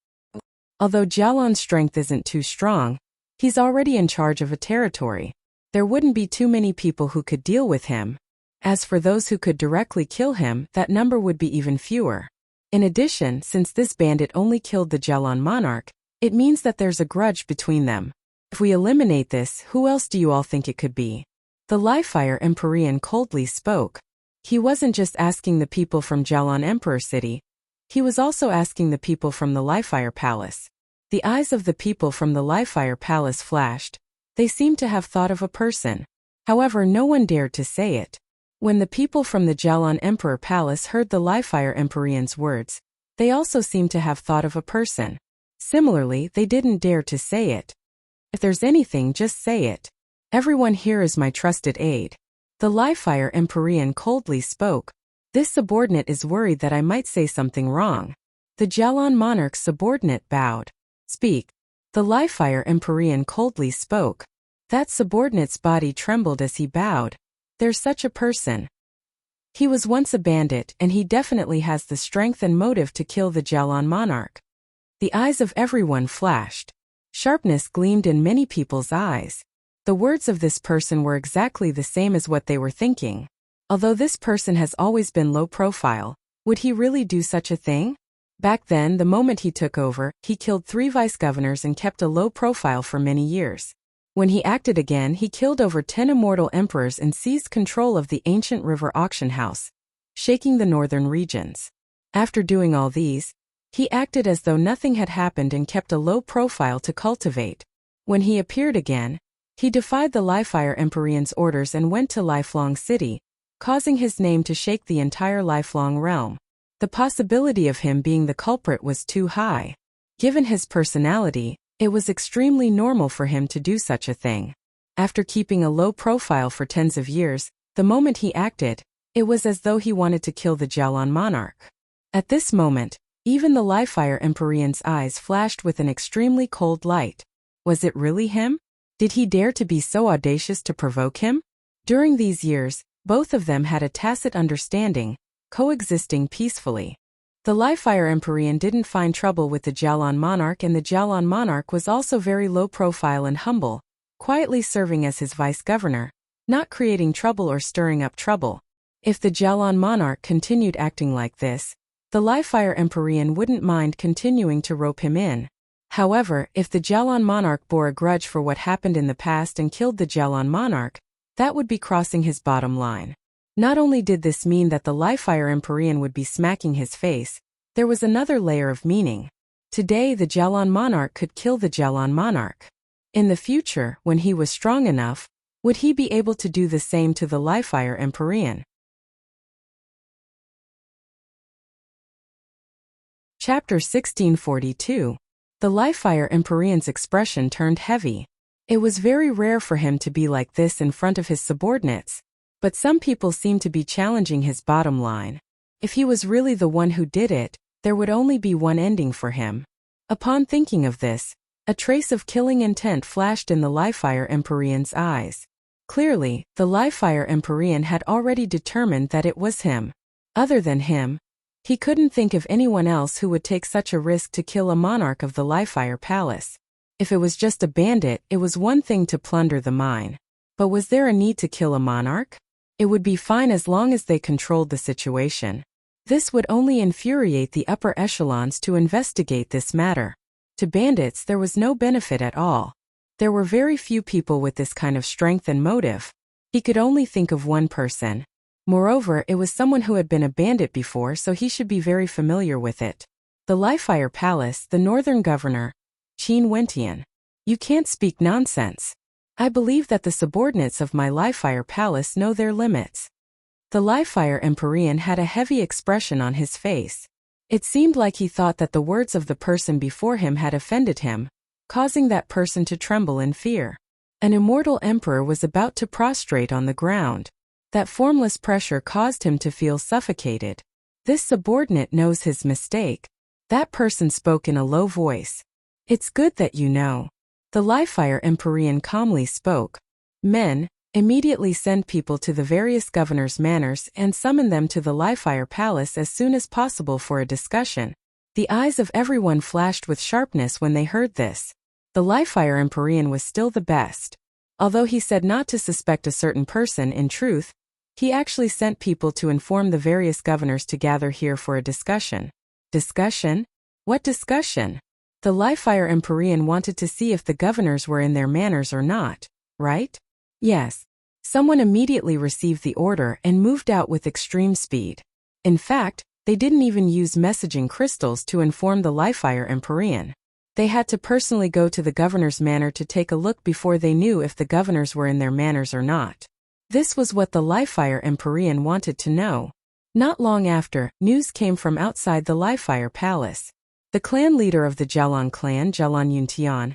Although Jalan's strength isn't too strong, he's already in charge of a territory. There wouldn't be too many people who could deal with him. As for those who could directly kill him, that number would be even fewer. In addition, since this bandit only killed the Jalan monarch, it means that there's a grudge between them. If we eliminate this, who else do you all think it could be? The Livefire Empyrean coldly spoke. He wasn't just asking the people from Jalan Emperor City. He was also asking the people from the Livefire Palace. The eyes of the people from the Livefire Palace flashed. They seemed to have thought of a person. However, no one dared to say it. When the people from the Jalan Emperor Palace heard the Livefire Empyrean's words, they also seemed to have thought of a person. Similarly, they didn't dare to say it. If there's anything, just say it. Everyone here is my trusted aide. The Livefire Empyrean coldly spoke. This subordinate is worried that I might say something wrong. The Jalan monarch's subordinate bowed. Speak. The Livefire Empyrean coldly spoke. That subordinate's body trembled as he bowed. There's such a person. He was once a bandit, and he definitely has the strength and motive to kill the Jalan monarch. The eyes of everyone flashed. Sharpness gleamed in many people's eyes. The words of this person were exactly the same as what they were thinking. Although this person has always been low profile, would he really do such a thing? Back then, the moment he took over, he killed 3 vice-governors and kept a low profile for many years. When he acted again, he killed over 10 immortal emperors and seized control of the ancient river auction house, shaking the northern regions. After doing all these, he acted as though nothing had happened and kept a low profile to cultivate. When he appeared again, he defied the Livefire Empyrean's orders and went to Lifelong City, causing his name to shake the entire Lifelong realm. The possibility of him being the culprit was too high. Given his personality, it was extremely normal for him to do such a thing. After keeping a low profile for tens of years, the moment he acted, it was as though he wanted to kill the Jalan monarch. At this moment, even the Livefire Empyrean's eyes flashed with an extremely cold light. Was it really him? Did he dare to be so audacious to provoke him? During these years, both of them had a tacit understanding, coexisting peacefully. The Livefire Empyrean didn't find trouble with the Jalan monarch, and the Jalan monarch was also very low profile and humble, quietly serving as his vice-governor, not creating trouble or stirring up trouble. If the Jalan monarch continued acting like this, the Livefire Empyrean wouldn't mind continuing to rope him in. However, if the Jalan monarch bore a grudge for what happened in the past and killed the Jalan monarch, that would be crossing his bottom line. Not only did this mean that the Livefire Empyrean would be smacking his face, there was another layer of meaning. Today the Jalan monarch could kill the Jalan monarch. In the future, when he was strong enough, would he be able to do the same to the Livefire Empyrean? Chapter 1642. The Livefire Empyrean's expression turned heavy. It was very rare for him to be like this in front of his subordinates, but some people seemed to be challenging his bottom line. If he was really the one who did it, there would only be one ending for him. Upon thinking of this, a trace of killing intent flashed in the Livefire Empyrean's eyes. Clearly, the Livefire Empyrean had already determined that it was him. Other than him, he couldn't think of anyone else who would take such a risk to kill a monarch of the Livefire Palace. If it was just a bandit, it was one thing to plunder the mine. But was there a need to kill a monarch? It would be fine as long as they controlled the situation. This would only infuriate the upper echelons to investigate this matter. To bandits, there was no benefit at all. There were very few people with this kind of strength and motive. He could only think of one person. Moreover, it was someone who had been a bandit before, so he should be very familiar with it. The Livefire Palace, the northern governor, Qin Wentian. You can't speak nonsense. I believe that the subordinates of my Livefire Palace know their limits. The Livefire Empyrean had a heavy expression on his face. It seemed like he thought that the words of the person before him had offended him, causing that person to tremble in fear. An immortal emperor was about to prostrate on the ground. That formless pressure caused him to feel suffocated. This subordinate knows his mistake. That person spoke in a low voice. It's good that you know. The Livefire Empyrean calmly spoke. Men, immediately send people to the various governors' manors and summon them to the Livefire Palace as soon as possible for a discussion. The eyes of everyone flashed with sharpness when they heard this. The Livefire Empyrean was still the best. Although he said not to suspect a certain person, in truth, he actually sent people to inform the various governors to gather here for a discussion. Discussion? What discussion? The Livefire Empyrean wanted to see if the governors were in their manors or not, right? Yes. Someone immediately received the order and moved out with extreme speed. In fact, they didn't even use messaging crystals to inform the Livefire Empyrean. They had to personally go to the governor's manor to take a look before they knew if the governors were in their manors or not. This was what the Livefire Empyrean wanted to know. Not long after, news came from outside the Livefire Palace. The clan leader of the Jialong clan, Jialong Yuntian,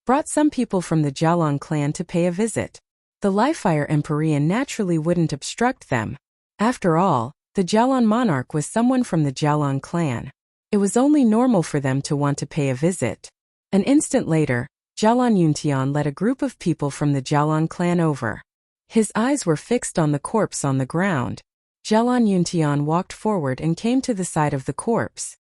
brought some people from the Jialong clan to pay a visit. The Livefire Empyrean naturally wouldn't obstruct them. After all, the Jialong monarch was someone from the Jialong clan. It was only normal for them to want to pay a visit. An instant later, Jialong Yuntian led a group of people from the Jialong clan over. His eyes were fixed on the corpse on the ground. Jialong Yuntian walked forward and came to the side of the corpse.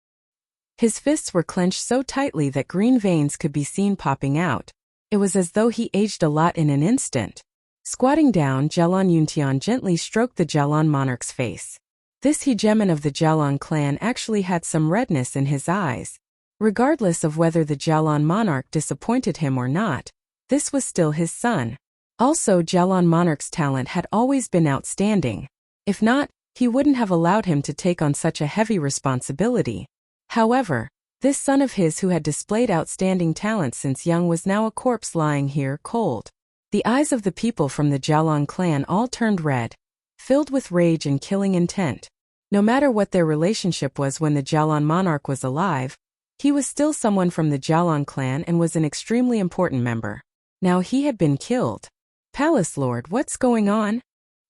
His fists were clenched so tightly that green veins could be seen popping out. It was as though he aged a lot in an instant. Squatting down, Jialong Yuntian gently stroked the Jialong monarch's face. This hegemon of the Jialong clan actually had some redness in his eyes. Regardless of whether the Jialong monarch disappointed him or not, this was still his son. Also, Jialong monarch's talent had always been outstanding. If not, he wouldn't have allowed him to take on such a heavy responsibility. However, this son of his who had displayed outstanding talent since young was now a corpse lying here cold. The eyes of the people from the Jialong clan all turned red, filled with rage and killing intent. No matter what their relationship was when the Jialong monarch was alive, he was still someone from the Jialong clan and was an extremely important member. Now he had been killed. Palace Lord, what's going on?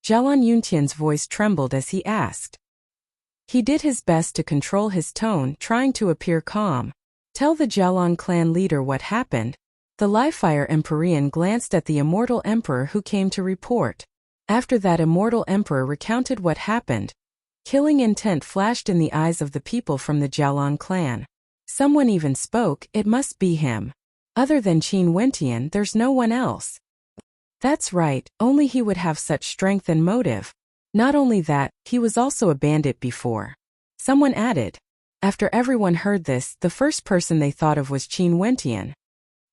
Jialong Yuntian's voice trembled as he asked. He did his best to control his tone, trying to appear calm. Tell the Jialong clan leader what happened. The Livefire Empyrean glanced at the immortal emperor who came to report. After that immortal emperor recounted what happened, killing intent flashed in the eyes of the people from the Jialong clan. Someone even spoke, it must be him. Other than Qin Wentian, there's no one else. That's right, only he would have such strength and motive. Not only that, he was also a bandit before. Someone added. After everyone heard this, the first person they thought of was Qin Wentian.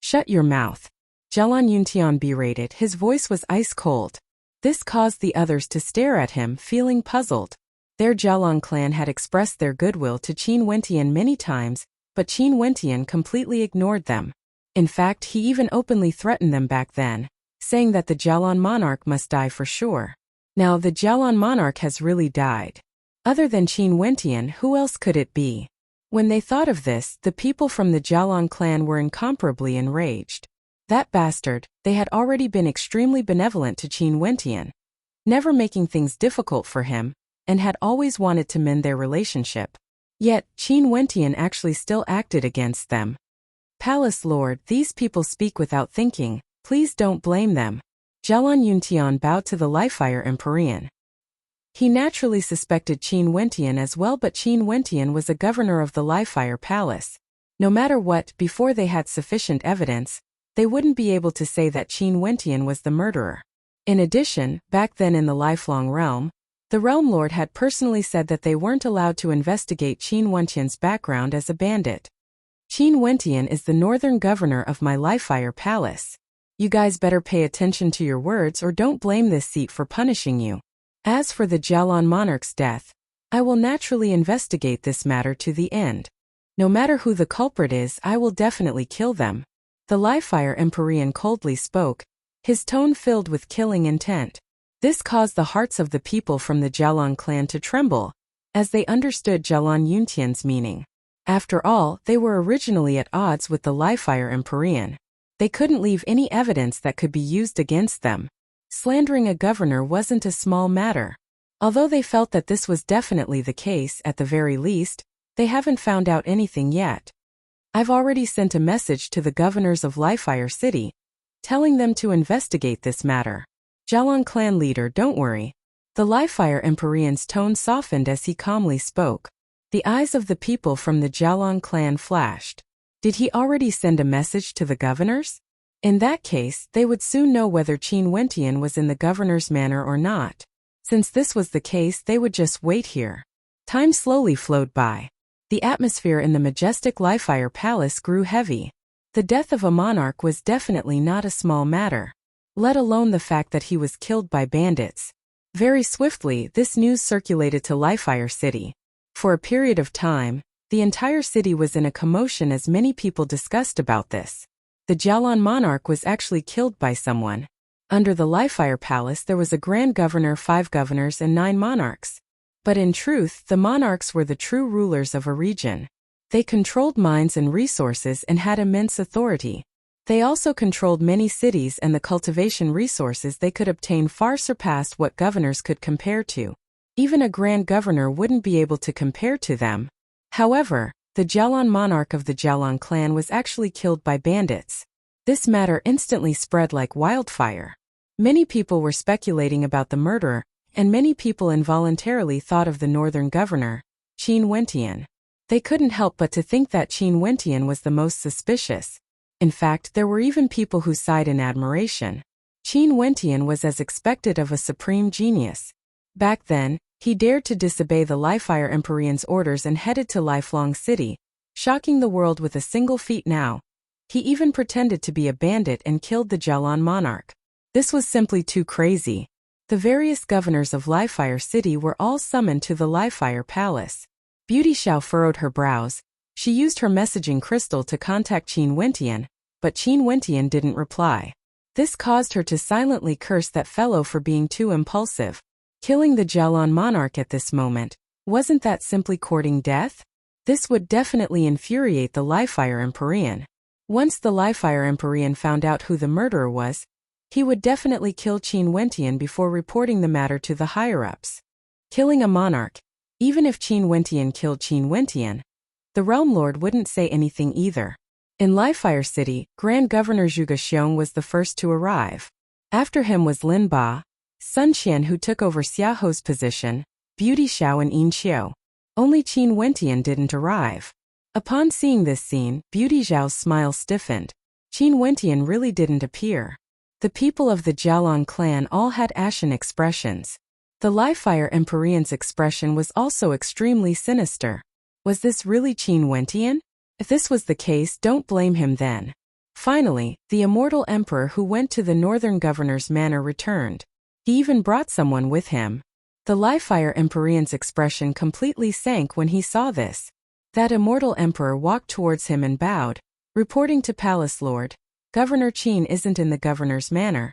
Shut your mouth. Jialong Yuntian berated, his voice was ice cold. This caused the others to stare at him, feeling puzzled. Their Jialong clan had expressed their goodwill to Qin Wentian many times, but Qin Wentian completely ignored them. In fact, he even openly threatened them back then, saying that the Jialong monarch must die for sure. Now the Jialong monarch has really died. Other than Qin Wentian, who else could it be? When they thought of this, the people from the Jialong clan were incomparably enraged. That bastard, they had already been extremely benevolent to Qin Wentian, never making things difficult for him, and had always wanted to mend their relationship. Yet, Qin Wentian actually still acted against them. Palace Lord, these people speak without thinking, please don't blame them. Jialong Yuntian bowed to the Livefire Empyrean. He naturally suspected Qin Wentian as well, but Qin Wentian was a governor of the Livefire Palace. No matter what, before they had sufficient evidence, they wouldn't be able to say that Qin Wentian was the murderer. In addition, back then in the Lifelong Realm, the Realm Lord had personally said that they weren't allowed to investigate Qin Wentian's background as a bandit. Qin Wentian is the northern governor of my Livefire Palace. You guys better pay attention to your words or don't blame this seat for punishing you. As for the Jialong monarch's death, I will naturally investigate this matter to the end. No matter who the culprit is, I will definitely kill them. The Livefire Empyrean coldly spoke, his tone filled with killing intent. This caused the hearts of the people from the Jialong clan to tremble. as they understood Jalan Yuntian's meaning. After all, they were originally at odds with the Liefire Empyrean. They couldn't leave any evidence that could be used against them. Slandering a governor wasn't a small matter. Although they felt that this was definitely the case, at the very least, they haven't found out anything yet. I've already sent a message to the governors of Liefire City, telling them to investigate this matter. Jalan clan leader, don't worry. The Liefire Empyrean's tone softened as he calmly spoke. The eyes of the people from the Jalan clan flashed. Did he already send a message to the governors? In that case, they would soon know whether Qin Wentian was in the governor's manor or not. Since this was the case, they would just wait here. Time slowly flowed by. The atmosphere in the majestic Liefire Palace grew heavy. The death of a monarch was definitely not a small matter, let alone the fact that he was killed by bandits. Very swiftly, this news circulated to Liefire City. For a period of time, the entire city was in a commotion as many people discussed about this. The Jalan monarch was actually killed by someone. Under the Liefire Palace there was a grand governor, 5 governors and 9 monarchs. But in truth, the monarchs were the true rulers of a region. They controlled mines and resources and had immense authority. They also controlled many cities, and the cultivation resources they could obtain far surpassed what governors could compare to. Even a grand governor wouldn't be able to compare to them. However, the Jalan monarch of the Jalan clan was actually killed by bandits. This matter instantly spread like wildfire. Many people were speculating about the murderer, and many people involuntarily thought of the northern governor, Qin Wentian. They couldn't help but to think that Qin Wentian was the most suspicious. In fact, there were even people who sighed in admiration. Qin Wentian was as expected of a supreme genius. Back then, he dared to disobey the Liefire Empyrean's orders and headed to Lifelong City, shocking the world with a single feat. Now, he even pretended to be a bandit and killed the Jalan monarch. This was simply too crazy. The various governors of Liefire City were all summoned to the Liefire Palace. Beauty Xiao furrowed her brows. She used her messaging crystal to contact Qin Wentian, but Qin Wentian didn't reply. This caused her to silently curse that fellow for being too impulsive. Killing the Jalan monarch at this moment, wasn't that simply courting death? This would definitely infuriate the Liefire Empyrean. Once the Liefire Empyrean found out who the murderer was, he would definitely kill Qin Wentian before reporting the matter to the higher-ups. Killing a monarch, even if Qin Wentian killed Qin Wentian, the Realm Lord wouldn't say anything either. In Liefire City, Grand Governor Zhuge Xiong was the first to arrive. After him was Lin Ba, Sun Qian, who took over Xiaoho's position, Beauty Xiao and Yin Xiu. Only Qin Wentian didn't arrive. Upon seeing this scene, Beauty Xiao's smile stiffened. Qin Wentian really didn't appear. The people of the Jalan clan all had ashen expressions. The Liefire Empyrean's expression was also extremely sinister. Was this really Qin Wentian? If this was the case, don't blame him then. Finally, the immortal emperor who went to the northern governor's manor returned. He even brought someone with him. The Liefire Empyrean's expression completely sank when he saw this. That immortal emperor walked towards him and bowed, reporting to Palace Lord, Governor Qin isn't in the governor's manor.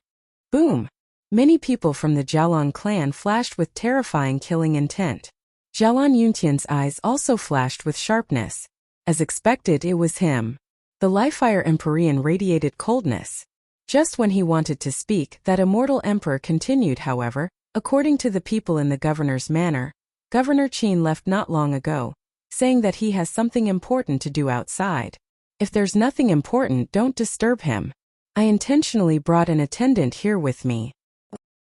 Boom! Many people from the Jalan clan flashed with terrifying killing intent. Jalan Yuntian's eyes also flashed with sharpness. As expected, it was him. The Liefire Empyrean radiated coldness. Just when he wanted to speak, that immortal emperor continued. However, according to the people in the governor's manor, Governor Qin left not long ago, saying that he has something important to do outside. If there's nothing important, don't disturb him. I intentionally brought an attendant here with me.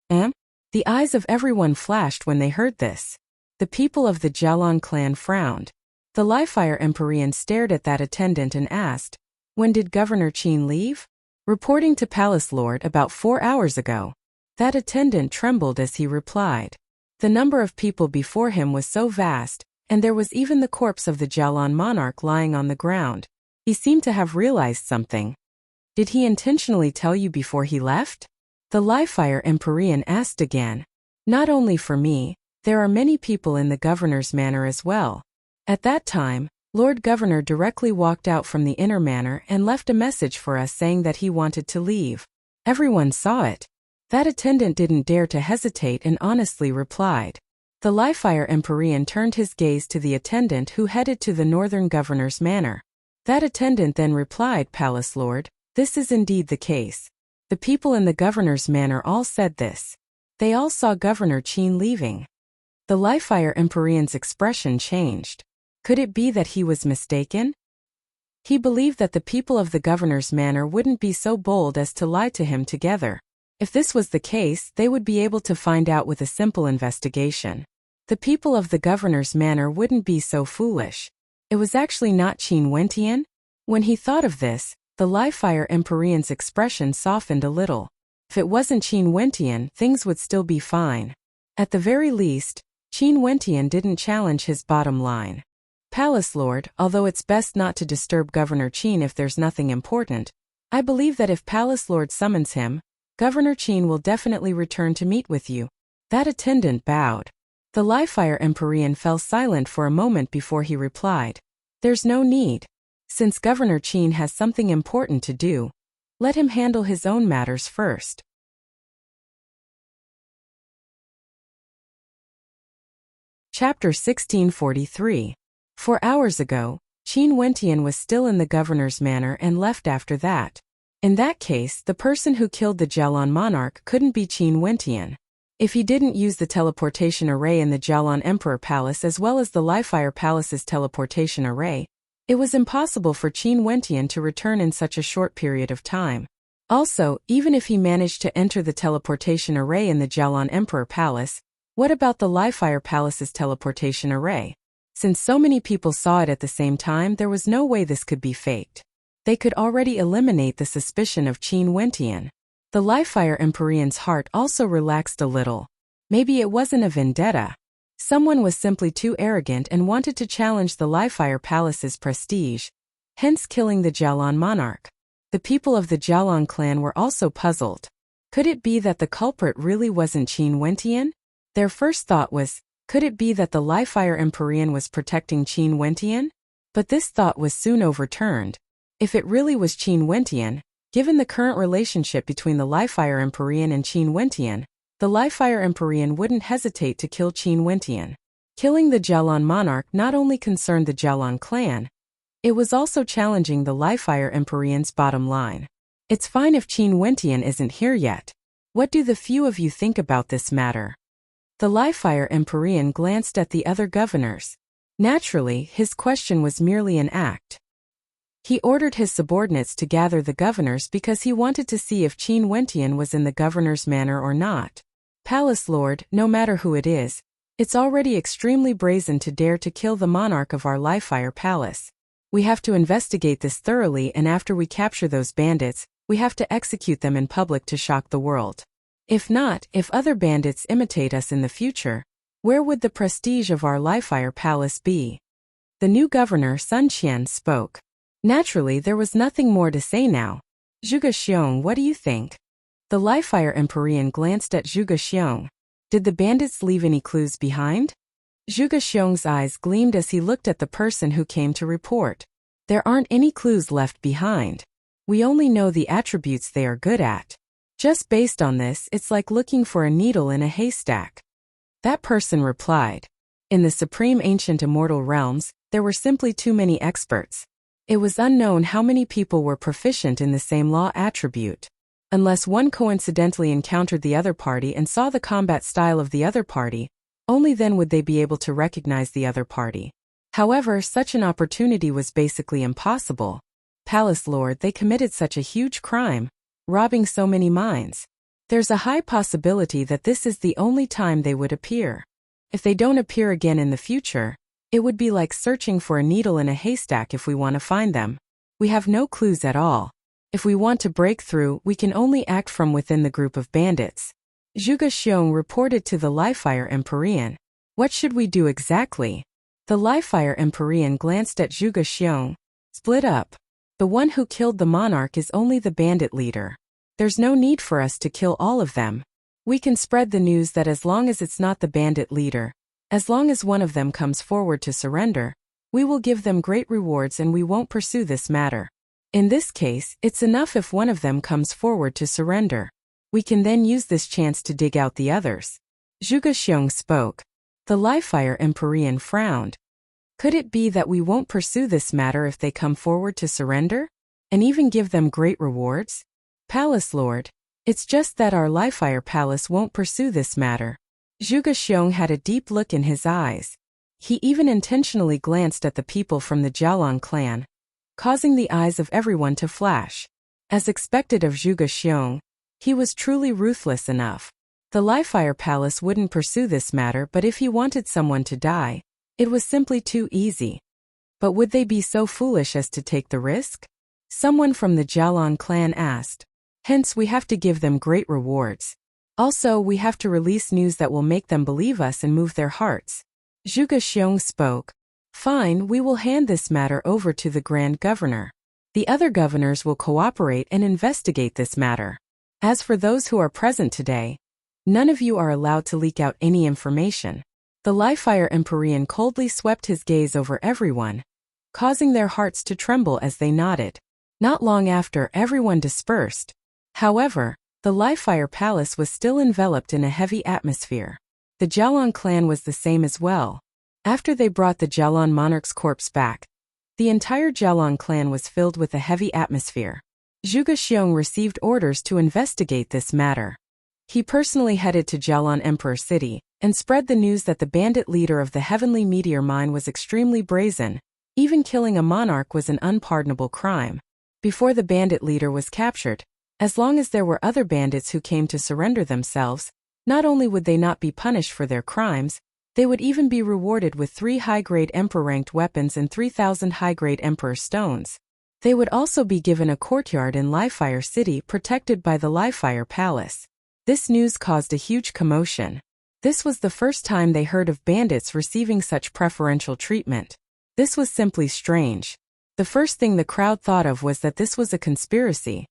The eyes of everyone flashed when they heard this. The people of the Jalan clan frowned. The Liefire Empyrean stared at that attendant and asked, "When did Governor Qin leave?" "Reporting to Palace Lord about 4 hours ago." That attendant trembled as he replied. The number of people before him was so vast, and there was even the corpse of the Jalan monarch lying on the ground. He seemed to have realized something. "Did he intentionally tell you before he left?" The Liefire Empyrean asked again. "Not only for me, there are many people in the governor's manor as well." At that time, Lord Governor directly walked out from the inner manor and left a message for us saying that he wanted to leave. Everyone saw it. That attendant didn't dare to hesitate and honestly replied, The Li-Fire Empyrean turned his gaze to the attendant who headed to the northern governor's manor. That attendant then replied, "Palace Lord, this is indeed the case. The people in the governor's manor all said this. They all saw Governor Qin leaving." The Li-Fire Empyrean's expression changed. Could it be that he was mistaken? He believed that the people of the governor's manor wouldn't be so bold as to lie to him together. If this was the case, they would be able to find out with a simple investigation. The people of the governor's manor wouldn't be so foolish. It was actually not Qin Wentian? When he thought of this, the Li-Fire Empyrean's expression softened a little. If it wasn't Qin Wentian, things would still be fine. At the very least, Qin Wentian didn't challenge his bottom line. "Palace Lord, although it's best not to disturb Governor Qin if there's nothing important, I believe that if Palace Lord summons him, Governor Qin will definitely return to meet with you." That attendant bowed. The Li-Fire Empyrean fell silent for a moment before he replied, "There's no need. Since Governor Qin has something important to do, let him handle his own matters first." Chapter 1643. 4 hours ago, Qin Wentian was still in the governor's manor and left after that. In that case, the person who killed the Jialan monarch couldn't be Qin Wentian. If he didn't use the teleportation array in the Jialan Emperor Palace as well as the Li-Fire Palace's teleportation array, it was impossible for Qin Wentian to return in such a short period of time. Also, even if he managed to enter the teleportation array in the Jialan Emperor Palace, what about the Li-Fire Palace's teleportation array? Since so many people saw it at the same time, there was no way this could be faked. They could already eliminate the suspicion of Qin Wentian. The Li-Fire Empyrean's heart also relaxed a little. Maybe it wasn't a vendetta. Someone was simply too arrogant and wanted to challenge the Li-Fire Palace's prestige, hence killing the Jialan monarch. The people of the Jialan clan were also puzzled. Could it be that the culprit really wasn't Qin Wentian? Their first thought was, could it be that the Li-Fire Empyrean was protecting Qin Wentian? But this thought was soon overturned. If it really was Qin Wentian, given the current relationship between the Li-Fire Empyrean and Qin Wentian, the Li-Fire Empyrean wouldn't hesitate to kill Qin Wentian. Killing the Jialan monarch not only concerned the Jialan clan, it was also challenging the Li-Fire Empyrean's bottom line. It's fine if Qin Wentian isn't here yet. What do the few of you think about this matter? The Li-Fire Empyrean glanced at the other governors. Naturally, his question was merely an act. He ordered his subordinates to gather the governors because he wanted to see if Qin Wentian was in the governor's manor or not. "Palace Lord, no matter who it is, it's already extremely brazen to dare to kill the monarch of our Li-Fire Palace. We have to investigate this thoroughly, and after we capture those bandits, we have to execute them in public to shock the world. If not, if other bandits imitate us in the future, where would the prestige of our Li-Fire Palace be?" The new governor Sun Qian spoke. Naturally, there was nothing more to say now. "Zhuge Xiong, what do you think?" The Li-Fire Empyrean glanced at Zhuge Xiong. Did the bandits leave any clues behind? Zhuge Xiong's eyes gleamed as he looked at the person who came to report. "There aren't any clues left behind. We only know the attributes they are good at. Just based on this, it's like looking for a needle in a haystack." That person replied. In the supreme ancient immortal realms, there were simply too many experts. It was unknown how many people were proficient in the same law attribute. Unless one coincidentally encountered the other party and saw the combat style of the other party, only then would they be able to recognize the other party. However, such an opportunity was basically impossible. "Palace Lord, they committed such a huge crime, robbing so many mines. There's a high possibility that this is the only time they would appear. If they don't appear again in the future, it would be like searching for a needle in a haystack if we want to find them. We have no clues at all. If we want to break through, we can only act from within the group of bandits." Zhuge Xiong reported to the Li-Fire Empyrean. "What should we do exactly?" The Li-Fire Empyrean glanced at Zhuge Xiong. "Split up. The one who killed the monarch is only the bandit leader. There's no need for us to kill all of them. We can spread the news that as long as it's not the bandit leader, as long as one of them comes forward to surrender, we will give them great rewards and we won't pursue this matter. In this case, it's enough if one of them comes forward to surrender. We can then use this chance to dig out the others." Zhuge Xiong spoke. The Livefire Empyrean frowned. Could it be that we won't pursue this matter if they come forward to surrender? And even give them great rewards? Palace Lord, it's just that our Livefire Palace won't pursue this matter. Zhuge Xiong had a deep look in his eyes. He even intentionally glanced at the people from the Jialan clan, causing the eyes of everyone to flash. As expected of Zhuge Xiong, he was truly ruthless enough. The Livefire Palace wouldn't pursue this matter, but if he wanted someone to die, it was simply too easy. But would they be so foolish as to take the risk? Someone from the Jialan clan asked. Hence we have to give them great rewards. Also, we have to release news that will make them believe us and move their hearts. Zhuge Xiong spoke. Fine, we will hand this matter over to the Grand Governor. The other governors will cooperate and investigate this matter. As for those who are present today, none of you are allowed to leak out any information. The Livefire Empyrean coldly swept his gaze over everyone, causing their hearts to tremble as they nodded. Not long after, everyone dispersed. However, the Livefire Palace was still enveloped in a heavy atmosphere. The Jialan clan was the same as well. After they brought the Jialan monarch's corpse back, the entire Jialan clan was filled with a heavy atmosphere. Zhuge Xiong received orders to investigate this matter. He personally headed to Jialan Emperor City and spread the news that the bandit leader of the heavenly meteor mine was extremely brazen. Even killing a monarch was an unpardonable crime. Before the bandit leader was captured, as long as there were other bandits who came to surrender themselves, not only would they not be punished for their crimes, they would even be rewarded with 3 high-grade emperor-ranked weapons and 3,000 high-grade emperor stones. They would also be given a courtyard in Livefire City protected by the Livefire Palace. This news caused a huge commotion. This was the first time they heard of bandits receiving such preferential treatment. This was simply strange. The first thing the crowd thought of was that this was a conspiracy.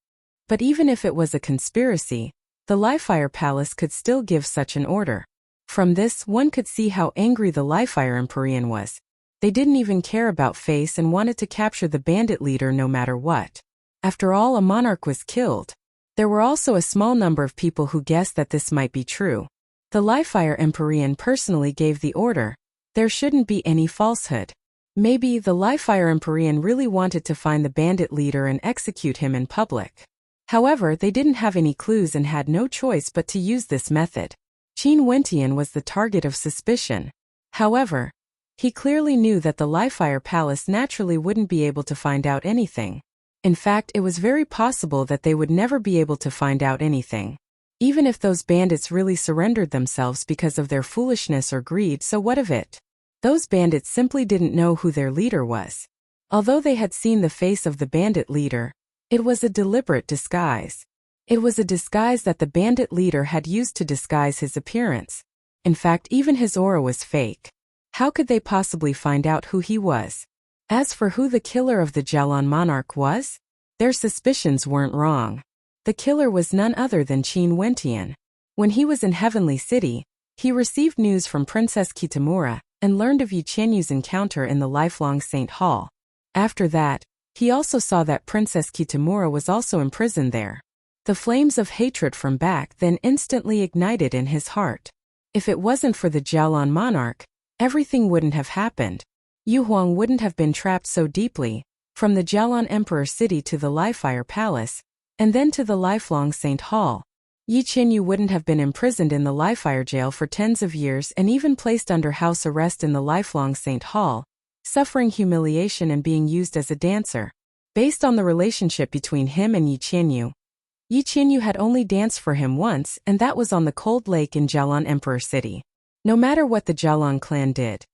But even if it was a conspiracy, the Livefire Palace could still give such an order. From this, one could see how angry the Livefire Empyrean was. They didn't even care about face and wanted to capture the bandit leader no matter what. After all, a monarch was killed. There were also a small number of people who guessed that this might be true. The Livefire Empyrean personally gave the order. There shouldn't be any falsehood. Maybe the Livefire Empyrean really wanted to find the bandit leader and execute him in public. However, they didn't have any clues and had no choice but to use this method. Qin Wentian was the target of suspicion. However, he clearly knew that the Livefire Palace naturally wouldn't be able to find out anything. In fact, it was very possible that they would never be able to find out anything. Even if those bandits really surrendered themselves because of their foolishness or greed, so what of it? Those bandits simply didn't know who their leader was. Although they had seen the face of the bandit leader, it was a deliberate disguise. It was a disguise that the bandit leader had used to disguise his appearance. In fact, even his aura was fake. How could they possibly find out who he was? As for who the killer of the Jialan monarch was, their suspicions weren't wrong. The killer was none other than Qin Wentian. When he was in Heavenly City, he received news from Princess Kitamura and learned of Yi Qianyu's encounter in the lifelong Saint Hall. After that, he also saw that Princess Kitamura was also imprisoned there. The flames of hatred from back then instantly ignited in his heart. If it wasn't for the Jialan monarch, everything wouldn't have happened. Yu Huang wouldn't have been trapped so deeply, from the Jialan Emperor City to the Livefire Palace, and then to the lifelong Saint Hall. Yi Qianyu wouldn't have been imprisoned in the Livefire jail for tens of years and even placed under house arrest in the lifelong Saint Hall, suffering humiliation and being used as a dancer. Based on the relationship between him and Yi Qianyu had only danced for him once, and that was on the cold lake in Jialan Emperor City. No matter what the Jialan clan did,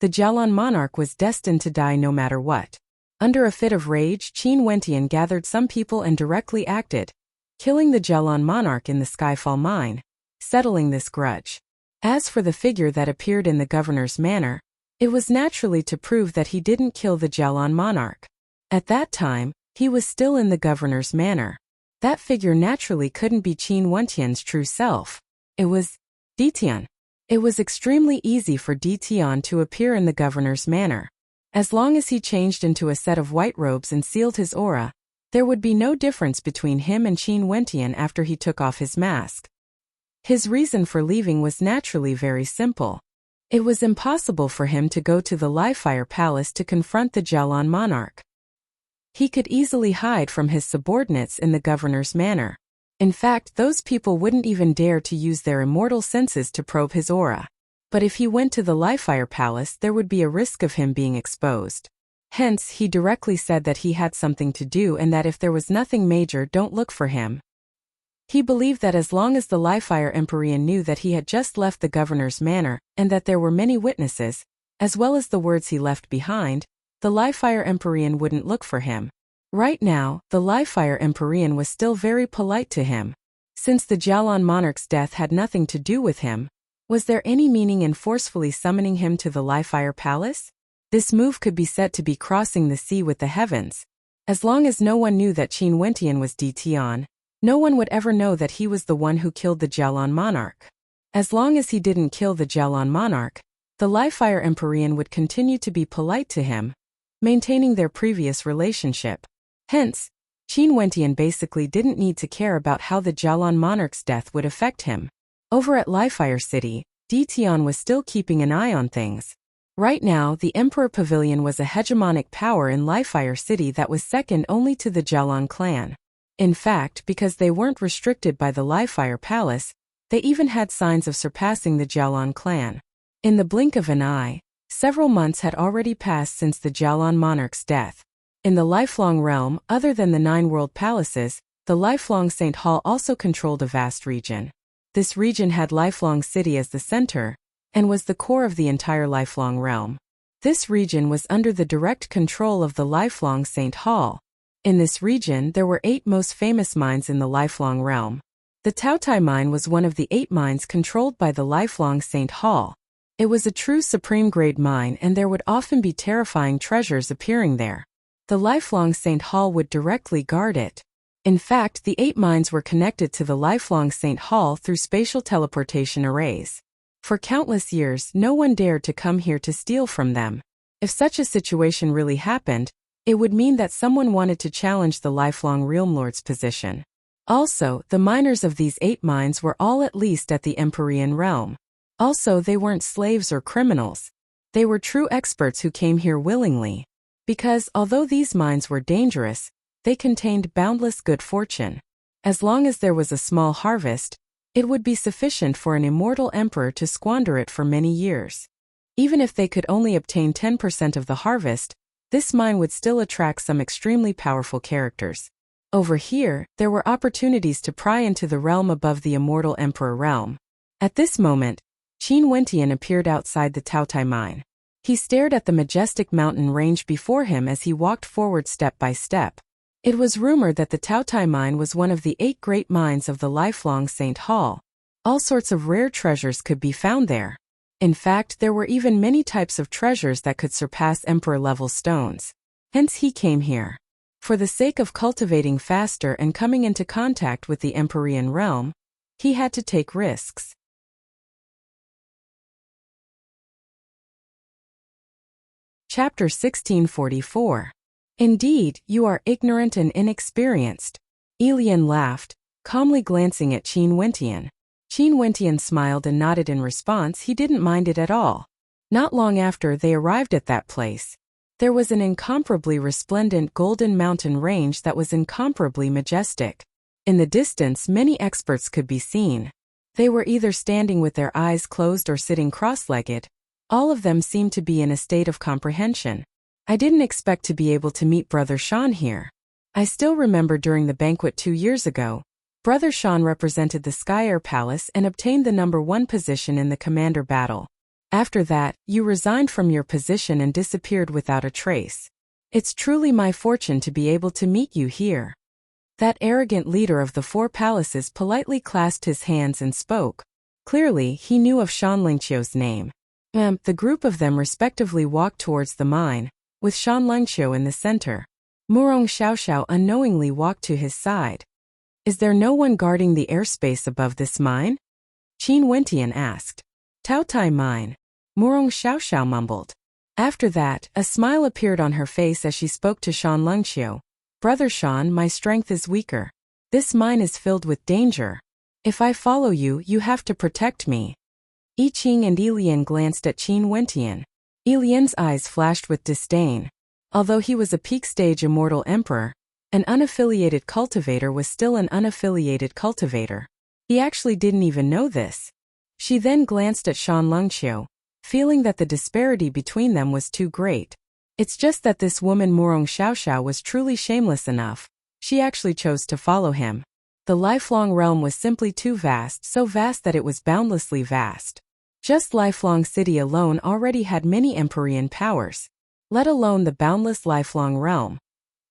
the Jialan monarch was destined to die no matter what. Under a fit of rage, Qin Wentian gathered some people and directly acted, killing the Jialan monarch in the Skyfall mine, settling this grudge. As for the figure that appeared in the governor's manor, it was naturally to prove that he didn't kill the Jialan monarch. At that time, he was still in the governor's manor. That figure naturally couldn't be Qin Wentian's true self. It was Ditian. It was extremely easy for Ditian to appear in the governor's manor. As long as he changed into a set of white robes and sealed his aura, there would be no difference between him and Qin Wentian after he took off his mask. His reason for leaving was naturally very simple. It was impossible for him to go to the Livefire Palace to confront the Jialan monarch. He could easily hide from his subordinates in the governor's manor. In fact, those people wouldn't even dare to use their immortal senses to probe his aura. But if he went to the Livefire Palace, there would be a risk of him being exposed. Hence, he directly said that he had something to do and that if there was nothing major, don't look for him. He believed that as long as the Livefire Empyrean knew that he had just left the governor's manor, and that there were many witnesses, as well as the words he left behind, the Livefire Empyrean wouldn't look for him. Right now, the Livefire Empyrean was still very polite to him. Since the Jialan monarch's death had nothing to do with him, was there any meaning in forcefully summoning him to the Livefire Palace? This move could be said to be crossing the sea with the heavens. As long as no one knew that Qin Wentian was Ditian, no one would ever know that he was the one who killed the Jialan monarch. As long as he didn't kill the Jialan monarch, the Livefire Empyrean would continue to be polite to him, maintaining their previous relationship. Hence, Qin Wentian basically didn't need to care about how the Jialan monarch's death would affect him. Over at Livefire City, Ditian was still keeping an eye on things. Right now, the Emperor Pavilion was a hegemonic power in Livefire City that was second only to the Jialan clan. In fact, because they weren't restricted by the Livefire Palace, they even had signs of surpassing the Jialan clan. In the blink of an eye, several months had already passed since the Jialan monarch's death. In the lifelong realm, other than the 9 world palaces, the lifelong Saint Hall also controlled a vast region. This region had Lifelong City as the center, and was the core of the entire lifelong realm. This region was under the direct control of the lifelong Saint Hall. In this region, there were 8 most famous mines in the lifelong realm. The Taotai mine was one of the 8 mines controlled by the lifelong Saint Hall. It was a true supreme-grade mine, and there would often be terrifying treasures appearing there. The lifelong Saint Hall would directly guard it. In fact, the 8 mines were connected to the lifelong Saint Hall through spatial teleportation arrays. For countless years, no one dared to come here to steal from them. If such a situation really happened, it would mean that someone wanted to challenge the lifelong Realm Lord's position. Also, the miners of these 8 mines were all at least at the Empyrean realm. Also, they weren't slaves or criminals. They were true experts who came here willingly. Because, although these mines were dangerous, they contained boundless good fortune. As long as there was a small harvest, it would be sufficient for an immortal emperor to squander it for many years. Even if they could only obtain 10% of the harvest, this mine would still attract some extremely powerful characters. Over here, there were opportunities to pry into the realm above the immortal emperor realm. At this moment, Qin Wentian appeared outside the Taotai mine. He stared at the majestic mountain range before him as he walked forward step by step. It was rumored that the Taotai mine was one of the 8 great mines of the lifelong Saint Hall. All sorts of rare treasures could be found there. In fact, there were even many types of treasures that could surpass emperor-level stones. Hence he came here. For the sake of cultivating faster and coming into contact with the Empyrean realm, he had to take risks. Chapter 1644. Indeed, you are ignorant and inexperienced. Elian laughed, calmly glancing at Qin Wentian. Qin Wentian smiled and nodded in response. He didn't mind it at all. Not long after they arrived at that place, there was an incomparably resplendent golden mountain range that was incomparably majestic. In the distance, many experts could be seen. They were either standing with their eyes closed or sitting cross-legged. All of them seemed to be in a state of comprehension. I didn't expect to be able to meet Brother Shan here. I still remember during the banquet 2 years ago, Brother Shan represented the Sky Air Palace and obtained the number 1 position in the commander battle. After that, you resigned from your position and disappeared without a trace. It's truly my fortune to be able to meet you here. That arrogant leader of the 4 palaces politely clasped his hands and spoke. Clearly, he knew of Shan Lingqiu's name. The group of them respectively walked towards the mine, with Shan Lingqiu in the center. Murong Xiaoxiao unknowingly walked to his side. Is there no one guarding the airspace above this mine? Qin Wentian asked. Taotai mine. Murong Xiaoxiao mumbled. After that, a smile appeared on her face as she spoke to Shan Lingqiu. Brother Shan, my strength is weaker. This mine is filled with danger. If I follow you, you have to protect me. I Ching and Elian glanced at Qin Wentian. Elian's eyes flashed with disdain. Although he was a peak-stage immortal emperor, an unaffiliated cultivator was still an unaffiliated cultivator. He actually didn't even know this. She then glanced at Shan Lungqiu, feeling that the disparity between them was too great. It's just that this woman Murong Xiaoxiao was truly shameless enough. She actually chose to follow him. The lifelong realm was simply too vast, so vast that it was boundlessly vast. Just lifelong city alone already had many empyrean powers, let alone the boundless lifelong realm.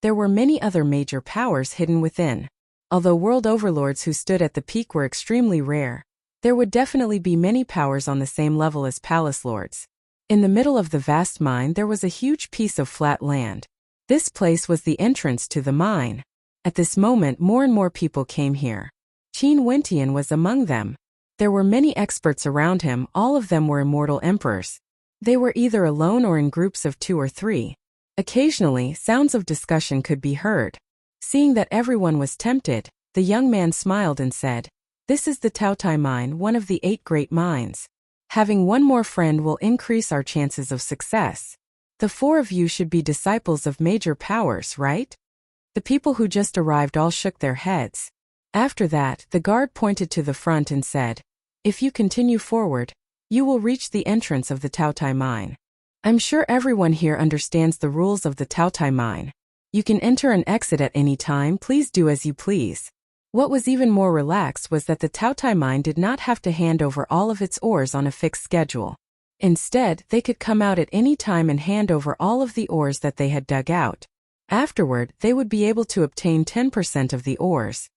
There were many other major powers hidden within. Although world overlords who stood at the peak were extremely rare, there would definitely be many powers on the same level as palace lords. In the middle of the vast mine there was a huge piece of flat land. This place was the entrance to the mine. At this moment more and more people came here. Qin Wentian was among them. There were many experts around him, all of them were immortal emperors. They were either alone or in groups of 2 or 3. Occasionally, sounds of discussion could be heard. Seeing that everyone was tempted, the young man smiled and said, "This is the Taotai mine, one of the 8 great mines. Having one more friend will increase our chances of success. The 4 of you should be disciples of major powers, right?" The people who just arrived all shook their heads. After that, the guard pointed to the front and said, "If you continue forward, you will reach the entrance of the Taotai mine. I'm sure everyone here understands the rules of the Taotai mine. You can enter and exit at any time, please do as you please." What was even more relaxed was that the Taotai mine did not have to hand over all of its ores on a fixed schedule. Instead, they could come out at any time and hand over all of the ores that they had dug out. Afterward, they would be able to obtain 10% of the ores.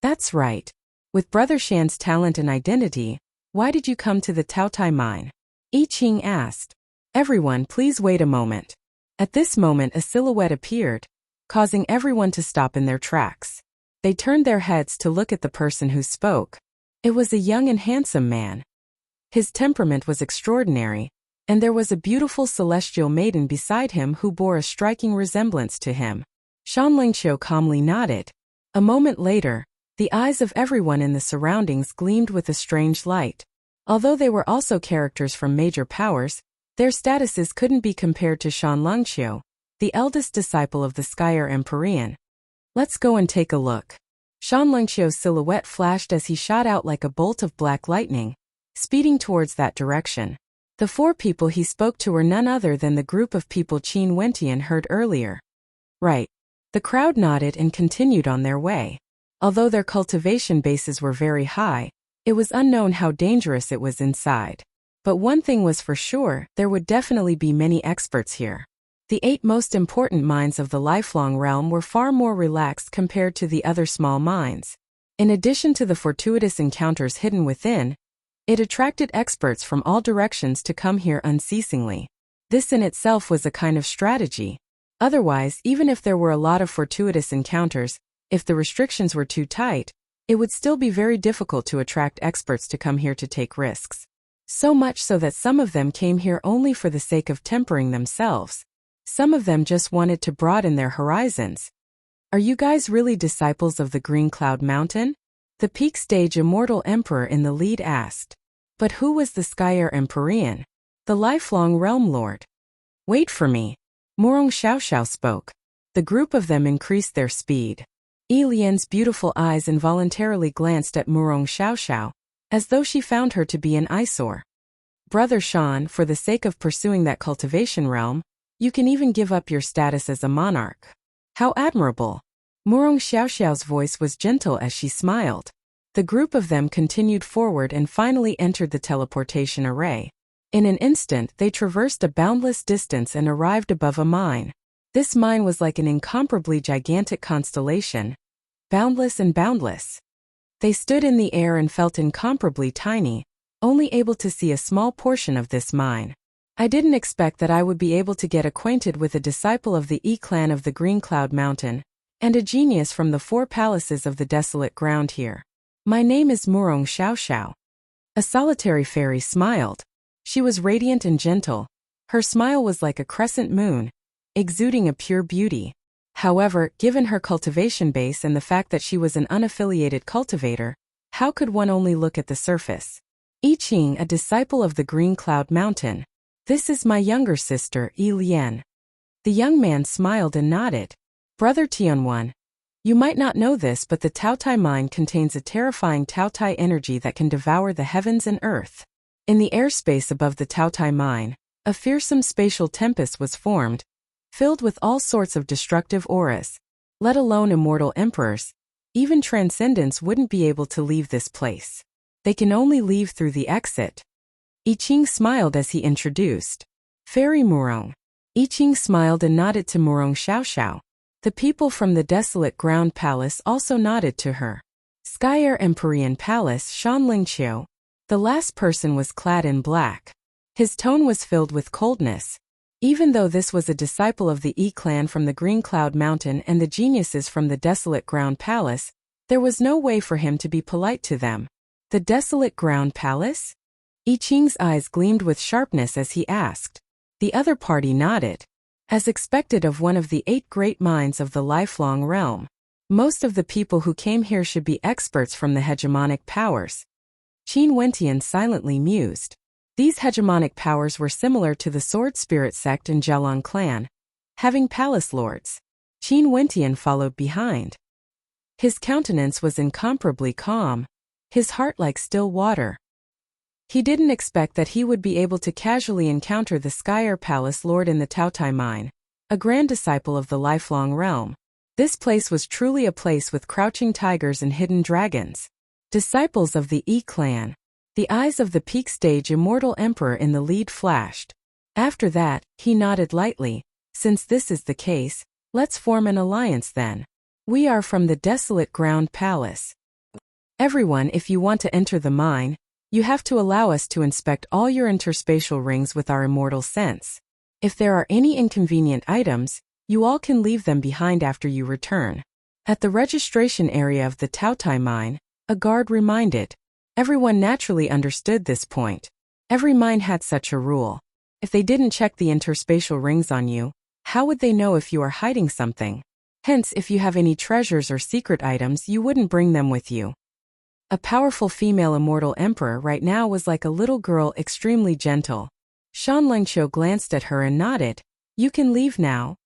That's right. With Brother Shan's talent and identity, why did you come to the Taotai mine? I Ching asked. Everyone, please wait a moment. At this moment a silhouette appeared, causing everyone to stop in their tracks. They turned their heads to look at the person who spoke. It was a young and handsome man. His temperament was extraordinary, and there was a beautiful celestial maiden beside him who bore a striking resemblance to him. Shan Lingqiu calmly nodded. A moment later, the eyes of everyone in the surroundings gleamed with a strange light. Although they were also characters from major powers, their statuses couldn't be compared to Shan Lingqiu, the eldest disciple of the Skyer Empyrean. Let's go and take a look. Shan Lingqiu's silhouette flashed as he shot out like a bolt of black lightning, speeding towards that direction. The 4 people he spoke to were none other than the group of people Qin Wentian heard earlier. Right. The crowd nodded and continued on their way. Although their cultivation bases were very high, it was unknown how dangerous it was inside. But one thing was for sure, there would definitely be many experts here. The 8 most important mines of the lifelong realm were far more relaxed compared to the other small mines. In addition to the fortuitous encounters hidden within, it attracted experts from all directions to come here unceasingly. This in itself was a kind of strategy. Otherwise, even if there were a lot of fortuitous encounters, if the restrictions were too tight, it would still be very difficult to attract experts to come here to take risks. So much so that some of them came here only for the sake of tempering themselves. Some of them just wanted to broaden their horizons. Are you guys really disciples of the Green Cloud Mountain? The peak stage immortal emperor in the lead asked. But who was the Skyer Empyrean? The lifelong realm lord. Wait for me. Murong Xiaoxiao spoke. The group of them increased their speed. Elian's beautiful eyes involuntarily glanced at Murong Xiaoxiao, as though she found her to be an eyesore. Brother Shan, for the sake of pursuing that cultivation realm, you can even give up your status as a monarch. How admirable! Murong Xiaoxiao's voice was gentle as she smiled. The group of them continued forward and finally entered the teleportation array. In an instant, they traversed a boundless distance and arrived above a mine. This mine was like an incomparably gigantic constellation, boundless and boundless. They stood in the air and felt incomparably tiny, only able to see a small portion of this mine. I didn't expect that I would be able to get acquainted with a disciple of the E-clan of the Green Cloud Mountain, and a genius from the 4 palaces of the desolate ground here. My name is Murong Xiaoxiao. A solitary fairy smiled. She was radiant and gentle. Her smile was like a crescent moon, exuding a pure beauty. However, given her cultivation base and the fact that she was an unaffiliated cultivator, how could one only look at the surface? I Ching, a disciple of the Green Cloud Mountain. This is my younger sister, Yi Lian. The young man smiled and nodded. Brother Tianwan, you might not know this, but the Taotai mine contains a terrifying Taotai energy that can devour the heavens and earth. In the airspace above the Taotai mine, a fearsome spatial tempest was formed, filled with all sorts of destructive auras. Let alone immortal emperors, even transcendents wouldn't be able to leave this place. They can only leave through the exit. I Ching smiled as he introduced. Fairy Murong. I Ching smiled and nodded to Murong Xiaoxiao. The people from the desolate ground palace also nodded to her. Sky Air Empyrean Palace Shan Lingqiu. The last person was clad in black. His tone was filled with coldness. Even though this was a disciple of the Yi clan from the Green Cloud Mountain and the geniuses from the desolate ground palace, there was no way for him to be polite to them. The desolate ground palace? I Ching's eyes gleamed with sharpness as he asked. The other party nodded. As expected of one of the 8 great minds of the lifelong realm, most of the people who came here should be experts from the hegemonic powers. Qin Wentian silently mused. These hegemonic powers were similar to the Sword Spirit sect and Jialang clan, having palace lords. Qin Wentian followed behind. His countenance was incomparably calm, his heart like still water. He didn't expect that he would be able to casually encounter the Sky Air Palace Lord in the Taotai mine, a grand disciple of the lifelong realm. This place was truly a place with crouching tigers and hidden dragons. Disciples of the Yi clan. The eyes of the peak stage immortal emperor in the lead flashed. After that, he nodded lightly. Since this is the case, let's form an alliance then. We are from the desolate ground palace. Everyone, if you want to enter the mine, you have to allow us to inspect all your interspatial rings with our immortal sense. If there are any inconvenient items, you all can leave them behind after you return. At the registration area of the Taotai mine, a guard reminded. Everyone naturally understood this point. Every mine had such a rule. If they didn't check the interspatial rings on you, how would they know if you are hiding something? Hence, if you have any treasures or secret items, you wouldn't bring them with you. A powerful female immortal emperor right now was like a little girl, extremely gentle. Shan Lengqiu glanced at her and nodded. You can leave now.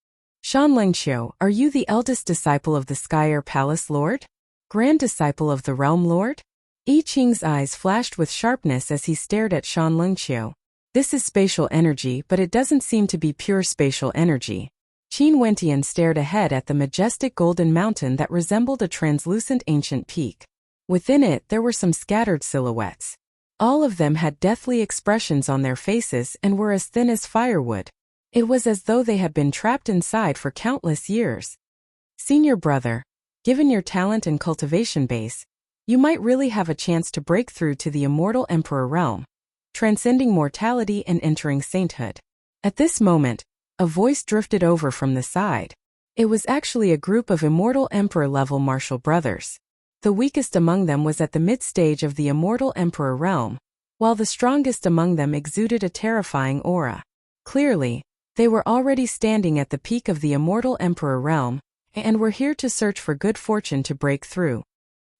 Shan Lengqiu, are you the eldest disciple of the Sky Air Palace Lord? Grand disciple of the Realm Lord? I Ching's eyes flashed with sharpness as he stared at Shan Lengqiu. This is spatial energy, but it doesn't seem to be pure spatial energy. Qin Wentian stared ahead at the majestic golden mountain that resembled a translucent ancient peak. Within it, there were some scattered silhouettes. All of them had deathly expressions on their faces and were as thin as firewood. It was as though they had been trapped inside for countless years. Senior brother, given your talent and cultivation base, you might really have a chance to break through to the immortal emperor realm, transcending mortality and entering sainthood. At this moment, a voice drifted over from the side. It was actually a group of immortal emperor-level martial brothers. The weakest among them was at the mid-stage of the immortal emperor realm, while the strongest among them exuded a terrifying aura. Clearly, they were already standing at the peak of the immortal emperor realm, and were here to search for good fortune to break through.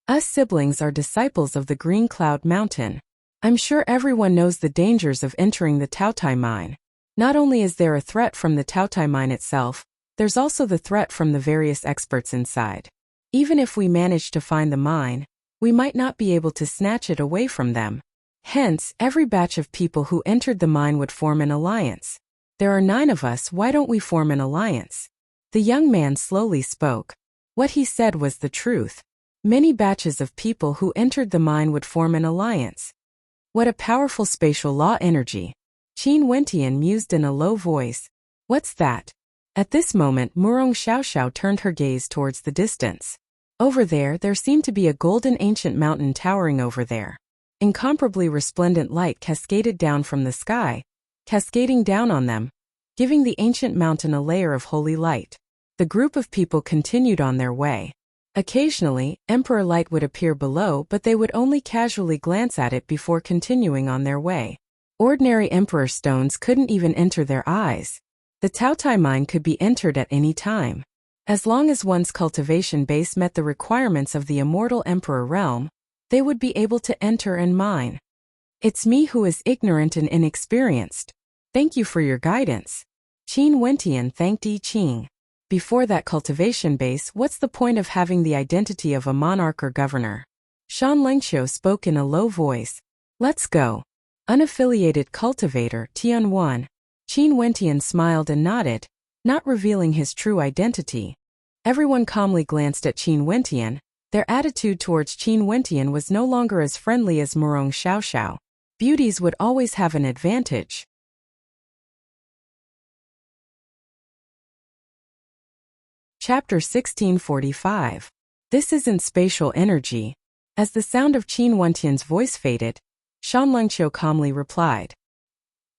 Us siblings are disciples of the Green Cloud Mountain. I'm sure everyone knows the dangers of entering the Taotai mine. Not only is there a threat from the Taotai mine itself, there's also the threat from the various experts inside. Even if we manage to find the mine, we might not be able to snatch it away from them. Hence, every batch of people who entered the mine would form an alliance. There are 9 of us, why don't we form an alliance? The young man slowly spoke. What he said was the truth. Many batches of people who entered the mine would form an alliance. What a powerful spatial law energy. Qin Wentian mused in a low voice. What's that? At this moment, Murong Xiaoxiao turned her gaze towards the distance. Over there seemed to be a golden ancient mountain towering over there. Incomparably resplendent light cascaded down from the sky, cascading down on them, giving the ancient mountain a layer of holy light. The group of people continued on their way. Occasionally, Emperor Light would appear below, but they would only casually glance at it before continuing on their way. Ordinary Emperor stones couldn't even enter their eyes. The Taotai mine could be entered at any time. As long as one's cultivation base met the requirements of the immortal emperor realm, they would be able to enter and mine. It's me who is ignorant and inexperienced. Thank you for your guidance. Qin Wentian thanked I Ching. Before that cultivation base, what's the point of having the identity of a monarch or governor? Shan Lengxiu spoke in a low voice. Let's go. Unaffiliated cultivator, Tianwan. Qin Wentian smiled and nodded, not revealing his true identity. Everyone calmly glanced at Qin Wentian. Their attitude towards Qin Wentian was no longer as friendly as Murong Xiaoxiao. Beauties would always have an advantage. Chapter 1645. This isn't spatial energy. As the sound of Qin Wentian's voice faded, Shan Lengxiu calmly replied.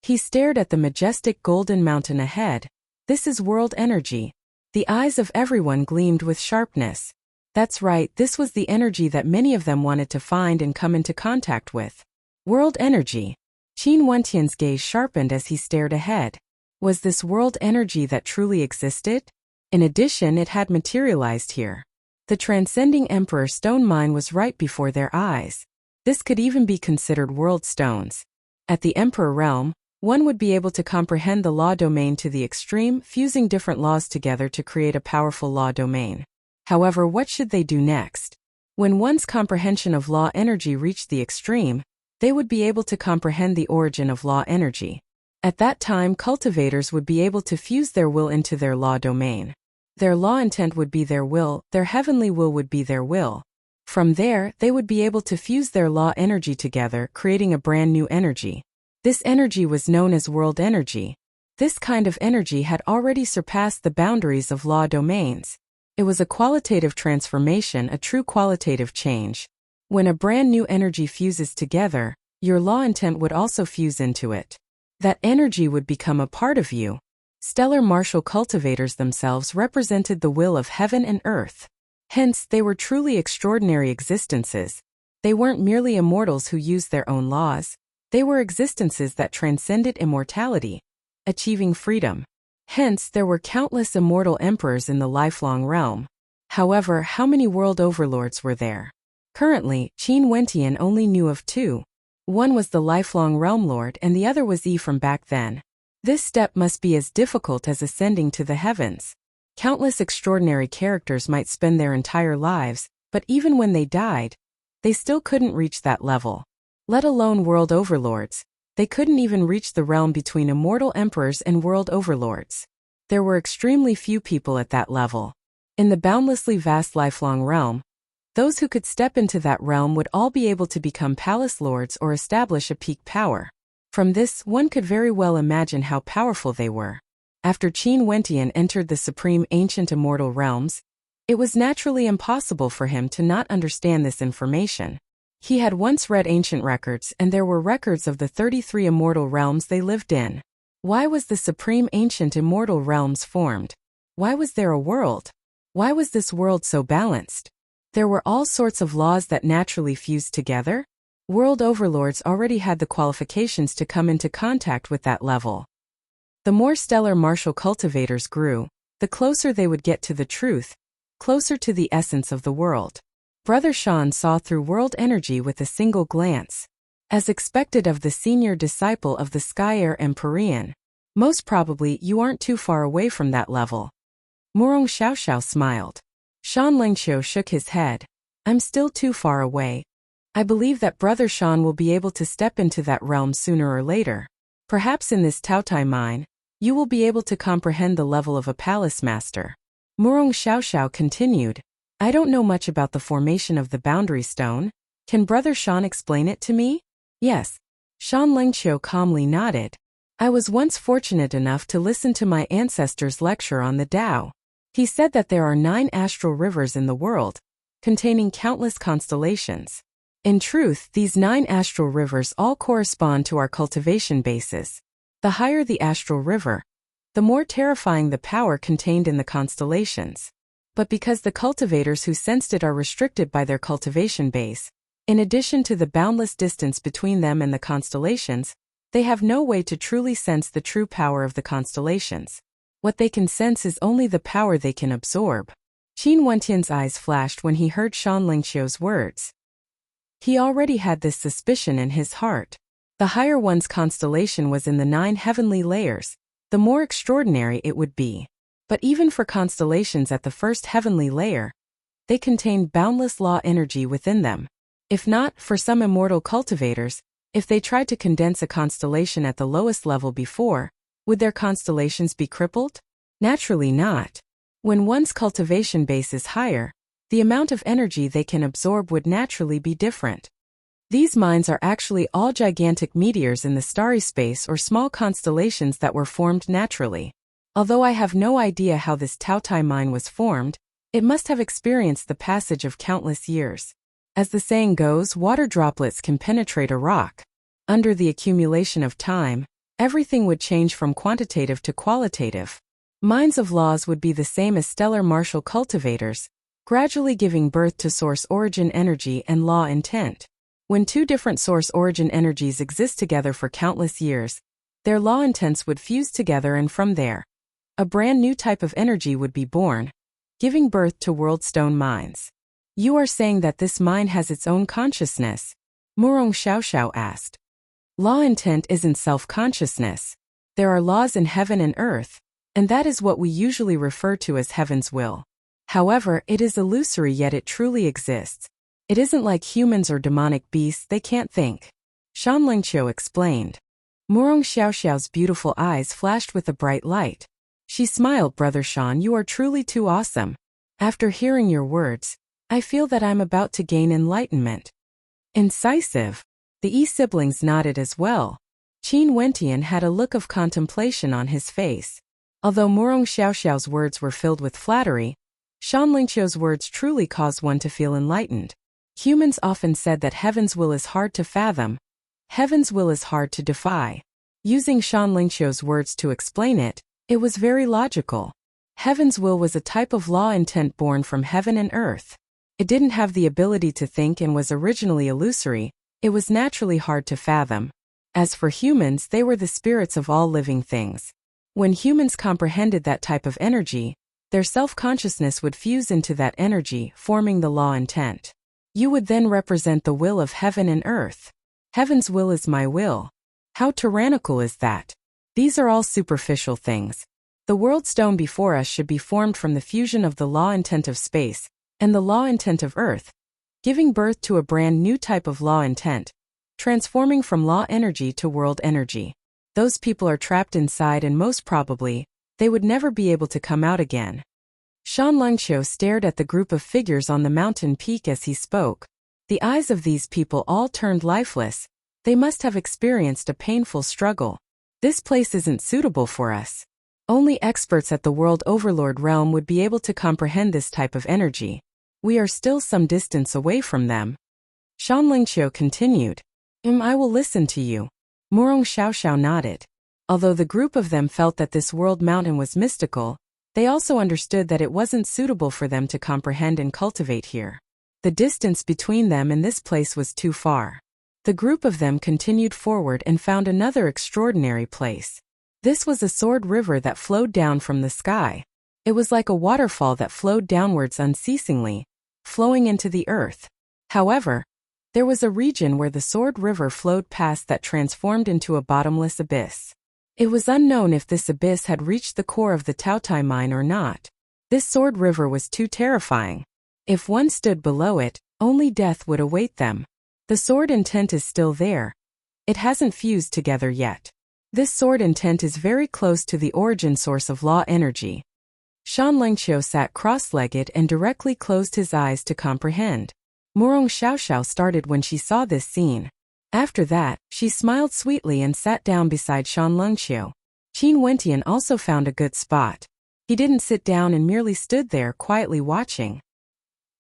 He stared at the majestic golden mountain ahead. This is world energy. The eyes of everyone gleamed with sharpness. That's right, this was the energy that many of them wanted to find and come into contact with. World energy. Qin Wentian's gaze sharpened as he stared ahead. Was this world energy that truly existed? In addition, it had materialized here. The transcending Emperor Stone Mine was right before their eyes. This could even be considered world stones. At the Emperor realm, one would be able to comprehend the law domain to the extreme, fusing different laws together to create a powerful law domain. However, what should they do next? When one's comprehension of law energy reached the extreme, they would be able to comprehend the origin of law energy. At that time, cultivators would be able to fuse their will into their law domain. Their law intent would be their will, their heavenly will would be their will. From there, they would be able to fuse their law energy together, creating a brand new energy. This energy was known as world energy. This kind of energy had already surpassed the boundaries of law domains. It was a qualitative transformation, a true qualitative change. When a brand new energy fuses together, your law intent would also fuse into it. That energy would become a part of you. Stellar martial cultivators themselves represented the will of heaven and earth. Hence, they were truly extraordinary existences. They weren't merely immortals who used their own laws. They were existences that transcended immortality, achieving freedom. Hence, there were countless immortal emperors in the lifelong realm. However, how many world overlords were there? Currently, Qin Wentian only knew of two. One was the lifelong realm lord and the other was Yi from back then. This step must be as difficult as ascending to the heavens. Countless extraordinary characters might spend their entire lives, but even when they died, they still couldn't reach that level. Let alone world overlords. They couldn't even reach the realm between immortal emperors and world overlords. There were extremely few people at that level. In the boundlessly vast lifelong realm, those who could step into that realm would all be able to become palace lords or establish a peak power. From this, one could very well imagine how powerful they were. After Qin Wentian entered the supreme ancient immortal realms, it was naturally impossible for him to not understand this information. He had once read ancient records and there were records of the 33 immortal realms they lived in. Why was the supreme ancient immortal realms formed? Why was there a world? Why was this world so balanced? There were all sorts of laws that naturally fused together. World overlords already had the qualifications to come into contact with that level. The more stellar martial cultivators grew, the closer they would get to the truth, closer to the essence of the world. Brother Shan saw through world energy with a single glance. As expected of the senior disciple of the Sky Air Empyrean, most probably you aren't too far away from that level. Murong Xiaoxiao smiled. Shan Lengxiu shook his head. I'm still too far away. I believe that Brother Shan will be able to step into that realm sooner or later. Perhaps in this Taotai mine, you will be able to comprehend the level of a palace master. Murong Xiaoxiao continued. I don't know much about the formation of the boundary stone. Can Brother Shan explain it to me? Yes. Shan Lengxiu calmly nodded. I was once fortunate enough to listen to my ancestor's lecture on the Tao. He said that there are 9 astral rivers in the world, containing countless constellations. In truth, these 9 astral rivers all correspond to our cultivation bases. The higher the astral river, the more terrifying the power contained in the constellations. But because the cultivators who sensed it are restricted by their cultivation base, in addition to the boundless distance between them and the constellations, they have no way to truly sense the true power of the constellations. What they can sense is only the power they can absorb. Qin Wentian's eyes flashed when he heard Shan Lengxiu's words. He already had this suspicion in his heart. The higher one's constellation was in the 9 heavenly layers, the more extraordinary it would be. But even for constellations at the first heavenly layer, they contained boundless law energy within them. If not, for some immortal cultivators, if they tried to condense a constellation at the lowest level before, would their constellations be crippled? Naturally not. When one's cultivation base is higher, the amount of energy they can absorb would naturally be different. These mines are actually all gigantic meteors in the starry space or small constellations that were formed naturally. Although I have no idea how this Taotai mine was formed, it must have experienced the passage of countless years. As the saying goes, water droplets can penetrate a rock. Under the accumulation of time, everything would change from quantitative to qualitative. Mines of laws would be the same as stellar martial cultivators, gradually giving birth to source origin energy and law intent. When two different source origin energies exist together for countless years, their law intents would fuse together, and from there, a brand new type of energy would be born, giving birth to world stone mines. You are saying that this mine has its own consciousness? Murong Xiaoxiao asked. Law intent isn't self-consciousness. There are laws in heaven and earth, and that is what we usually refer to as heaven's will. However, it is illusory, yet it truly exists. It isn't like humans or demonic beasts, they can't think. Shan Lingqiu explained. Murong Xiaoxiao's beautiful eyes flashed with a bright light. She smiled. Brother Shan, you are truly too awesome. After hearing your words, I feel that I'm about to gain enlightenment. Incisive. The Yi siblings nodded as well. Qin Wentian had a look of contemplation on his face. Although Murong Xiaoxiao's words were filled with flattery, Shan Lingqiu's words truly caused one to feel enlightened. Humans often said that heaven's will is hard to fathom. Heaven's will is hard to defy. Using Shan Lingqiu's words to explain it, it was very logical. Heaven's will was a type of law intent born from heaven and earth. It didn't have the ability to think and was originally illusory. It was naturally hard to fathom. As for humans, they were the spirits of all living things. When humans comprehended that type of energy, their self-consciousness would fuse into that energy, forming the law intent. You would then represent the will of heaven and earth. Heaven's will is my will. How tyrannical is that? These are all superficial things. The world stone before us should be formed from the fusion of the law intent of space and the law intent of earth, giving birth to a brand new type of law intent, transforming from law energy to world energy. Those people are trapped inside, and most probably, they would never be able to come out again. Shan Lingqiu stared at the group of figures on the mountain peak as he spoke. The eyes of these people all turned lifeless. They must have experienced a painful struggle. This place isn't suitable for us. Only experts at the World Overlord realm would be able to comprehend this type of energy. We are still some distance away from them. Shan Lingqiu continued. I will listen to you. Murong Xiaoxiao nodded. Although the group of them felt that this world mountain was mystical, they also understood that it wasn't suitable for them to comprehend and cultivate here. The distance between them and this place was too far. The group of them continued forward and found another extraordinary place. This was a sword river that flowed down from the sky. It was like a waterfall that flowed downwards unceasingly, flowing into the earth. However, there was a region where the sword river flowed past that transformed into a bottomless abyss. It was unknown if this abyss had reached the core of the Taotai mine or not. This sword river was too terrifying. If one stood below it, only death would await them. The sword intent is still there. It hasn't fused together yet. This sword intent is very close to the origin source of law energy. Shan Lingqiu sat cross-legged and directly closed his eyes to comprehend. Murong Xiaoxiao started when she saw this scene. After that, she smiled sweetly and sat down beside Shan Lingqiu. Qin Wentian also found a good spot. He didn't sit down and merely stood there quietly watching.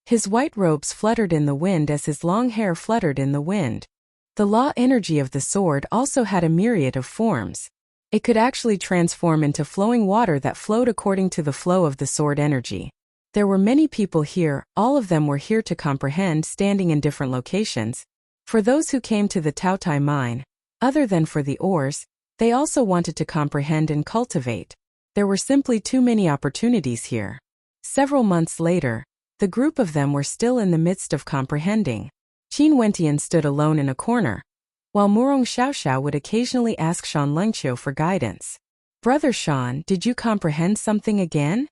His white robes fluttered in the wind as his long hair fluttered in the wind. The law energy of the sword also had a myriad of forms. It could actually transform into flowing water that flowed according to the flow of the sword energy. There were many people here, all of them were here to comprehend, standing in different locations. For those who came to the Taotai mine, other than for the ores, they also wanted to comprehend and cultivate. There were simply too many opportunities here. Several months later, the group of them were still in the midst of comprehending. Qin Wentian stood alone in a corner. while Murong Xiaoxiao would occasionally ask Shan Lengqiu for guidance. Brother Shan, did you comprehend something again?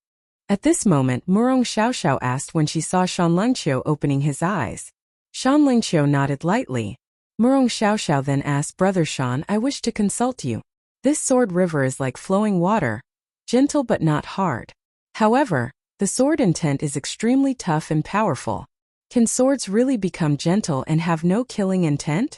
At this moment, Murong Xiaoxiao asked when she saw Shan Lengqiu opening his eyes. Shan Lengqiu nodded lightly. Murong Xiaoxiao then asked, Brother Shan, I wish to consult you. This sword river is like flowing water, gentle but not hard. However, the sword intent is extremely tough and powerful. Can swords really become gentle and have no killing intent?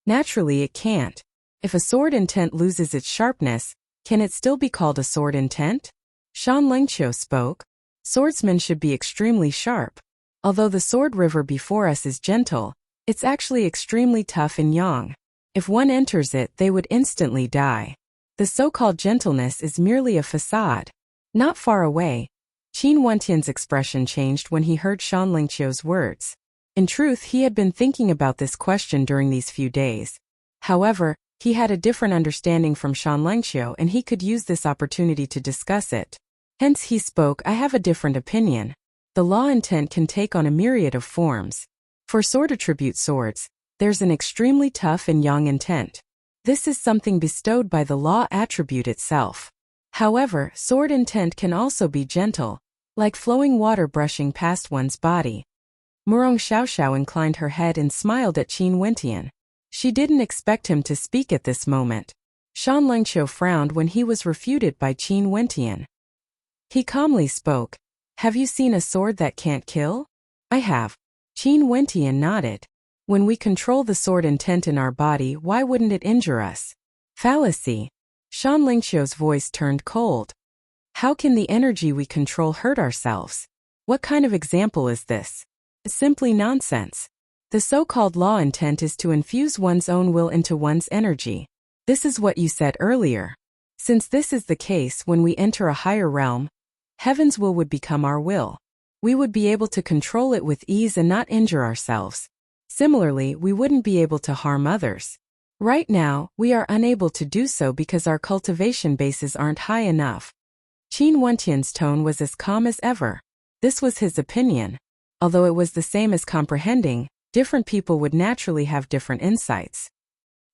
Naturally it can't. If a sword intent loses its sharpness, can it still be called a sword intent? Shan Lengqiu spoke. Swordsmen should be extremely sharp. Although the sword river before us is gentle, it's actually extremely tough and yang. If one enters it, they would instantly die. The so-called gentleness is merely a facade. Not far away, Qin Wentian's expression changed when he heard Shan Lengqiu's words. In truth, he had been thinking about this question during these few days. However, he had a different understanding from Shan Lengqiu and he could use this opportunity to discuss it. Hence he spoke, I have a different opinion. The law intent can take on a myriad of forms. For sword attribute swords, there's an extremely tough and yang intent. This is something bestowed by the law attribute itself. However, sword intent can also be gentle, like flowing water brushing past one's body. Murong Xiaoxiao inclined her head and smiled at Qin Wentian. She didn't expect him to speak at this moment. Shan Lengqiu frowned when he was refuted by Qin Wentian. He calmly spoke. Have you seen a sword that can't kill? I have. Qin Wentian nodded. When we control the sword intent in our body, why wouldn't it injure us? Fallacy. Shan Lengqiu's voice turned cold. How can the energy we control hurt ourselves? What kind of example is this? Simply nonsense. The so-called law intent is to infuse one's own will into one's energy. This is what you said earlier. Since this is the case, when we enter a higher realm, heaven's will would become our will. We would be able to control it with ease and not injure ourselves. Similarly, we wouldn't be able to harm others. Right now, we are unable to do so because our cultivation bases aren't high enough. Qin Wentian's tone was as calm as ever. This was his opinion. Although it was the same as comprehending, different people would naturally have different insights.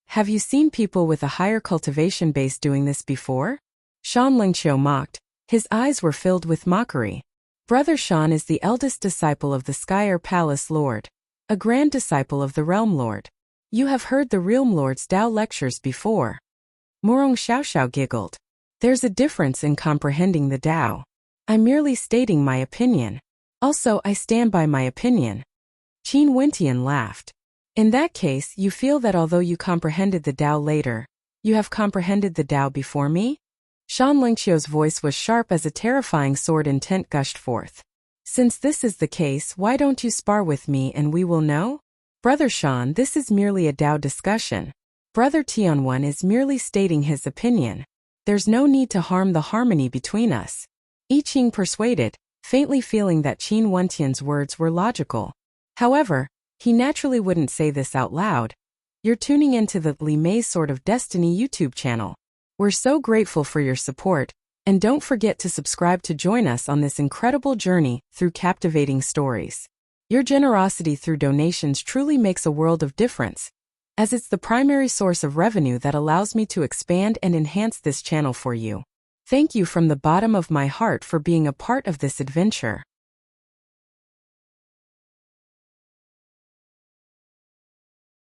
Have you seen people with a higher cultivation base doing this before? Shan Lengqiu mocked. His eyes were filled with mockery. Brother Shan is the eldest disciple of the Sky Palace Lord, a grand disciple of the Realm Lord. You have heard the Realm Lord's Tao lectures before. Murong Xiaoxiao giggled. There's a difference in comprehending the Tao. I'm merely stating my opinion. Also, I stand by my opinion. Qin Wentian laughed. In that case, you feel that although you comprehended the Tao later, you have comprehended the Tao before me? Shan Lengqiu's voice was sharp as a terrifying sword intent gushed forth. Since this is the case, why don't you spar with me and we will know? Brother Shan, this is merely a Tao discussion. Brother Tianwen is merely stating his opinion. There's no need to harm the harmony between us. I Ching persuaded, faintly feeling that Qin Wentian's words were logical. However, he naturally wouldn't say this out loud. You're tuning into the Li Mei's Sword of Destiny YouTube channel. We're so grateful for your support, and don't forget to subscribe to join us on this incredible journey through captivating stories. Your generosity through donations truly makes a world of difference, as it's the primary source of revenue that allows me to expand and enhance this channel for you. Thank you from the bottom of my heart for being a part of this adventure.